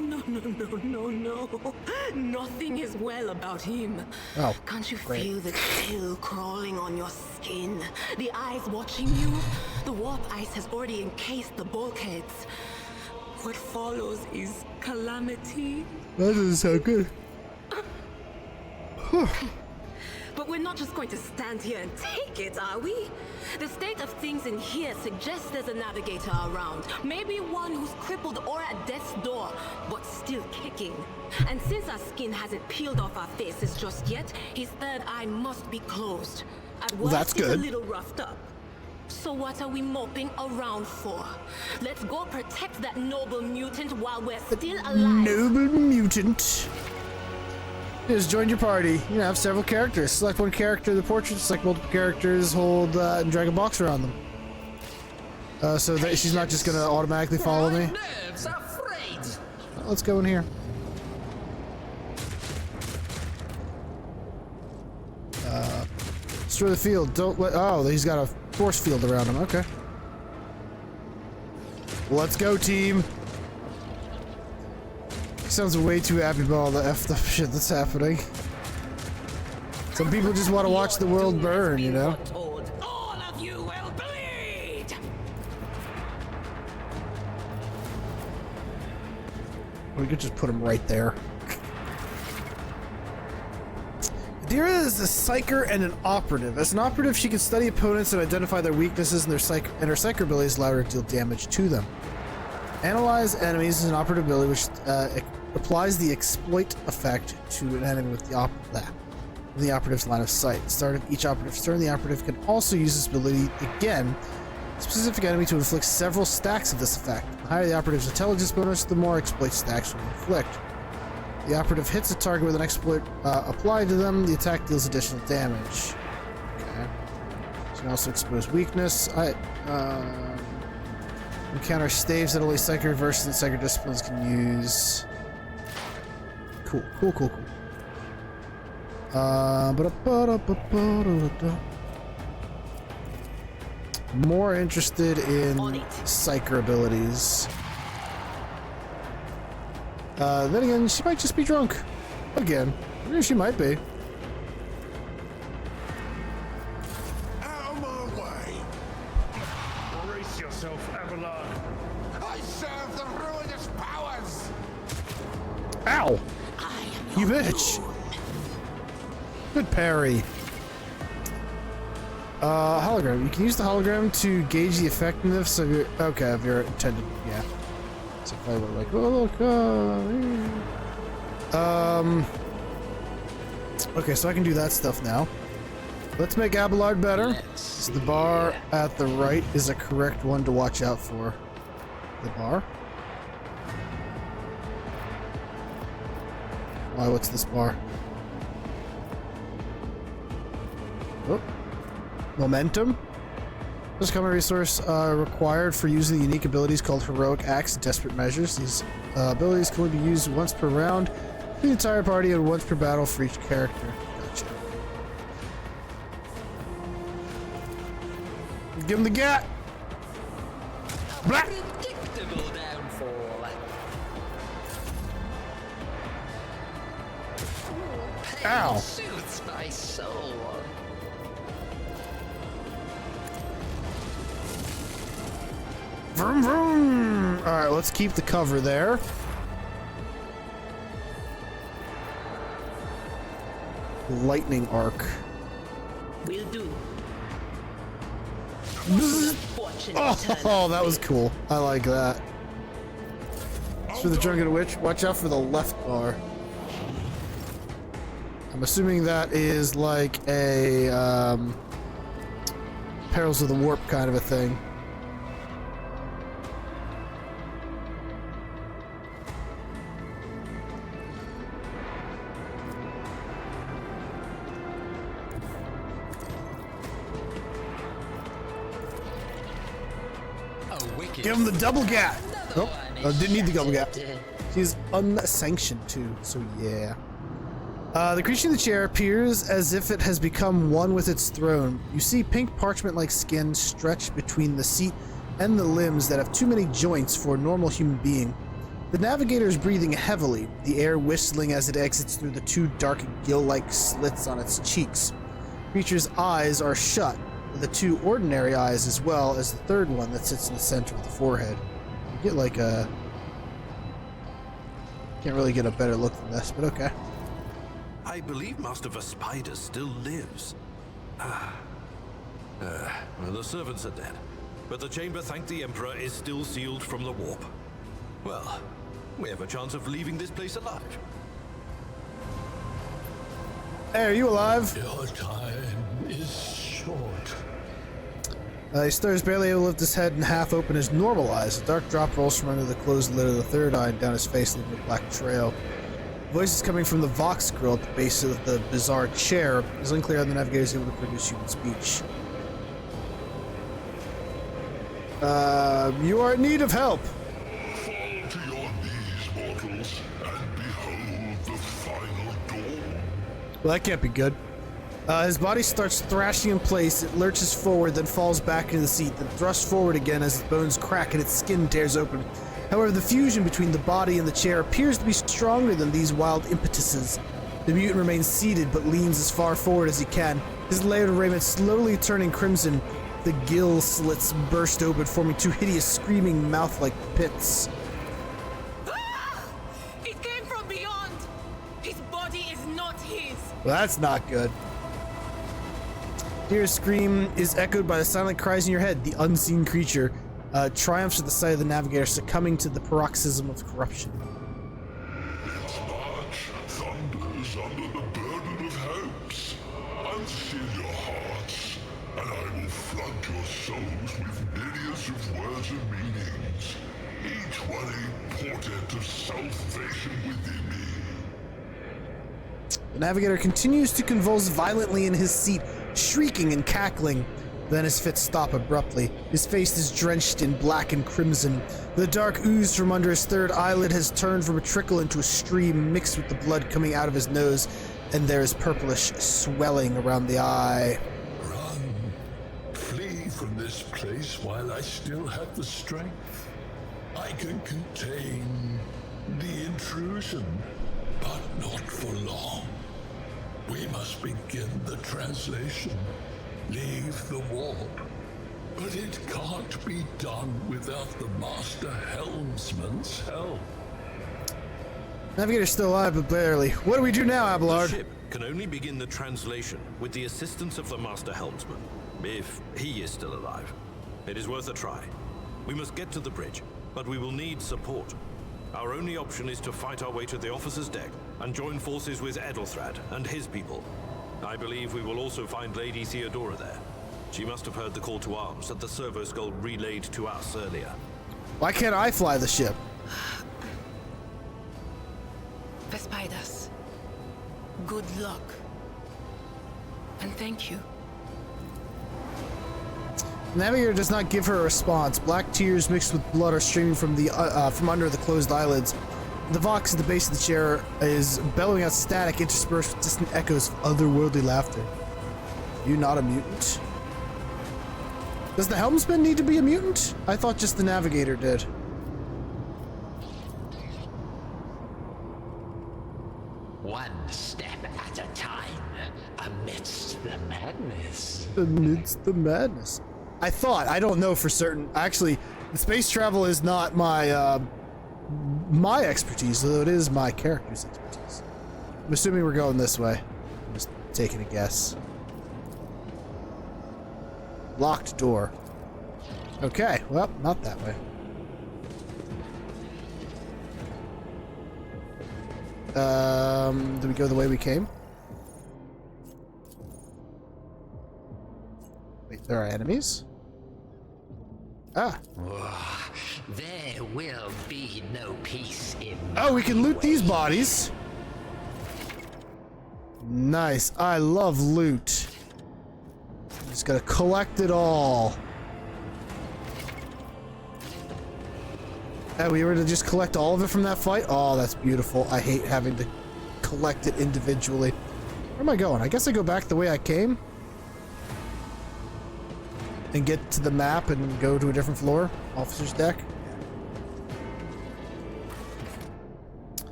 Nothing is well about him.
Oh,
Can't you
great.
feel the chill crawling on your skin? The eyes watching you? The warp ice has already encased the bulkheads. What follows is calamity.
That doesn't sound good.
But we're not just going to stand here and take it, are we? The state of things in here suggests there's a Navigator around. Maybe one who's crippled or at death's door, but still kicking. And since our skin hasn't peeled off our faces just yet, his third eye must be closed. At worst,
That's
he's a
good.
little roughed up. So what are we moping around for? Let's go protect that noble mutant while we're still alive.
Noble mutant. Just joined your party. You can have several characters. Select one character in the portrait, select multiple characters, hold and drag a box around them. So that she's not just gonna automatically follow me.
Nerves are frayed.
Let's go in here. Destroy the field. Don't let. Oh, he's got a force field around him. Okay. Let's go, team. Sounds way too happy about all the effed up shit that's happening. Some people just want to watch the world burn, you know?
All of you will bleed!
We could just put him right there. Adira is a psyker and an operative. As an operative, she can study opponents and identify their weaknesses, and her psyker abilities allow her to deal damage to them. Analyze enemies is an operative ability which applies the exploit effect to an enemy with the operative's line of sight. At the start of each operative's turn, the operative can also use this ability again, a specific enemy to inflict several stacks of this effect. The higher the operative's intelligence bonus, the more exploit stacks will inflict. The operative hits a target with an exploit applied to them, the attack deals additional damage. Okay. She can also expose weakness. Encounter staves that only psychic reverses and psychic disciplines can use. Cool. More interested in psyker abilities. Then again, she might just be drunk. Again. Yeah, she might be.
Out of my way! Brace yourself, Avalon. I serve the ruinous powers!
Ow! You bitch! Good parry. Hologram. You can use the hologram to gauge the effectiveness of your of your intended. Yeah. So if I were like, oh look, okay, so I can do that stuff now. Let's make Abelard better. So the bar at the right is a correct one to watch out for. The bar. Why? What's this bar? Oh. Momentum. This common resource required for using the unique abilities called Heroic Acts and Desperate Measures. These abilities can only be used once per round for the entire party and once per battle for each character. Gotcha. Give him the gat! Blah!
Predictable downfall.
Ow!
Soothes my soul.
Vroom vroom! Alright, let's keep the cover there. Lightning arc.
Will do.
Oh, that was cool. I like that. As for the Drunken Witch, watch out for the left bar. I'm assuming that is like a Perils of the Warp kind of a thing. Give him the double gap. Nope. Didn't need the double gap. She's unsanctioned too, so yeah. The creature in the chair appears as if it has become one with its throne. You see pink parchment-like skin stretched between the seat and the limbs that have too many joints for a normal human being. The navigator is breathing heavily, the air whistling as it exits through the two dark gill-like slits on its cheeks. The creature's eyes are shut, the two ordinary eyes as well as the third one that sits in the center of the forehead. You get like a... Can't really get a better look than this, but okay.
I believe Master Vespider still lives. Well, the servants are dead, but the chamber, thank the Emperor, is still sealed from the warp. Well, we have a chance of leaving this place alive.
Hey, are you alive?
Your time is short.
He stirs, barely able to lift his head and half open his normal eyes. A dark drop rolls from under the closed lid of the third eye and down his face, leaving a black trail. Voices coming from the Vox grill at the base of the bizarre chair. It's unclear how the navigator is able to produce human speech. You are in need of help.
Fall to your knees, mortals, and behold the final dawn.
Well, that can't be good. His body starts thrashing in place. It lurches forward, then falls back into the seat, then thrusts forward again as its bones crack and its skin tears open. However, the fusion between the body and the chair appears to be stronger than these wild impetuses. The mutant remains seated, but leans as far forward as he can, his layered raiment slowly turning crimson. The gill slits burst open, forming two hideous, screaming mouth-like pits.
Ah! It came from beyond! His body is not his!
Well, that's not good. Dear's scream is echoed by the silent cries in your head. The unseen creature triumphs at the sight of the navigator, succumbing to the paroxysm of corruption.
Its march thunders under the burden of hopes. Unseal your hearts, and I will flood your souls with myriads of words and meanings, each one a portent of salvation within me.
The navigator continues to convulse violently in his seat, shrieking and cackling. Then his fits stop abruptly. His face is drenched in black and crimson. The dark ooze from under his third eyelid has turned from a trickle into a stream mixed with the blood coming out of his nose, and there is purplish swelling around the eye.
Run. Flee from this place while I still have the strength. I can contain the intrusion, but not for long. We must begin the translation. Leave the warp. But it can't be done without the Master Helmsman's help.
Navigator's still alive, but barely. What do we do now, Abelard?
The ship can only begin the translation with the assistance of the Master Helmsman, if he is still alive. It is worth a try. We must get to the bridge, but we will need support. Our only option is to fight our way to the officer's deck and join forces with Edelthrad and his people. I believe we will also find Lady Theodora there. She must have heard the call to arms that the servo skull relayed to us earlier.
Why can't I fly the ship?
Vespidas, good luck. And thank you.
The navigator does not give her a response. Black tears mixed with blood are streaming from from under the closed eyelids. The Vox at the base of the chair is bellowing out static interspersed with distant echoes of otherworldly laughter. You not a mutant? Does the helmsman need to be a mutant? I thought just the navigator did.
One step at a time, amidst the madness.
Amidst the madness. I thought. I don't know for certain. Actually, the space travel is not my my expertise, though it is my character's expertise. I'm assuming we're going this way. I'm just taking a guess. Locked door. Okay, well, not that way. Do we go the way we came? Wait, there are enemies? Ah.
There will be no peace in
Oh, we can loot these bodies. Nice. I love loot. Just gotta collect it all. We were to just collect all of it from that fight? Oh, that's beautiful. I hate having to collect it individually. Where am I going? I guess I go back the way I came. And get to the map and go to a different floor. Officer's deck.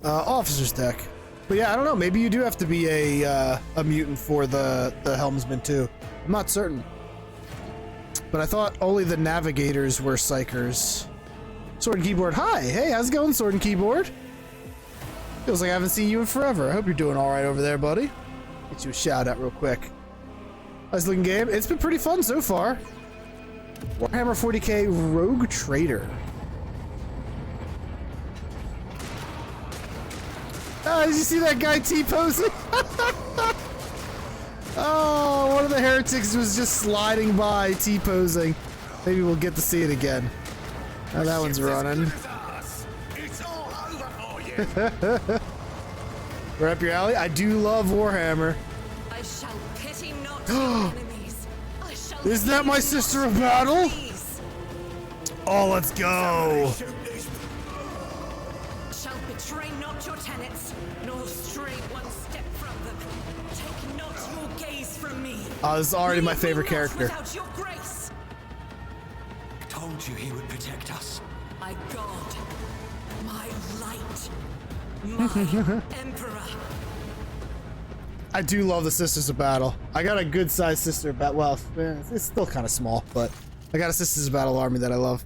Officer's deck. But yeah, I don't know. Maybe you do have to be a mutant for the helmsman too. I'm not certain. But I thought only the navigators were psychers. Sword and Keyboard. Hi. Hey, how's it going, Sword and Keyboard? Feels like I haven't seen you in forever. I hope you're doing all right over there, buddy. Get you a shout out real quick. Nice looking game. It's been pretty fun so far. Warhammer 40k Rogue Trader. Oh, did you see that guy T-posing? Oh, one of the heretics was just sliding by T-posing. Maybe we'll get to see it again. Oh, that one's running. We're up your alley. I do love Warhammer.
I shall pity not your enemies. I shall
Isn't that my sister of battle? Oh, let's go.
Shall betray not your tenets, nor stray one step from them. Take not your gaze from me.
Oh, this is already my favorite character.
Without your grace.
Told you he would protect us.
My God, my light, my emperor.
I do love the Sisters of Battle. I got a good sized Sister of Battle. Well, it's still kind of small, but I got a Sisters of Battle army that I love.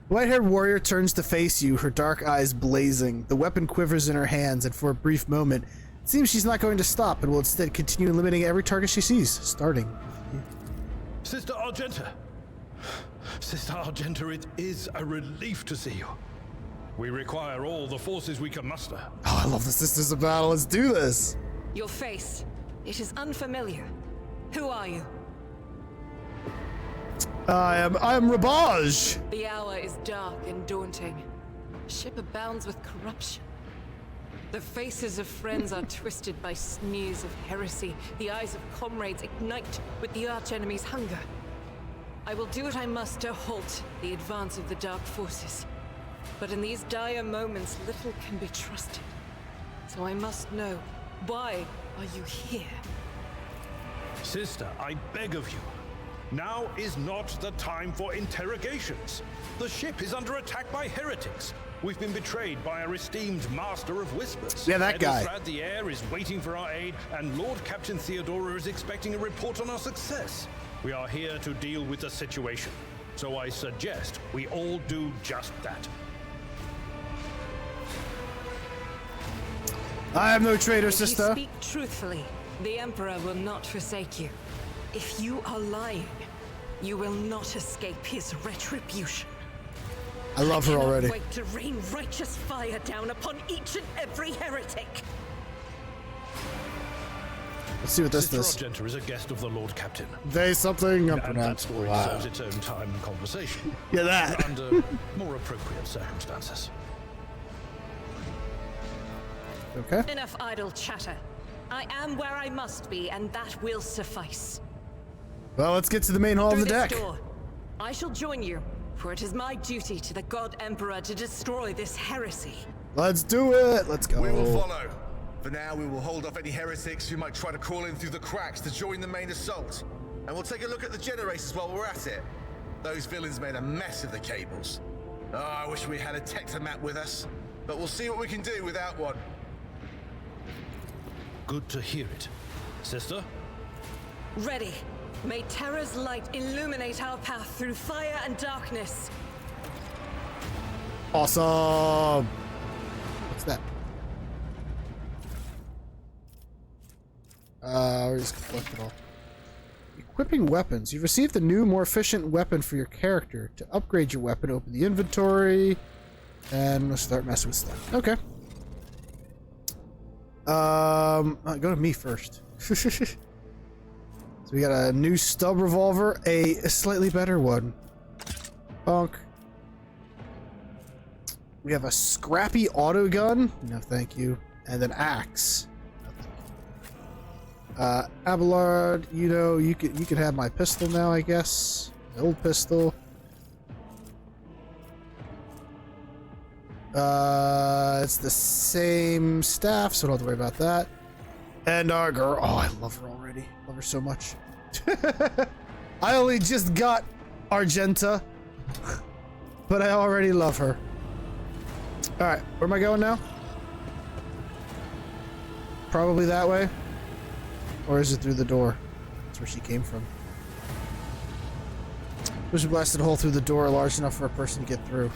The white-haired warrior turns to face you, her dark eyes blazing. The weapon quivers in her hands, and for a brief moment, it seems she's not going to stop, and will instead continue eliminating every target she sees, starting.
Sister Argenta. Sister Argenta, it is a relief to see you. We require all the forces we can muster.
Oh, I love the Sisters of Battle. Let's do this.
Your face, it is unfamiliar. Who are you?
I am Rebbaj.
The hour is dark and daunting. Ship abounds with corruption. The faces of friends are twisted by sneers of heresy. The eyes of comrades ignite with the archenemy's hunger. I will do what I must to halt the advance of the dark forces. But in these dire moments, little can be trusted. So I must know, why are you here?
Sister, I beg of you. Now is not the time for interrogations. The ship is under attack by heretics. We've been betrayed by our esteemed Master of Whispers.
Yeah, that guy.
Edward the Air is waiting for our aid, and Lord Captain Theodora is expecting a report on our success. We are here to deal with the situation, so I suggest we all do just that.
I am no traitor,
If
sister.
you speak truthfully, the Emperor will not forsake you. If you are lying, you will not escape his retribution.
I love her already.
Wait to rain righteous fire down upon each and every heretic.
Let's see what this
Sister
does.
Argenta is a guest of the Lord Captain.
There's something
And that
unpronounced.
story
Wow.
deserves its own time and conversation.
Yeah, that.
Under more appropriate circumstances.
Okay.
Enough idle chatter. I am where I must be, and that will suffice.
Well, let's get to the main hall of
Through
the
this
deck.
door, I shall join you, for it is my duty to the God Emperor to destroy this heresy.
Let's do it. Let's go.
We will follow. For now, we will hold off any heretics who might try to crawl in through the cracks to join the main assault. And we'll take a look at the generators while we're at it. Those villains made a mess of the cables. Oh, I wish we had a Tectomat with us. But we'll see what we can do without one.
Good to hear it. Sister?
Ready. May Terra's light illuminate our path through fire and darkness.
Awesome. What's that? We're just gonna collect it all. Equipping weapons. You've received a new, more efficient weapon for your character. To upgrade your weapon, open the inventory, and we'll start messing with stuff. Okay. Go to me first. So we got a new stub revolver, a slightly better one. Bonk. We have a scrappy auto gun. No, thank you. And an axe. Abelard, you know, you could have my pistol now, I guess. The old pistol. It's the same staff, so don't have to worry about that. And our girl. Oh, I love her already. Love her so much. I only just got Argenta, but I already love her. All right, where am I going now? Probably that way. Or is it through the door? That's where she came from. There's a blasted hole through the door large enough for a person to get through.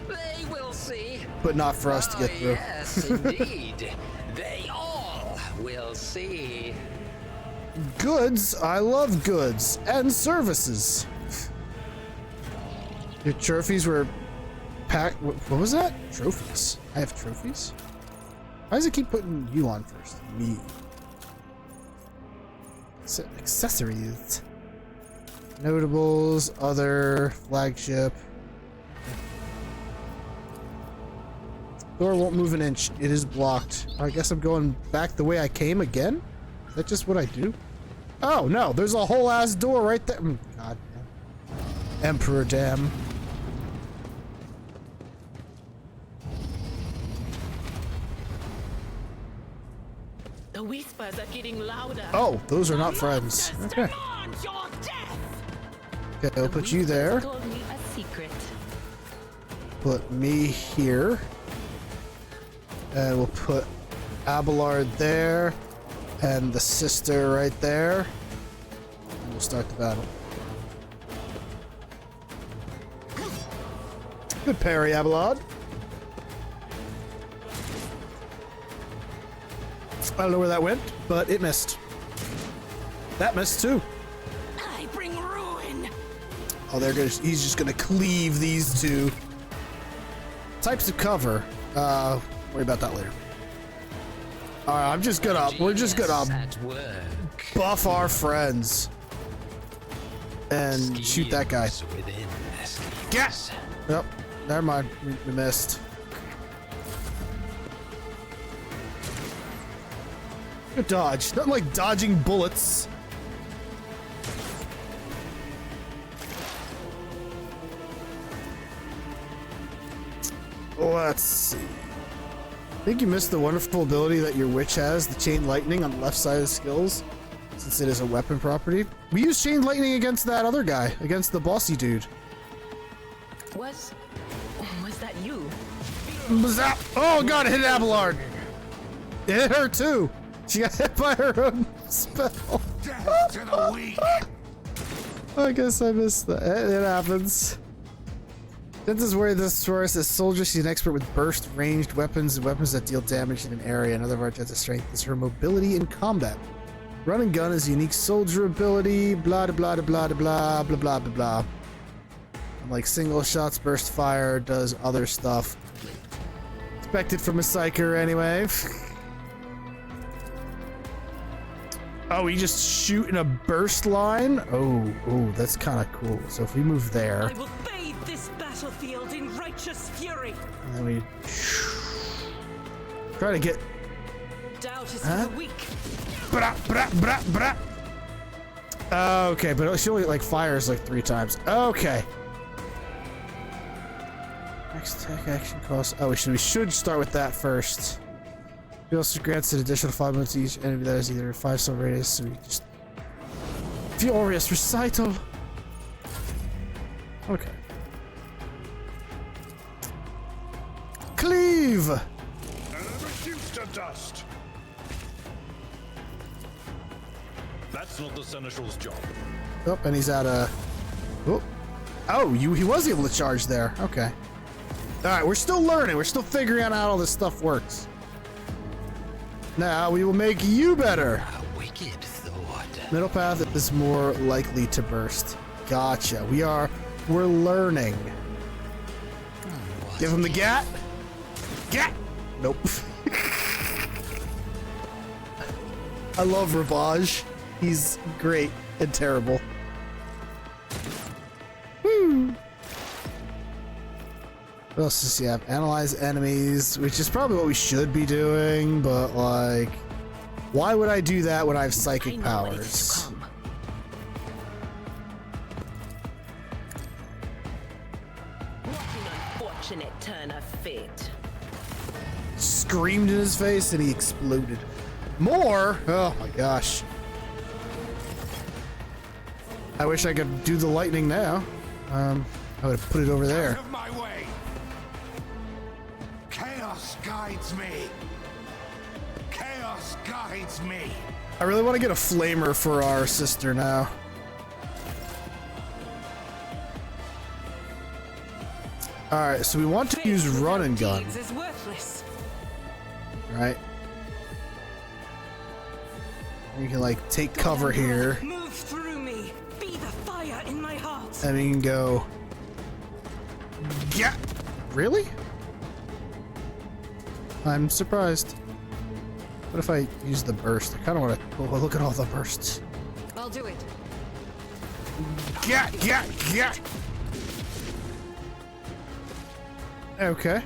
They will see.
But not for us to get through.
Yes, indeed. They all will see.
Goods. I love goods and services. Your trophies were packed. What was that? Trophies. I have trophies? Why does it keep putting you on first? Me. Accessories. Notables, other, flagship. Door won't move an inch. It is blocked. I guess I'm going back the way I came again? Is that just what I do? Oh, no. There's a whole ass door right there. God. Emperor damn.
The whispers are getting louder.
Oh, those are not friends. Okay. Okay, I'll put you there.
Told me a secret.
Put me here. And we'll put Abelard there. And the sister right there. And we'll start the battle. Good parry, Abelard. I don't know where that went, but it missed. That missed too.
I bring ruin.
Oh, he's just gonna cleave these two. Types of cover. Worry about that later. Alright, we're just gonna buff our friends. And shoot that guy. Yes! Yep, never mind. We missed. Good dodge. Nothing like dodging bullets. Let's see. I think you missed the wonderful ability that your witch has, the chain lightning on the left side of the skills, since it is a weapon property. We used chain lightning against that other guy, against the bossy dude.
Was that you?
Oh god, it hit Abelard. It hit her too. She got hit by her own spell.
Death to the weak.
I guess I missed that. It happens. This is where this source is soldier. She's an expert with burst, ranged weapons, and weapons that deal damage in an area. Another of our Argenta's strength is her mobility in combat. Run and gun is a unique soldier ability. Blah blah blah blah blah blah blah blah blah. Like single shots, burst fire, does other stuff. Expected from a psyker anyway. Oh, we just shoot in a burst line? Oh, that's kind of cool. So if we move there.
I will bathe this battlefield in righteous fury.
And then we try to get.
Doubt is for the weak.
Bra, bra, bra, bra. Okay, but she only like fires like 3 times. Okay. Next attack action cost. Oh, we should start with that first. It also grants an additional 5 minutes to each enemy that is either a 5-star radius, so we just... Furious Recital! Okay. Cleave!
And reduced to dust.
That's not the Seneschal's job.
Oh, and he's at a... Oh, he was able to charge there. Okay. Alright, we're still learning. We're still figuring out how all this stuff works. Now we will make you better.
A wicked thought.
Middle path is more likely to burst. Gotcha. We're learning. Give him the gat. Gat. Nope. I love Rebbaj. He's great and terrible. Woo. What else does he have? Analyze enemies, which is probably what we should be doing, but like, why would I do that when I have psychic powers?
unfortunate turn of fate.
Screamed in his face and he exploded. More? Oh my gosh. I wish I could do the lightning now. I would have put it over there.
Out of my way. Chaos guides me. Chaos guides me.
I really want to get a flamer for our sister now. Alright, so we want to use run and gun.
Is worthless.
Right? We can like take cover here.
Move through me. Be the fire in my heart.
And we can go. Yeah. Really? I'm surprised. What if I use the burst? I kind of want to. Oh, look at all the bursts.
I'll do it.
Yeah. Okay.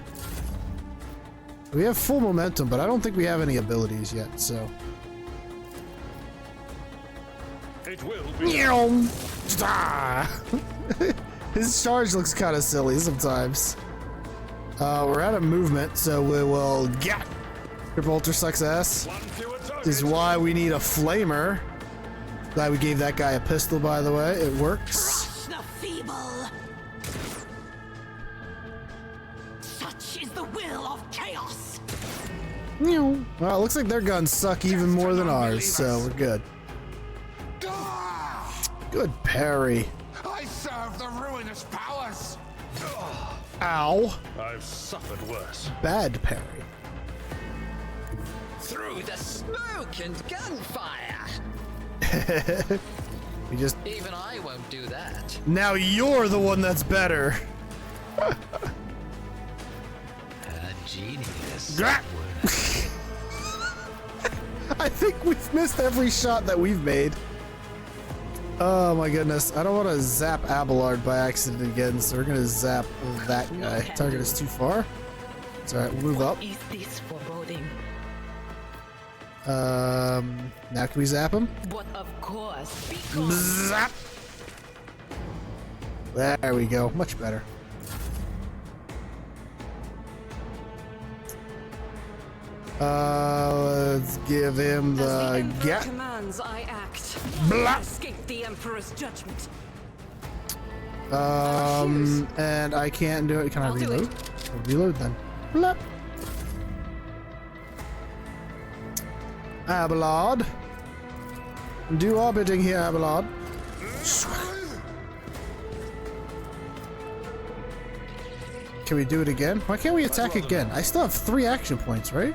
We have full momentum, but I don't think we have any abilities yet, so.
It will be.
His charge looks kind of silly sometimes. We're out of movement, so we will get. Revolter sucks ass. This is why we need a flamer. Glad we gave that guy a pistol, by the way. It works.
Crush the feeble. Such is the will of chaos.
Well, it looks like their guns suck even more than ours, so we're good. Good parry.
I serve the ruinous powers.
Ow.
I've suffered worse.
Bad parry.
Through the smoke and gunfire.
We just.
Even I won't do that.
Now you're the one that's better.
A genius.
I think we've missed every shot that we've made. Oh my goodness. I don't want to zap Abelard by accident again, so we're going to zap that guy. Target is too far. It's alright, we'll move up.
Is this foreboding?
Now can we zap him?
But of course.
Zap! There we go. Much better. Let's give him the gap.
Commands I act.
Blah.
Escape the Emperor's judgment.
And I can't do it. Can I reload? I'll reload then. Blah. Abelard. Do our bidding here, Abelard. Can we do it again? Why can't we attack again? I still have 3 action points, right?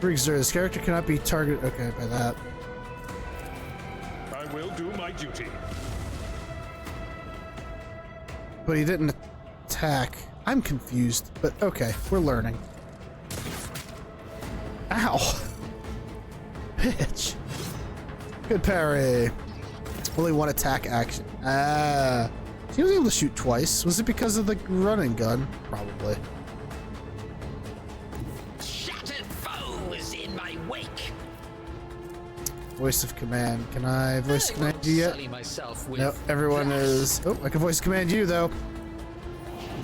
This character cannot be targeted. Okay, by that.
I will do my duty.
But he didn't attack. I'm confused, but okay, we're learning. Ow! Bitch! Good parry. Only 1 attack action. He was able to shoot twice. Was it because of the running gun? Probably.
Shattered foes in my wake.
Voice of command. Can I voice command you yet? No, everyone is. Oh, I can voice command you though.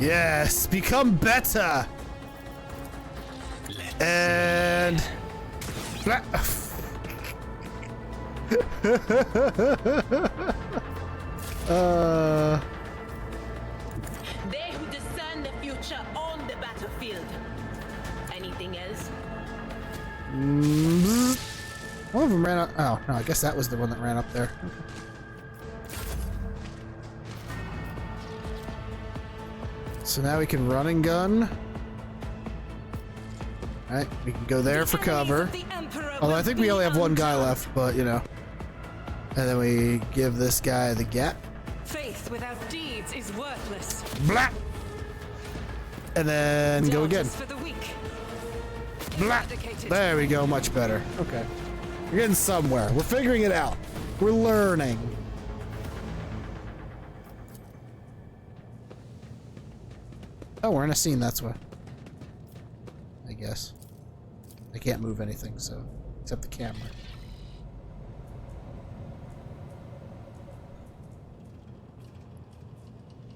Yes, become better. And.
They who discern the future on the battlefield. Anything else?
One of them ran up. Oh, no, I guess that was the one that ran up there. So now we can run and gun. Alright, we can go there for cover. Although I think we only have 1 guy left, but you know. And then we give this guy the gap.
Faith without deeds is worthless.
Blah! And then go again.
For the weak.
Blah! There we go, much better. Okay. We're getting somewhere. We're figuring it out. We're learning. Oh, we're in a scene, that's why. I guess. I can't move anything, so except the camera.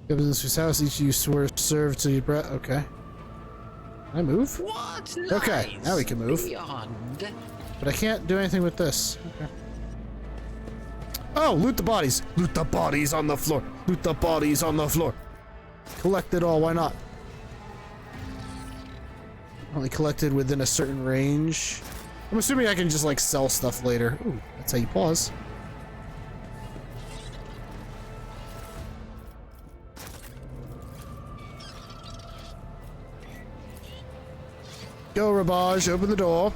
Business whose house each of you swears serve till you breath. Okay. Can I move?
What
Okay, now we can move.
beyond?
But I can't do anything with this. Okay. Oh, loot the bodies. Loot the bodies on the floor. Loot the bodies on the floor. Collect it all, why not? Only collected within a certain range. I'm assuming I can just like sell stuff later. Ooh, that's how you pause. Go, Rebbaj, open the door.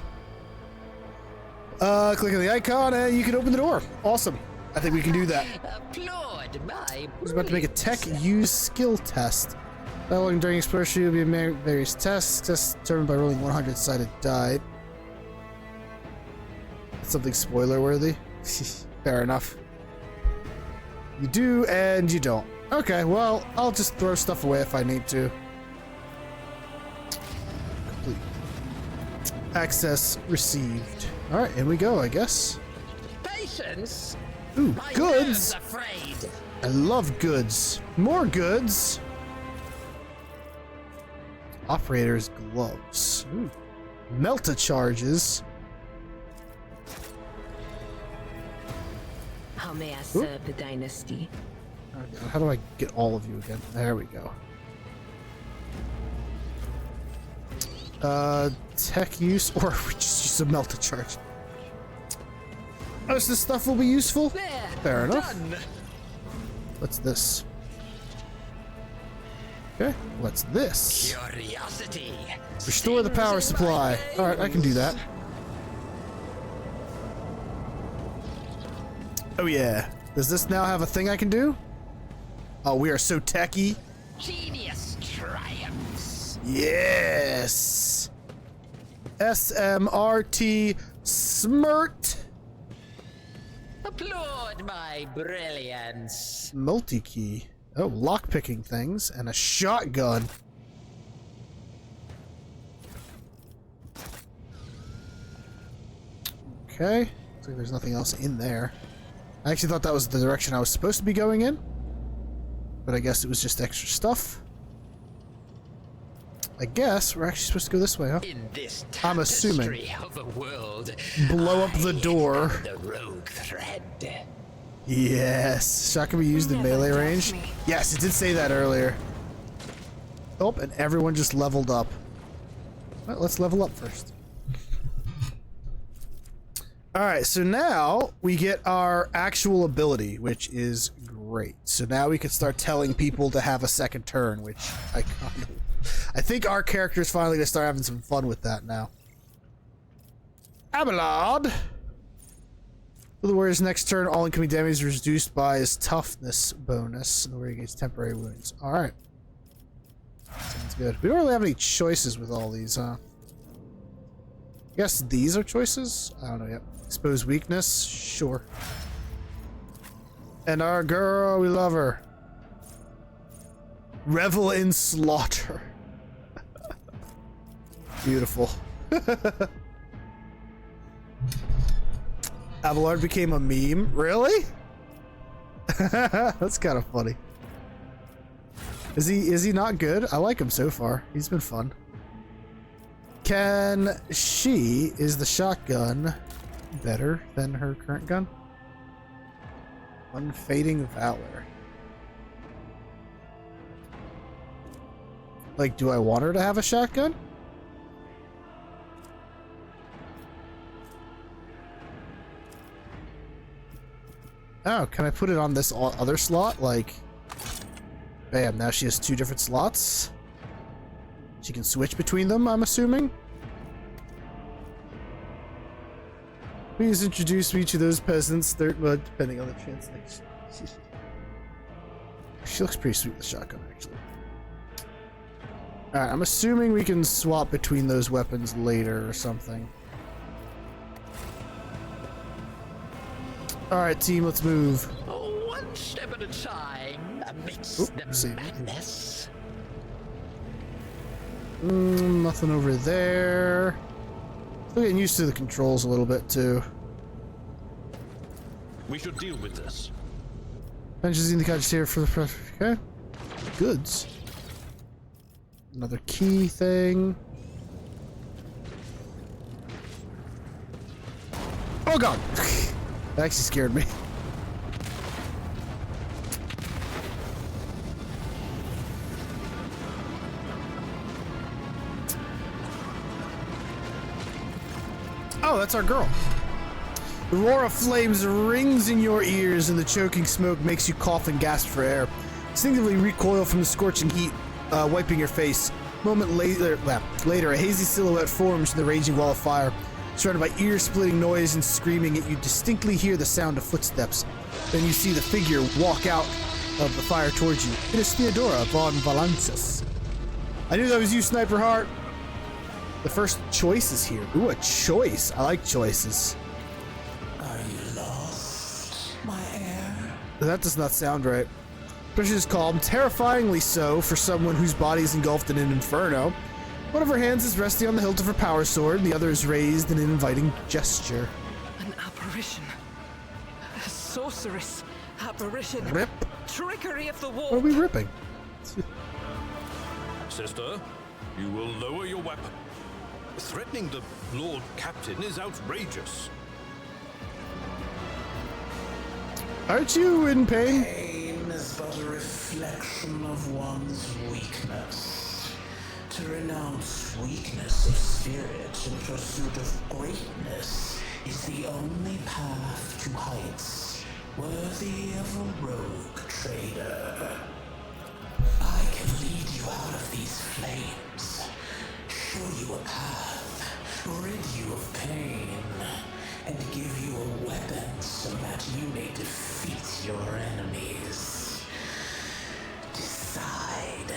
Click on the icon and you can open the door. Awesome. I think we can do that.
Applaud my
I was about to make a tech use skill test. Battling during exploration, you'll be made various tests. Tests determined by rolling 100-sided die. Something spoiler worthy. Fair enough. You do and you don't. Okay, well, I'll just throw stuff away if I need to. Complete. Access received. Alright, in we go, I guess.
patience.
Ooh,
My
goods!
nerves afraid.
I love goods. More goods! Operator's gloves. Ooh. Melta charges.
How may I serve the dynasty?
How do I get all of you again? There we go. Tech use, or we just use a melta charge. Most of this stuff will be useful.
There,
Fair enough.
done.
What's this? Okay, what's this?
Curiosity.
Restore the power supply. Alright, I can do that. Oh yeah. Does this now have a thing I can do? Oh, we are so techy.
Genius triumphs.
Yes. SMRT smirt.
Applaud my brilliance.
Multi-key. Oh, lockpicking things and a shotgun. Okay. Looks like there's nothing else in there. I actually thought that was the direction I was supposed to be going in. But I guess it was just extra stuff. I guess we're actually supposed to go this way, huh?
In this
I'm assuming.
tapestry of a world,
Blow up the door.
the rogue thread.
Yes. Shot can be used in melee range. Yes, it did say that earlier. Oh, and everyone just leveled up. Well, let's level up first. Alright, so now we get our actual ability, which is great. So now we can start telling people to have a second turn, which I think our character's finally gonna start having some fun with that now. Abelard! For the warrior's next turn, all incoming damage is reduced by his toughness bonus, and the warrior gains temporary wounds. Alright. Sounds good. We don't really have any choices with all these, huh? I guess these are choices? I don't know yet. Expose weakness? Sure. And our girl, we love her. Revel in slaughter. Beautiful. Abelard became a meme? Really? That's kind of funny. Is he not good? I like him so far. He's been fun. Is the shotgun better than her current gun? Unfading Valor. Like, do I want her to have a shotgun? Oh, can I put it on this other slot? Like, bam, now she has two different slots. She can switch between them, I'm assuming. Please introduce me to those peasants, depending on the translation. She looks pretty sweet with the shotgun, actually. Alright, I'm assuming we can swap between those weapons later or something. Alright, team, let's move.
One step at a time amidst the madness.
Nothing over there. Still getting used to the controls a little bit, too.
We should deal with this.
Benches in the cottage here for the press. Okay. Goods. Another key thing. Oh god! That actually scared me. Oh, that's our girl. The roar of flames rings in your ears and the choking smoke makes you cough and gasp for air. Instinctively recoil from the scorching heat, wiping your face. A moment later, a hazy silhouette forms in the raging wall of fire. Surrounded by ear-splitting noise and screaming, you distinctly hear the sound of footsteps. Then you see the figure walk out of the fire towards you. It is Theodora von Valances. I knew that was you, Sniper Heart. The first choice is here. Ooh, a choice. I like choices.
Are you lost, my heir?
That does not sound right. Pressure is calm, terrifyingly so for someone whose body is engulfed in an inferno. One of her hands is resting on the hilt of her power sword, and the other is raised in an inviting gesture.
An apparition. A sorceress. Apparition.
Rip.
Trickery of the wall.
What are we ripping?
Sister, you will lower your weapon. Threatening the Lord Captain is outrageous.
Aren't you in pain?
Pain is but a reflection of one's weakness. To renounce weakness of spirit in pursuit of greatness is the only path to heights worthy of a rogue trader. I can lead you out of these flames, show you a path, rid you of pain, and give you a weapon so that you may defeat your enemies. Decide.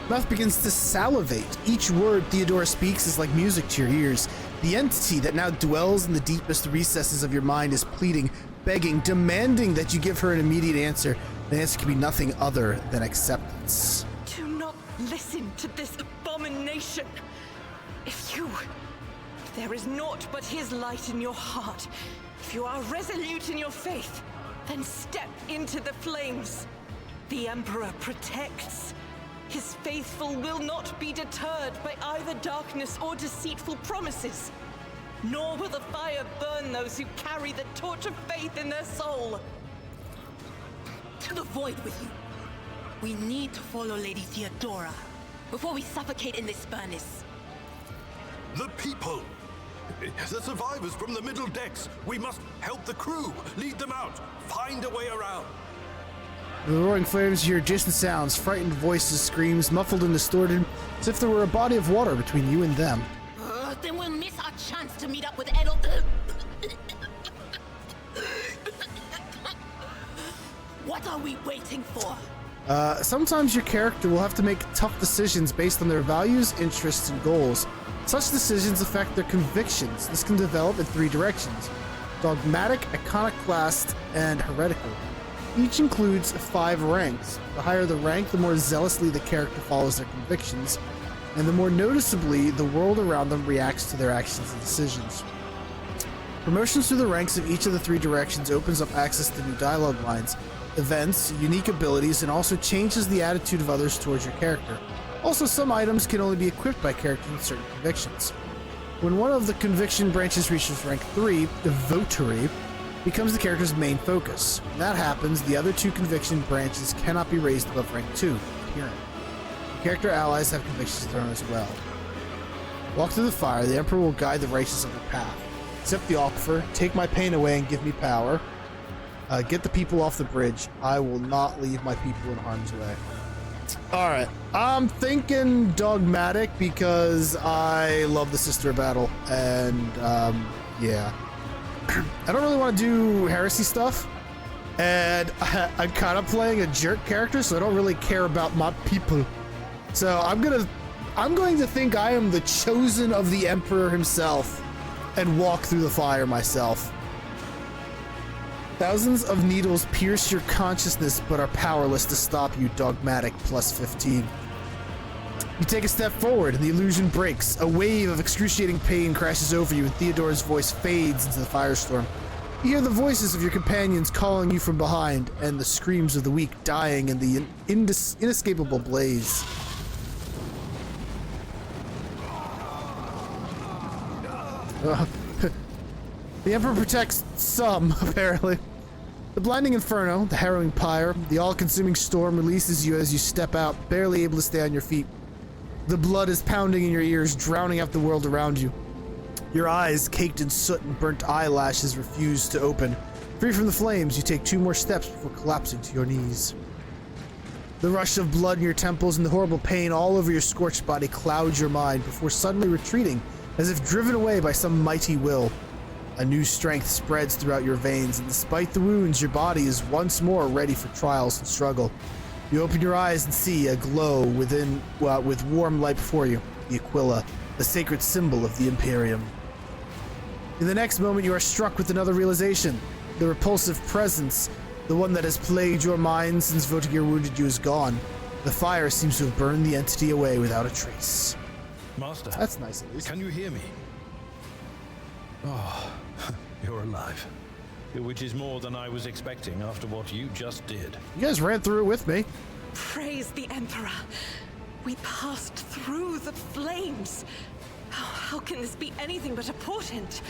Mouth begins to salivate. Each word Theodora speaks is like music to your ears. The entity that now dwells in the deepest recesses of your mind is pleading, begging, demanding that you give her an immediate answer. The answer can be nothing other than acceptance.
Do not listen to this abomination. If there is naught but his light in your heart, if you are resolute in your faith, then step into the flames. The Emperor protects. His faithful will not be deterred by either darkness or deceitful promises. Nor will the fire burn those who carry the torch of faith in their soul.
To the void with you. We need to follow Lady Theodora before we suffocate in this furnace.
The people! The survivors from the middle decks! We must help the crew! Lead them out! Find a way around!
The roaring flames hear distant sounds, frightened voices, screams, muffled and distorted, as if there were a body of water between you and them.
Then we'll miss our chance to meet up with Edel. What are we waiting for?
Sometimes your character will have to make tough decisions based on their values, interests, and goals. Such decisions affect their convictions. This can develop in 3 directions: dogmatic, iconoclast, and heretical. Each includes 5 ranks. The higher the rank, the more zealously the character follows their convictions, and the more noticeably the world around them reacts to their actions and decisions. Promotions through the ranks of each of the 3 directions opens up access to new dialogue lines, events, unique abilities, and also changes the attitude of others towards your character. Also, some items can only be equipped by characters with certain convictions. When one of the conviction branches reaches rank 3, the votary becomes the character's main focus. When that happens, the other 2 conviction branches cannot be raised above rank 2, adherent. Character allies have convictions thrown as well. Walk through the fire, the Emperor will guide the righteous on their path. Accept the offer, take my pain away and give me power. Get the people off the bridge. I will not leave my people in harm's way. Alright, I'm thinking dogmatic because I love the Sister of Battle, and yeah. I don't really want to do heresy stuff, and I'm kind of playing a jerk character, so I don't really care about my people. So I'm going to think I am the chosen of the Emperor himself and walk through the fire myself. Thousands of needles pierce your consciousness but are powerless to stop you, dogmatic plus 15. You take a step forward and the illusion breaks. A wave of excruciating pain crashes over you and Theodora's voice fades into the firestorm. You hear the voices of your companions calling you from behind, and the screams of the weak dying in the inescapable blaze. The Emperor protects some, apparently. The blinding inferno, the harrowing pyre, the all-consuming storm releases you as you step out, barely able to stay on your feet. The blood is pounding in your ears, drowning out the world around you. Your eyes, caked in soot and burnt eyelashes, refuse to open. Free from the flames, you take 2 more steps before collapsing to your knees. The rush of blood in your temples and the horrible pain all over your scorched body clouds your mind before suddenly retreating, as if driven away by some mighty will. A new strength spreads throughout your veins, and despite the wounds, your body is once more ready for trials and struggle. You open your eyes and see a glow within, with warm light before you, the Aquila, the sacred symbol of the Imperium. In the next moment, you are struck with another realization. The repulsive presence, the one that has plagued your mind since Votigir wounded you, is gone. The fire seems to have burned the entity away without a trace.
Master.
That's nice at least.
Can you hear me? Oh, you're alive. Which is more than I was expecting after what you just did.
You guys ran through it with me.
Praise the Emperor. We passed through the flames. How can this be anything but a portent?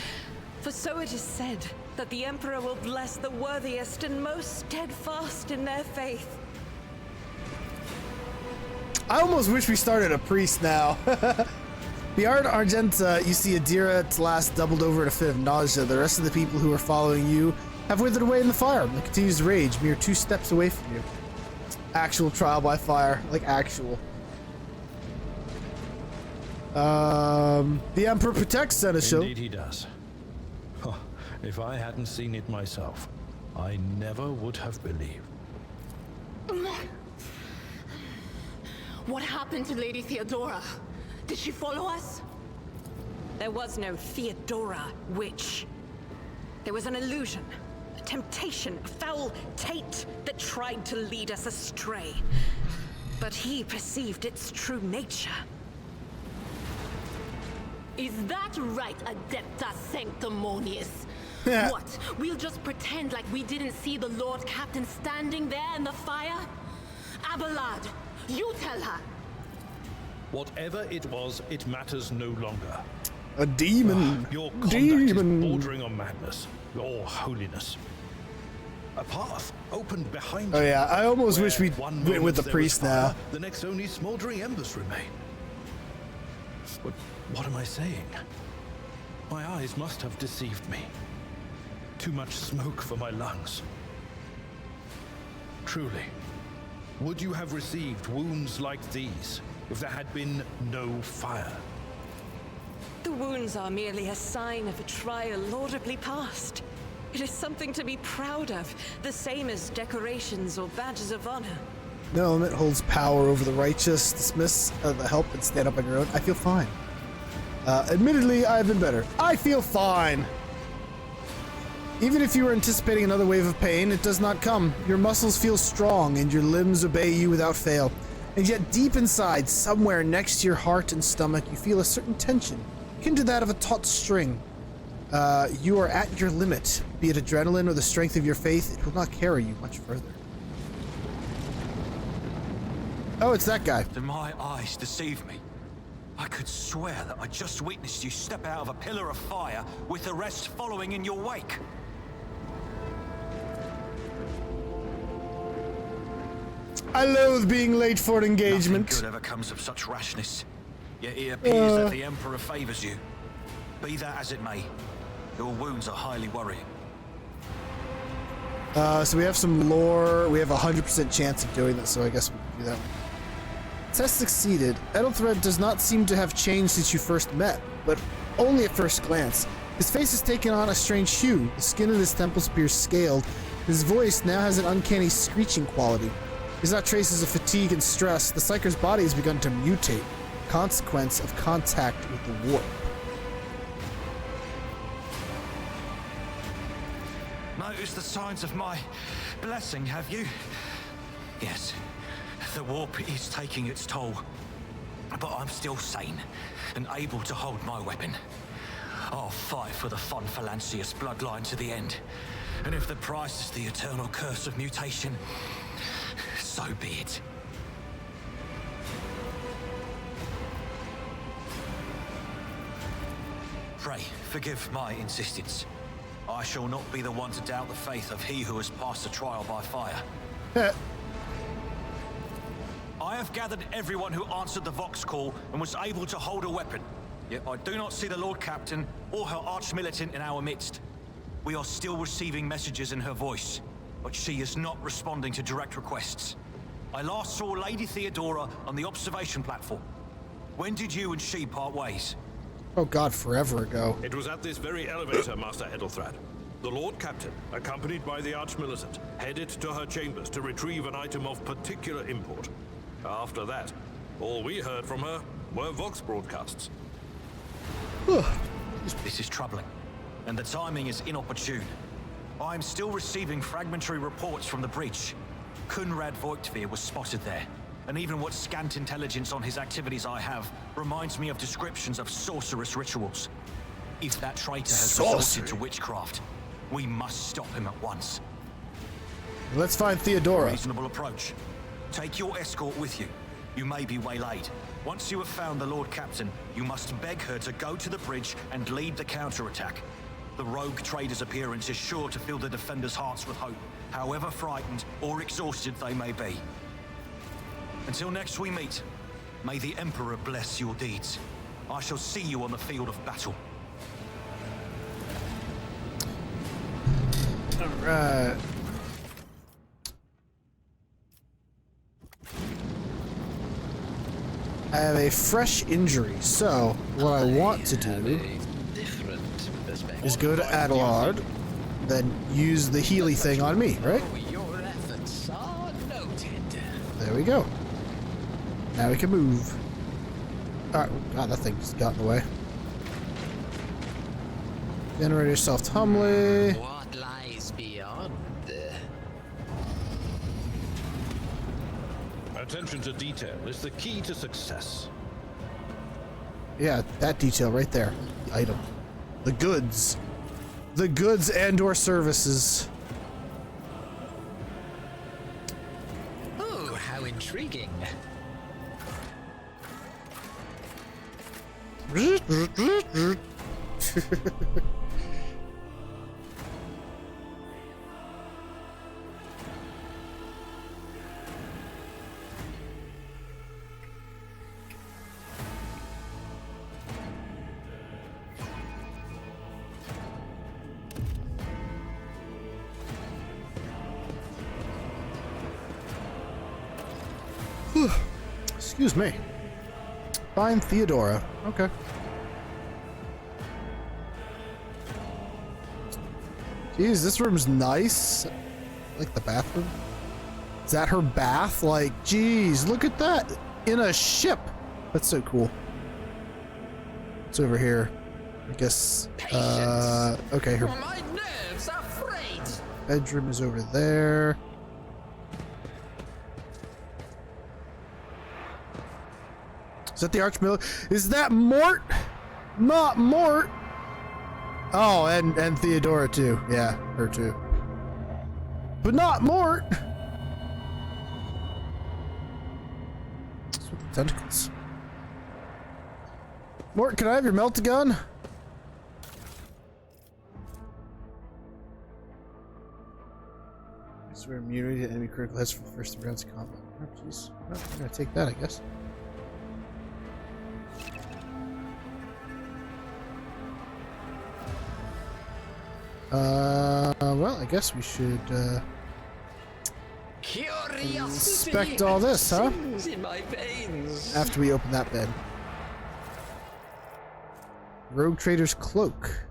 For so it is said that the Emperor will bless the worthiest and most steadfast in their faith.
I almost wish we started a priest now. Beyond Argenta, you see Adira, Tlas doubled over in a fit of nausea. The rest of the people who are following you have withered away in the fire. It continues to rage, mere 2 steps away from you. Actual trial by fire, like actual. The Emperor protects Seneschal.
Indeed he does. Oh, if I hadn't seen it myself, I never would have believed.
What happened to Lady Theodora? Did she follow us?
There was no Theodora, witch. There was an illusion, a temptation, a foul taint that tried to lead us astray. But he perceived its true nature.
Is that right, Adepta Sanctimonious?
Yeah.
What? We'll just pretend like we didn't see the Lord Captain standing there in the fire? Abelard, you tell her.
Whatever it was, it matters no longer.
A demon.
Your conduct is bordering on madness. Your holiness. A path opened behind you.
Oh yeah, I almost wish we
one
went with the
there
priest
was fire,
now.
The next only smoldering embers remain. But what am I saying? My eyes must have deceived me. Too much smoke for my lungs. Truly, would you have received wounds like these if there had been no fire?
The wounds are merely a sign of a trial laudably passed. It is something to be proud of, the same as decorations or badges of honor.
No element holds power over the righteous. Dismiss the help and stand up on your own. I feel fine. Admittedly, I've been better. I feel fine. Even if you were anticipating another wave of pain, it does not come. Your muscles feel strong and your limbs obey you without fail. And yet deep inside, somewhere next to your heart and stomach, you feel a certain tension, akin to that of a taut string. You are at your limit. Be it adrenaline or the strength of your faith, it will not carry you much further. Oh, it's that guy.
Do my eyes deceive me? I could swear that I just witnessed you step out of a pillar of fire with the rest following in your wake.
I loathe being late for an engagement.
Nothing good ever comes of such rashness. Yet it appears that the Emperor favors you. Be that as it may, your wounds are highly worrying.
So we have some lore. We have a 100% chance of doing this, so I guess we can do that one. Test succeeded. Edelthred does not seem to have changed since you first met, but only at first glance. His face has taken on a strange hue. The skin of his temples appears scaled. His voice now has an uncanny screeching quality. He's not traces of fatigue and stress. The Psyker's body has begun to mutate, consequence of contact with the warp.
Notice the signs of my blessing, have you? Yes, the warp is taking its toll, but I'm still sane and able to hold my weapon. I'll fight for the Von Phalanxius bloodline to the end. And if the price is the eternal curse of mutation, so be it. Pray, forgive my insistence. I shall not be the one to doubt the faith of he who has passed the trial by fire. I have gathered everyone who answered the Vox call and was able to hold a weapon. Yet I do not see the Lord Captain or her arch-militant in our midst. We are still receiving messages in her voice, but she is not responding to direct requests. I last saw Lady Theodora on the observation platform. When did you and she part ways?
Oh god, forever ago.
It was at this very elevator, Master Edelthrad. The Lord Captain, accompanied by the Arch-Militant, headed to her chambers to retrieve an item of particular import. After that, all we heard from her were Vox broadcasts.
This is troubling, and the timing is inopportune. I am still receiving fragmentary reports from the bridge. Kunrad Voigtveer was spotted there, and even what scant intelligence on his activities I have reminds me of descriptions of sorcerous rituals. If that traitor has resorted to witchcraft, we must stop him at once.
Let's find Theodora.
Reasonable approach. Take your escort with you. You may be waylaid. Once you have found the Lord Captain, you must beg her to go to the bridge and lead the counterattack. The rogue trader's appearance is sure to fill the defenders' hearts with hope, however frightened or exhausted they may be. Until next we meet, may the Emperor bless your deeds. I shall see you on the field of battle.
Alright. I have a fresh injury, so what I want to do is go to Adelard, then use the Healy thing on me, right?
Your efforts are noted.
There we go. Now we can move. Alright, god, that thing just got in the way. Generate yourself humbly.
What lies beyond?
Attention to detail is the key to success.
Yeah, that detail right there. The item. The goods. The goods and/or services.
Oh, how intriguing.
Excuse me. Find Theodora. Okay. Jeez, this room's nice. I like the bathroom. Is that her bath? Like, geez, look at that. In a ship. That's so cool. It's over here. I guess, okay, her
My nerves are frayed.
bedroom is over there. Is that the Archmilitant? Is that Mort? Not Mort. Oh, and Theodora too. Yeah, her too. But not Mort. What's with the tentacles? Mort, can I have your melt-a-gun? We're immunity to enemy critical hits for the first 3 rounds of combat. Oh, jeez. Well, I'm gonna take that, I guess. Well, I guess we should, inspect all this, huh?
In my veins.
After we open that bed. Rogue Trader's Cloak.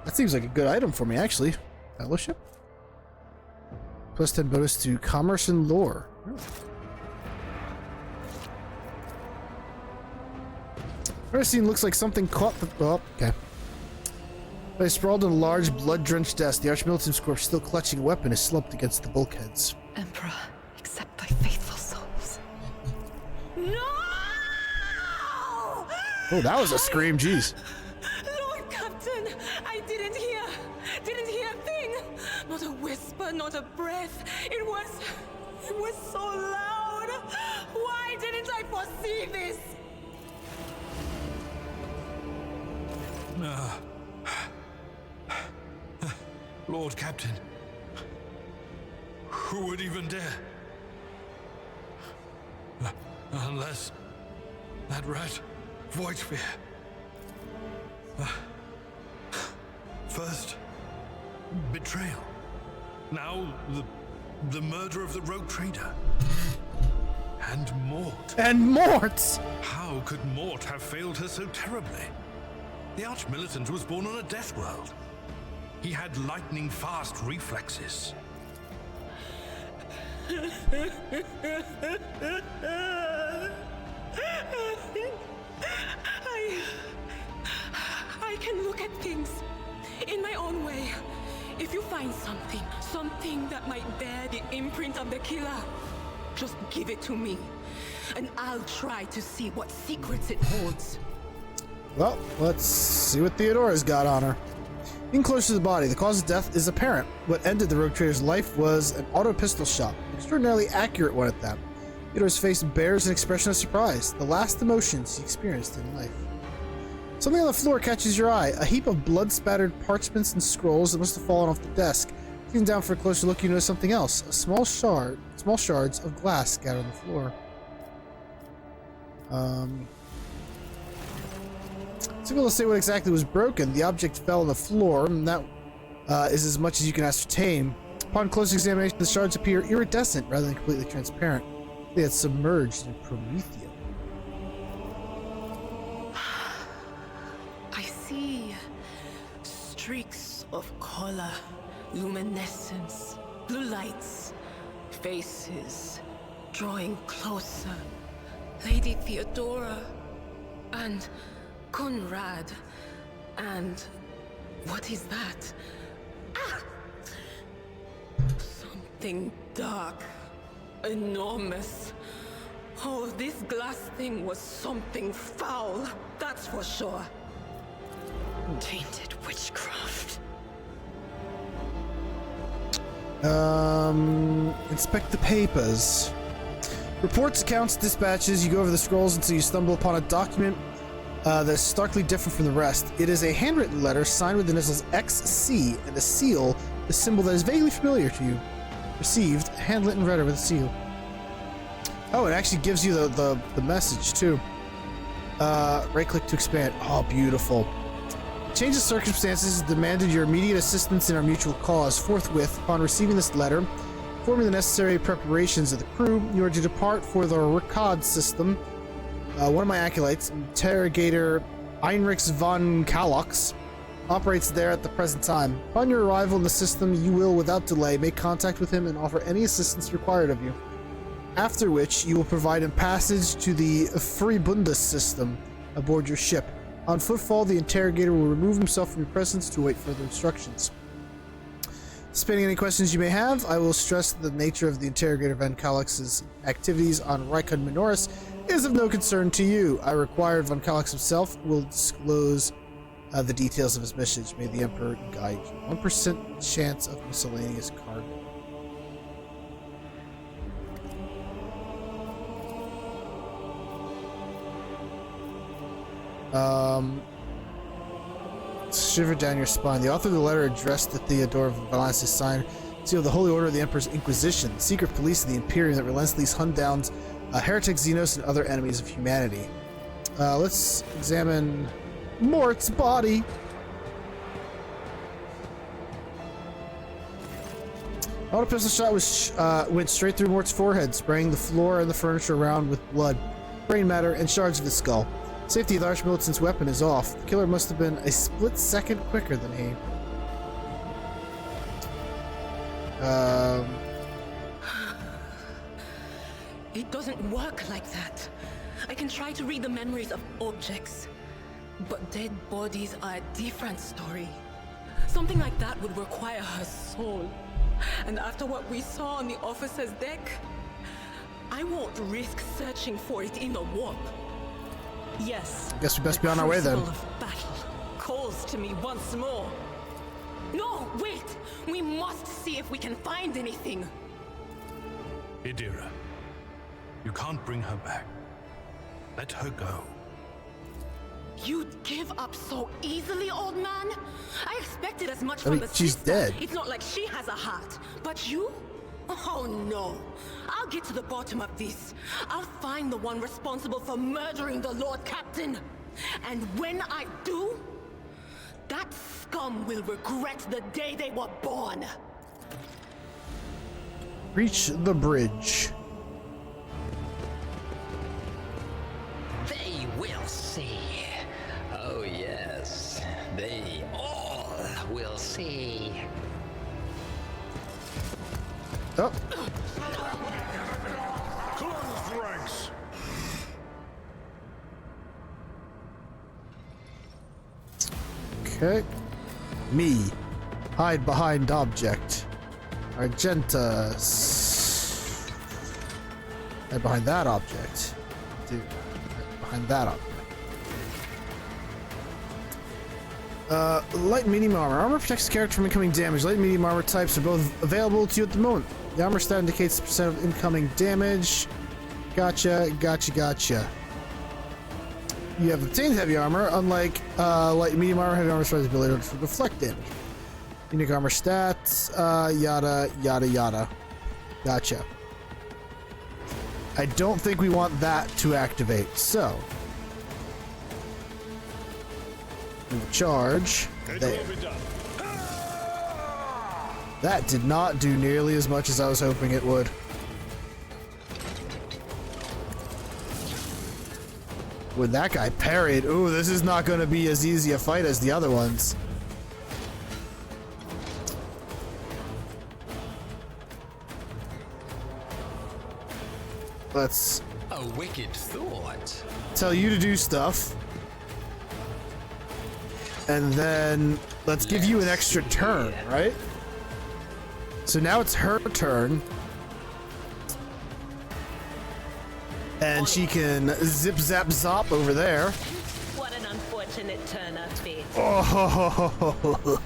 That seems like a good item for me, actually. Fellowship? Plus 10 bonus to Commerce and Lore. Oh. First scene looks like something caught the... Oh, okay. I sprawled on a large, blood-drenched desk. The Archmilitant's corpse, still clutching a weapon, is slumped against the bulkheads.
Emperor, accept thy faithful souls. No!
Oh, that was a scream, jeez.
Lord Captain, I didn't hear a thing. Not a whisper, not a breath. It was so loud. Why didn't I foresee this?
Lord Captain, who would even dare? Unless that rat, Voidsphere. First, betrayal. Now, the murder of the rogue trader. And Mort.
And Mort!
How could Mort have failed her so terribly? The Arch-Militant was born on a death world. He had lightning-fast reflexes.
I can look at things in my own way. If you find something that might bear the imprint of the killer, just give it to me, and I'll try to see what secrets it holds.
Well, let's see what Theodora's got on her. Being close to the body, the cause of death is apparent. What ended the rogue trader's life was an auto pistol shot, an extraordinarily accurate one at that. Theodora's face bears an expression of surprise, the last emotions he experienced in life. Something on the floor catches your eye, a heap of blood-spattered parchments and scrolls that must have fallen off the desk. Looking down for a closer look, you notice something else, small shards of glass scattered on the floor. It's difficult to say what exactly was broken. The object fell on the floor, and that is as much as you can ascertain. Upon close examination, the shards appear iridescent rather than completely transparent. They had submerged in Prometheum.
I see streaks of color, luminescence, blue lights, faces drawing closer. Lady Theodora and Conrad, and what is that? Ah! Something dark, enormous. Oh, this glass thing was something foul, that's for sure. Tainted witchcraft.
Inspect the papers. Reports, accounts, dispatches. You go over the scrolls until you stumble upon a document that's starkly different from the rest. It is a handwritten letter signed with the initials XC and a seal, the symbol that is vaguely familiar to you. Received, handlet and read with a seal. Oh, it actually gives you the message too. Right click to expand. Oh, beautiful. Change of circumstances demanded your immediate assistance in our mutual cause. Forthwith, upon receiving this letter, forming the necessary preparations of the crew, you are to depart for the Rickard system. One of my acolytes, Interrogator Heinrichs von Kalox, operates there at the present time. Upon your arrival in the system, you will, without delay, make contact with him and offer any assistance required of you. After which, you will provide him passage to the Freibundes system aboard your ship. On footfall, the interrogator will remove himself from your presence to await further instructions. Spending any questions you may have, I will stress that the nature of the interrogator von Kalox's activities on Rykund Minoris is of no concern to you. I require von Kalox himself will disclose the details of his mission. May the Emperor guide you. 1% chance of miscellaneous cargo. Shiver down your spine. The author of the letter addressed to Theodore Valanis signed, seal of the Holy Order of the Emperor's Inquisition, the secret police of the Imperium that relentlessly hunt down heretic Xenos and other enemies of humanity. Let's examine Mort's body. Auto pistol shot went straight through Mort's forehead, spraying the floor and the furniture around with blood, brain matter, and shards of his skull. Safety of the Arch-Militant's weapon is off. The killer must have been a split second quicker than he.
It doesn't work like that. I can try to read the memories of objects, but dead bodies are a different story. Something like that would require her soul. And after what we saw on the officer's deck, I won't risk searching for it in the warp. Yes.
Guess we best be on our way then.
The crucible of battle calls to me once more. No, wait! We must see if we can find anything.
Idira, you can't bring her back. Let her go.
You'd give up so easily, old man? I expected as much from the
she's
sister.
dead.
It's not like she has a heart. But you? Oh no. I'll get to the bottom of this. I'll find the one responsible for murdering the Lord Captain. And when I do, that scum will regret the day they were born.
Reach the bridge.
They will see. Oh yes, they all will see.
Oh.
Close ranks.
Okay. Me. Hide behind object. Argenta. Hide behind that object. Dude. Hide behind that object. Light and medium armor. Armor protects the character from incoming damage. Light and medium armor types are both available to you at the moment. The armor stat indicates the percent of incoming damage. Gotcha. You have obtained heavy armor. Unlike light and medium armor, heavy armor has the ability to deflect damage. Unique armor stats. Yada. Gotcha. I don't think we want that to activate, so charge there. That did not do nearly as much as I was hoping it would. When that guy parried, ooh, this is not going to be as easy a fight as the other ones. Let's
A wicked thought.
tell you to do stuff. And then let's give you an extra turn, right? So now it's her turn. And she can zip zap zop over there.
What an unfortunate turn of fate.
Oh,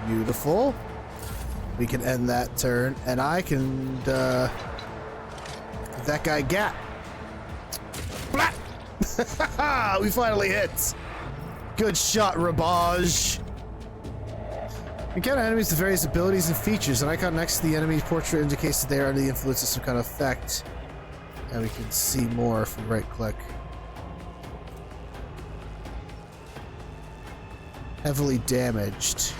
beautiful. We can end that turn, and I can that guy gap. Blah! We finally hit. Good shot, Rebbaj. Encounter enemies with various abilities and features. An icon next to the enemy's portrait indicates that they are under the influence of some kind of effect. And we can see more if we right click. Heavily damaged.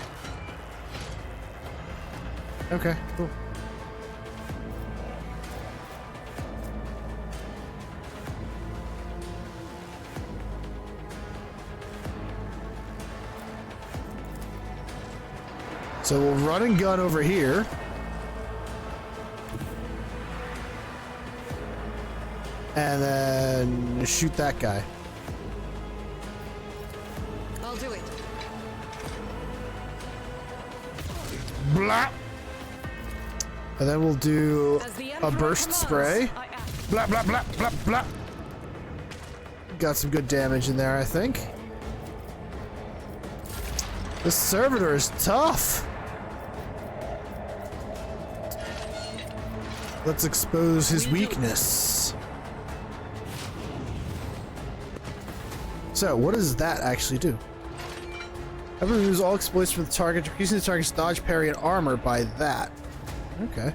Okay, cool. So we'll run and gun over here. And then shoot that guy.
I'll do it.
Blah! And then we'll do a burst spray. Blah, blah, blah, blah, blah. Got some good damage in there, I think. This servitor is tough. Let's expose his weakness. So, what does that actually do? Everyone removes all exploits from the target, increasing the target's dodge, parry, and armor by that. Okay.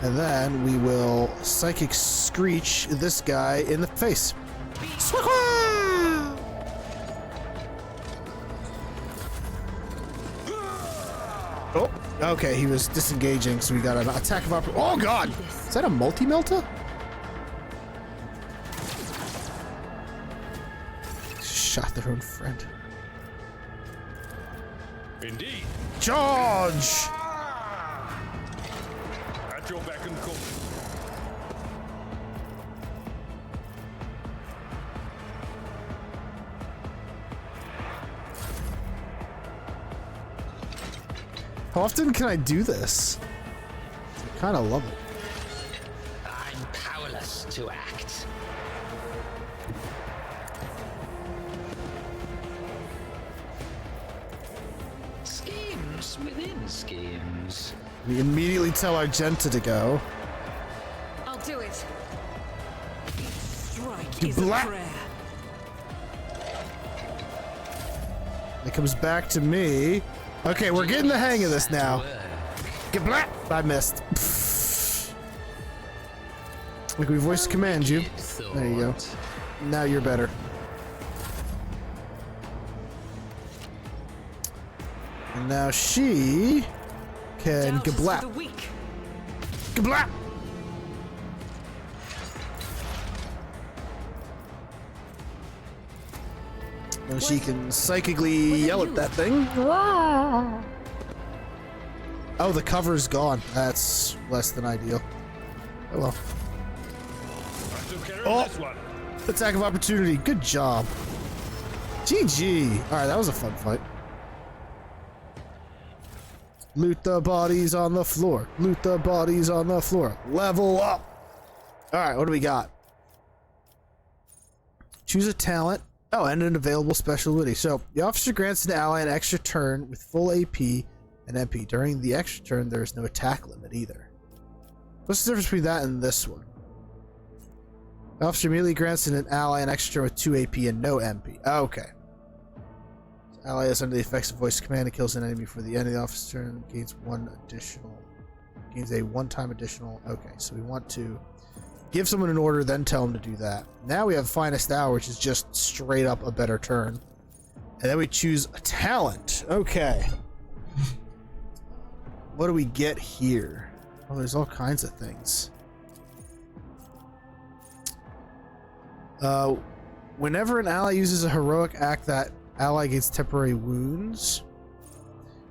And then we will Psychic Screech this guy in the face. Oh, okay, he was disengaging, so we got an attack of opportunity. Oh god! Is that a multi-melta? Shot their own friend.
Indeed.
Charge!
At your beck and call.
How often can I do this? I kind of love it.
I'm powerless to act. Force within schemes.
We immediately tell Argenta to go.
I'll do it. Strike
You
is a
black-
prayer.
It comes back to me. Okay, we're getting the hang of this now. Get black. I missed. Look, we voice command you. There you go. Now you're better. And now she can gablap. Gablap! And she can psychically yell at that thing. Oh, the cover's gone. That's less than ideal. Oh well. Oh! Attack of opportunity. Good job. GG. Alright, that was a fun fight. Loot the bodies on the floor. Loot the bodies on the floor. Level up. Alright, what do we got? Choose a talent. Oh, and an available special ability. So, the officer grants an ally an extra turn with full AP and MP. During the extra turn, there is no attack limit either. What's the difference between that and this one? The officer immediately grants an ally an extra turn with 2 AP and no MP. Okay. So ally is under the effects of voice command and kills an enemy for the end of the officer's turn. Gains a one-time additional. Okay, so we want to give someone an order, then tell them to do that. Now we have Finest Hour, which is just straight up a better turn. And then we choose a talent. Okay. What do we get here? Oh, there's all kinds of things. Whenever an ally uses a heroic act, that ally gains temporary wounds.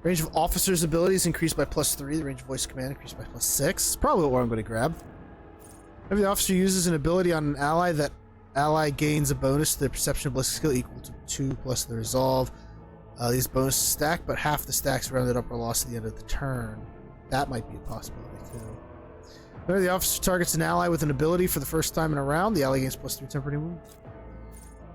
Range of officer's abilities increased by +3. The range of voice command increased by +6. Probably what I'm going to grab. If the officer uses an ability on an ally, that ally gains a bonus to the perception of ballistic skill equal to 2 plus the resolve. These bonuses stack, but half the stacks rounded up are lost at the end of the turn. That might be a possibility too. Whenever the officer targets an ally with an ability for the first time in a round, the ally gains +3 temporary wounds.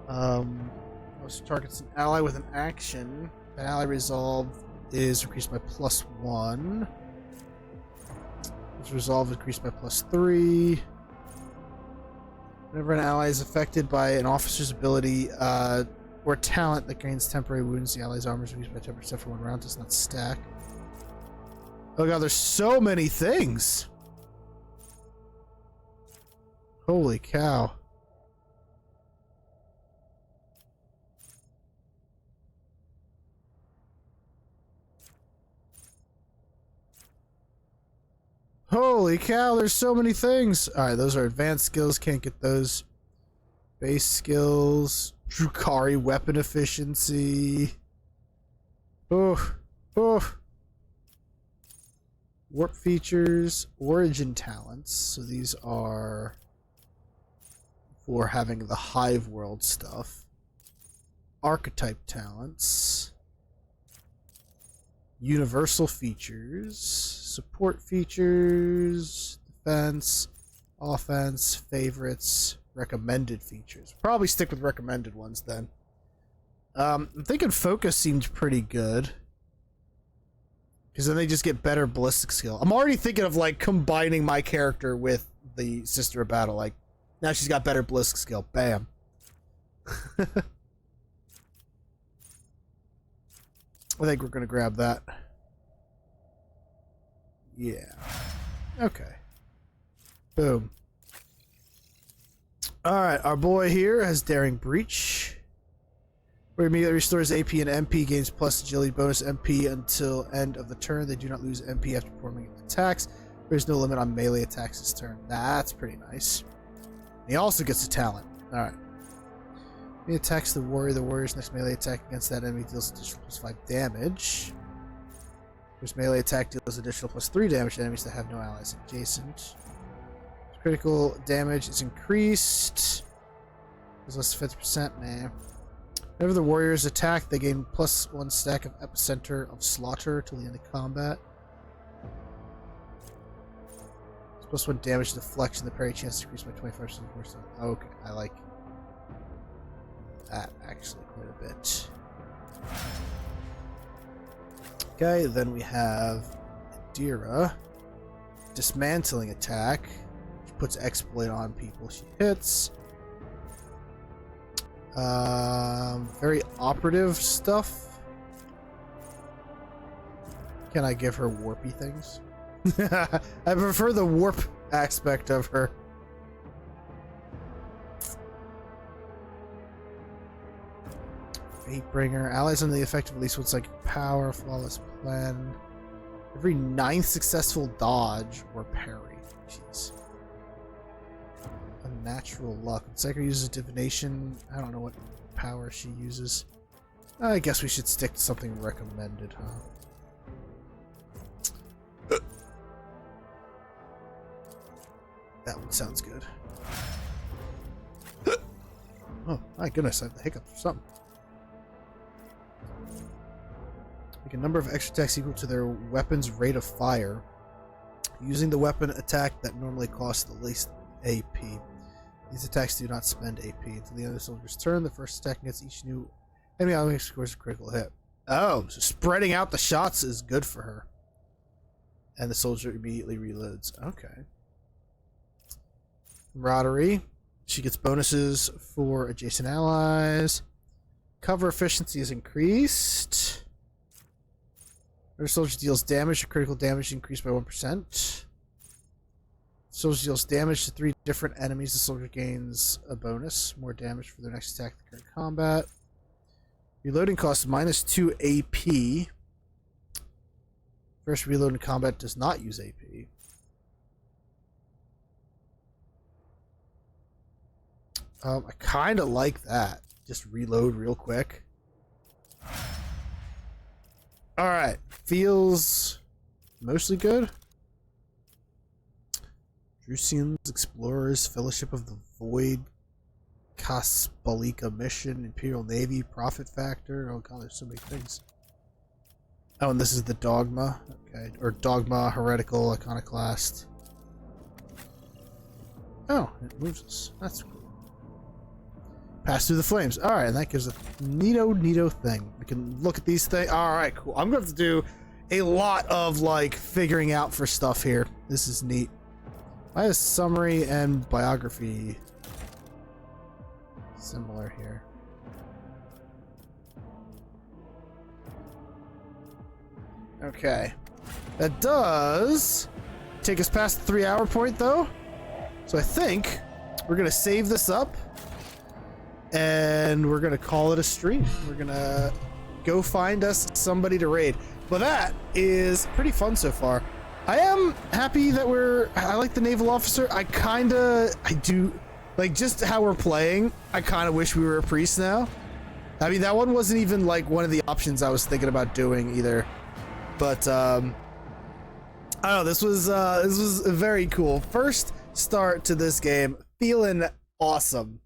Officer targets an ally with an action. The ally resolve is increased by +1. Its resolve increased by +3. Whenever an ally is affected by an officer's ability or talent that gains temporary wounds, the ally's armor is reduced by 10% for 1 round. Does not stack. Oh god, there's so many things. Holy cow. Holy cow, there's so many things. Alright, those are advanced skills. Can't get those. Base skills. Drukari weapon efficiency. Oh. Warp features. Origin talents. So these are for having the Hive World stuff. Archetype talents. Universal features, support features, defense, offense, favorites, recommended features. Probably stick with recommended ones then. I'm thinking focus seemed pretty good, because then they just get better ballistic skill. I'm already thinking of like combining my character with the Sister of Battle. Like now she's got better ballistic skill. Bam. I think we're going to grab that. Yeah. Okay. Boom. Alright, our boy here has Daring Breach. Where immediately restores AP and MP, gains plus agility bonus MP until end of the turn. They do not lose MP after performing attacks. There's no limit on melee attacks this turn. That's pretty nice. He also gets a talent. Alright. He attacks the warrior. The warrior's next melee attack against that enemy deals additional +5 damage. His melee attack deals additional +3 damage to enemies that have no allies adjacent. Critical damage is increased. There's less than 50%. Nah. Whenever the warriors attack, they gain +1 stack of Epicenter of Slaughter till the end of combat. It's +1 damage deflection. The parry chance increased by 25%. Okay, I like that actually quite a bit. Okay, then we have Adira. Dismantling attack. She puts exploit on people she hits. Very operative stuff. Can I give her warpy things? I prefer the warp aspect of her. Fatebringer. Allies under the effect of at least one psychic power. Flawless plan. Every 9th successful dodge or parry. Jeez. Unnatural luck. When Psyker uses divination, I don't know what power she uses. I guess we should stick to something recommended, huh? That one sounds good. Oh, my goodness, I have the hiccups or something. Make a number of extra attacks equal to their weapon's rate of fire. Using the weapon attack that normally costs the least AP. These attacks do not spend AP until the other soldier's turn. The first attack against each new enemy ally scores a critical hit. Oh, so spreading out the shots is good for her. And the soldier immediately reloads. Okay. Camaraderie. She gets bonuses for adjacent allies. Cover efficiency is increased. Every soldier deals damage. Critical damage increased by 1%. Soldier deals damage to 3 different enemies. The soldier gains a bonus. More damage for their next attack in the current combat. Reloading costs -2 AP. First reload in combat does not use AP. I kind of like that. Just reload real quick. Alright. Feels mostly good. Drusians, Explorers, Fellowship of the Void, Kasbalika Mission, Imperial Navy, Profit Factor. Oh god, there's so many things. Oh, and this is the Dogma. Okay. Or Dogma, Heretical, Iconoclast. Oh, it moves us. That's cool. Pass through the flames. Alright, and that gives a neato thing. We can look at these things. Alright, cool. I'm going to have to do a lot of, like, figuring out for stuff here. This is neat. I have summary and biography similar here. Okay. That does take us past the 3-hour point, though. So I think we're going to save this up. And we're going to call it a stream. We're going to go find us somebody to raid. But that is pretty fun so far. I am happy that I like the naval officer. I do, like, just how we're playing, I kind of wish we were a priest now. I mean, that one wasn't even, like, one of the options I was thinking about doing either. But, I don't know, this was very cool. First start to this game, feeling awesome.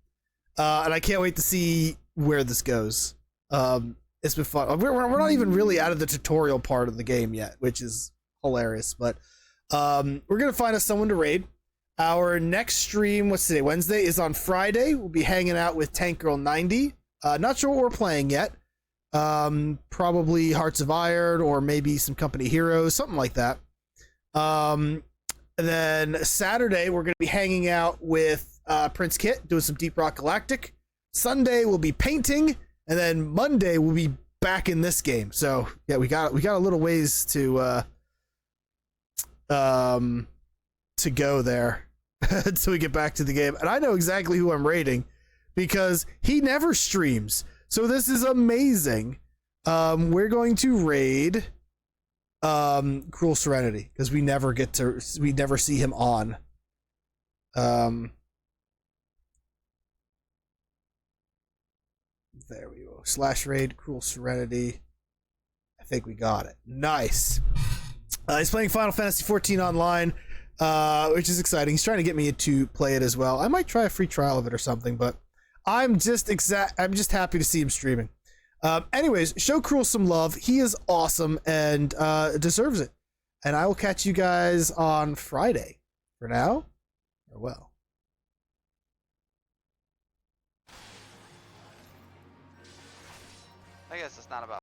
And I can't wait to see where this goes. It's been fun. We're not even really out of the tutorial part of the game yet, which is hilarious. But we're gonna find us someone to raid. Our next stream, what's today? Wednesday, is on Friday. We'll be hanging out with Tank Girl 90. Not sure what we're playing yet. Probably Hearts of Iron or maybe some Company Heroes, something like that. And then Saturday we're gonna be hanging out with Prince Kit, doing some Deep Rock Galactic. Sunday we'll be painting, and then Monday we'll be back in this game. So yeah, we got a little ways to go there until we get back to the game. And I know exactly who I'm raiding because he never streams. So this is amazing. We're going to raid Cruel Serenity because we never see him on. There we go. /raid Cruel Serenity. I think we got it. Nice. He's playing Final Fantasy XIV online, which is exciting. He's trying to get me to play it as well. I might try a free trial of it or something, but I'm just happy to see him streaming. Anyways, show Cruel some love. He is awesome and deserves it. And I will catch you guys on Friday. For now, farewell.
I guess it's not about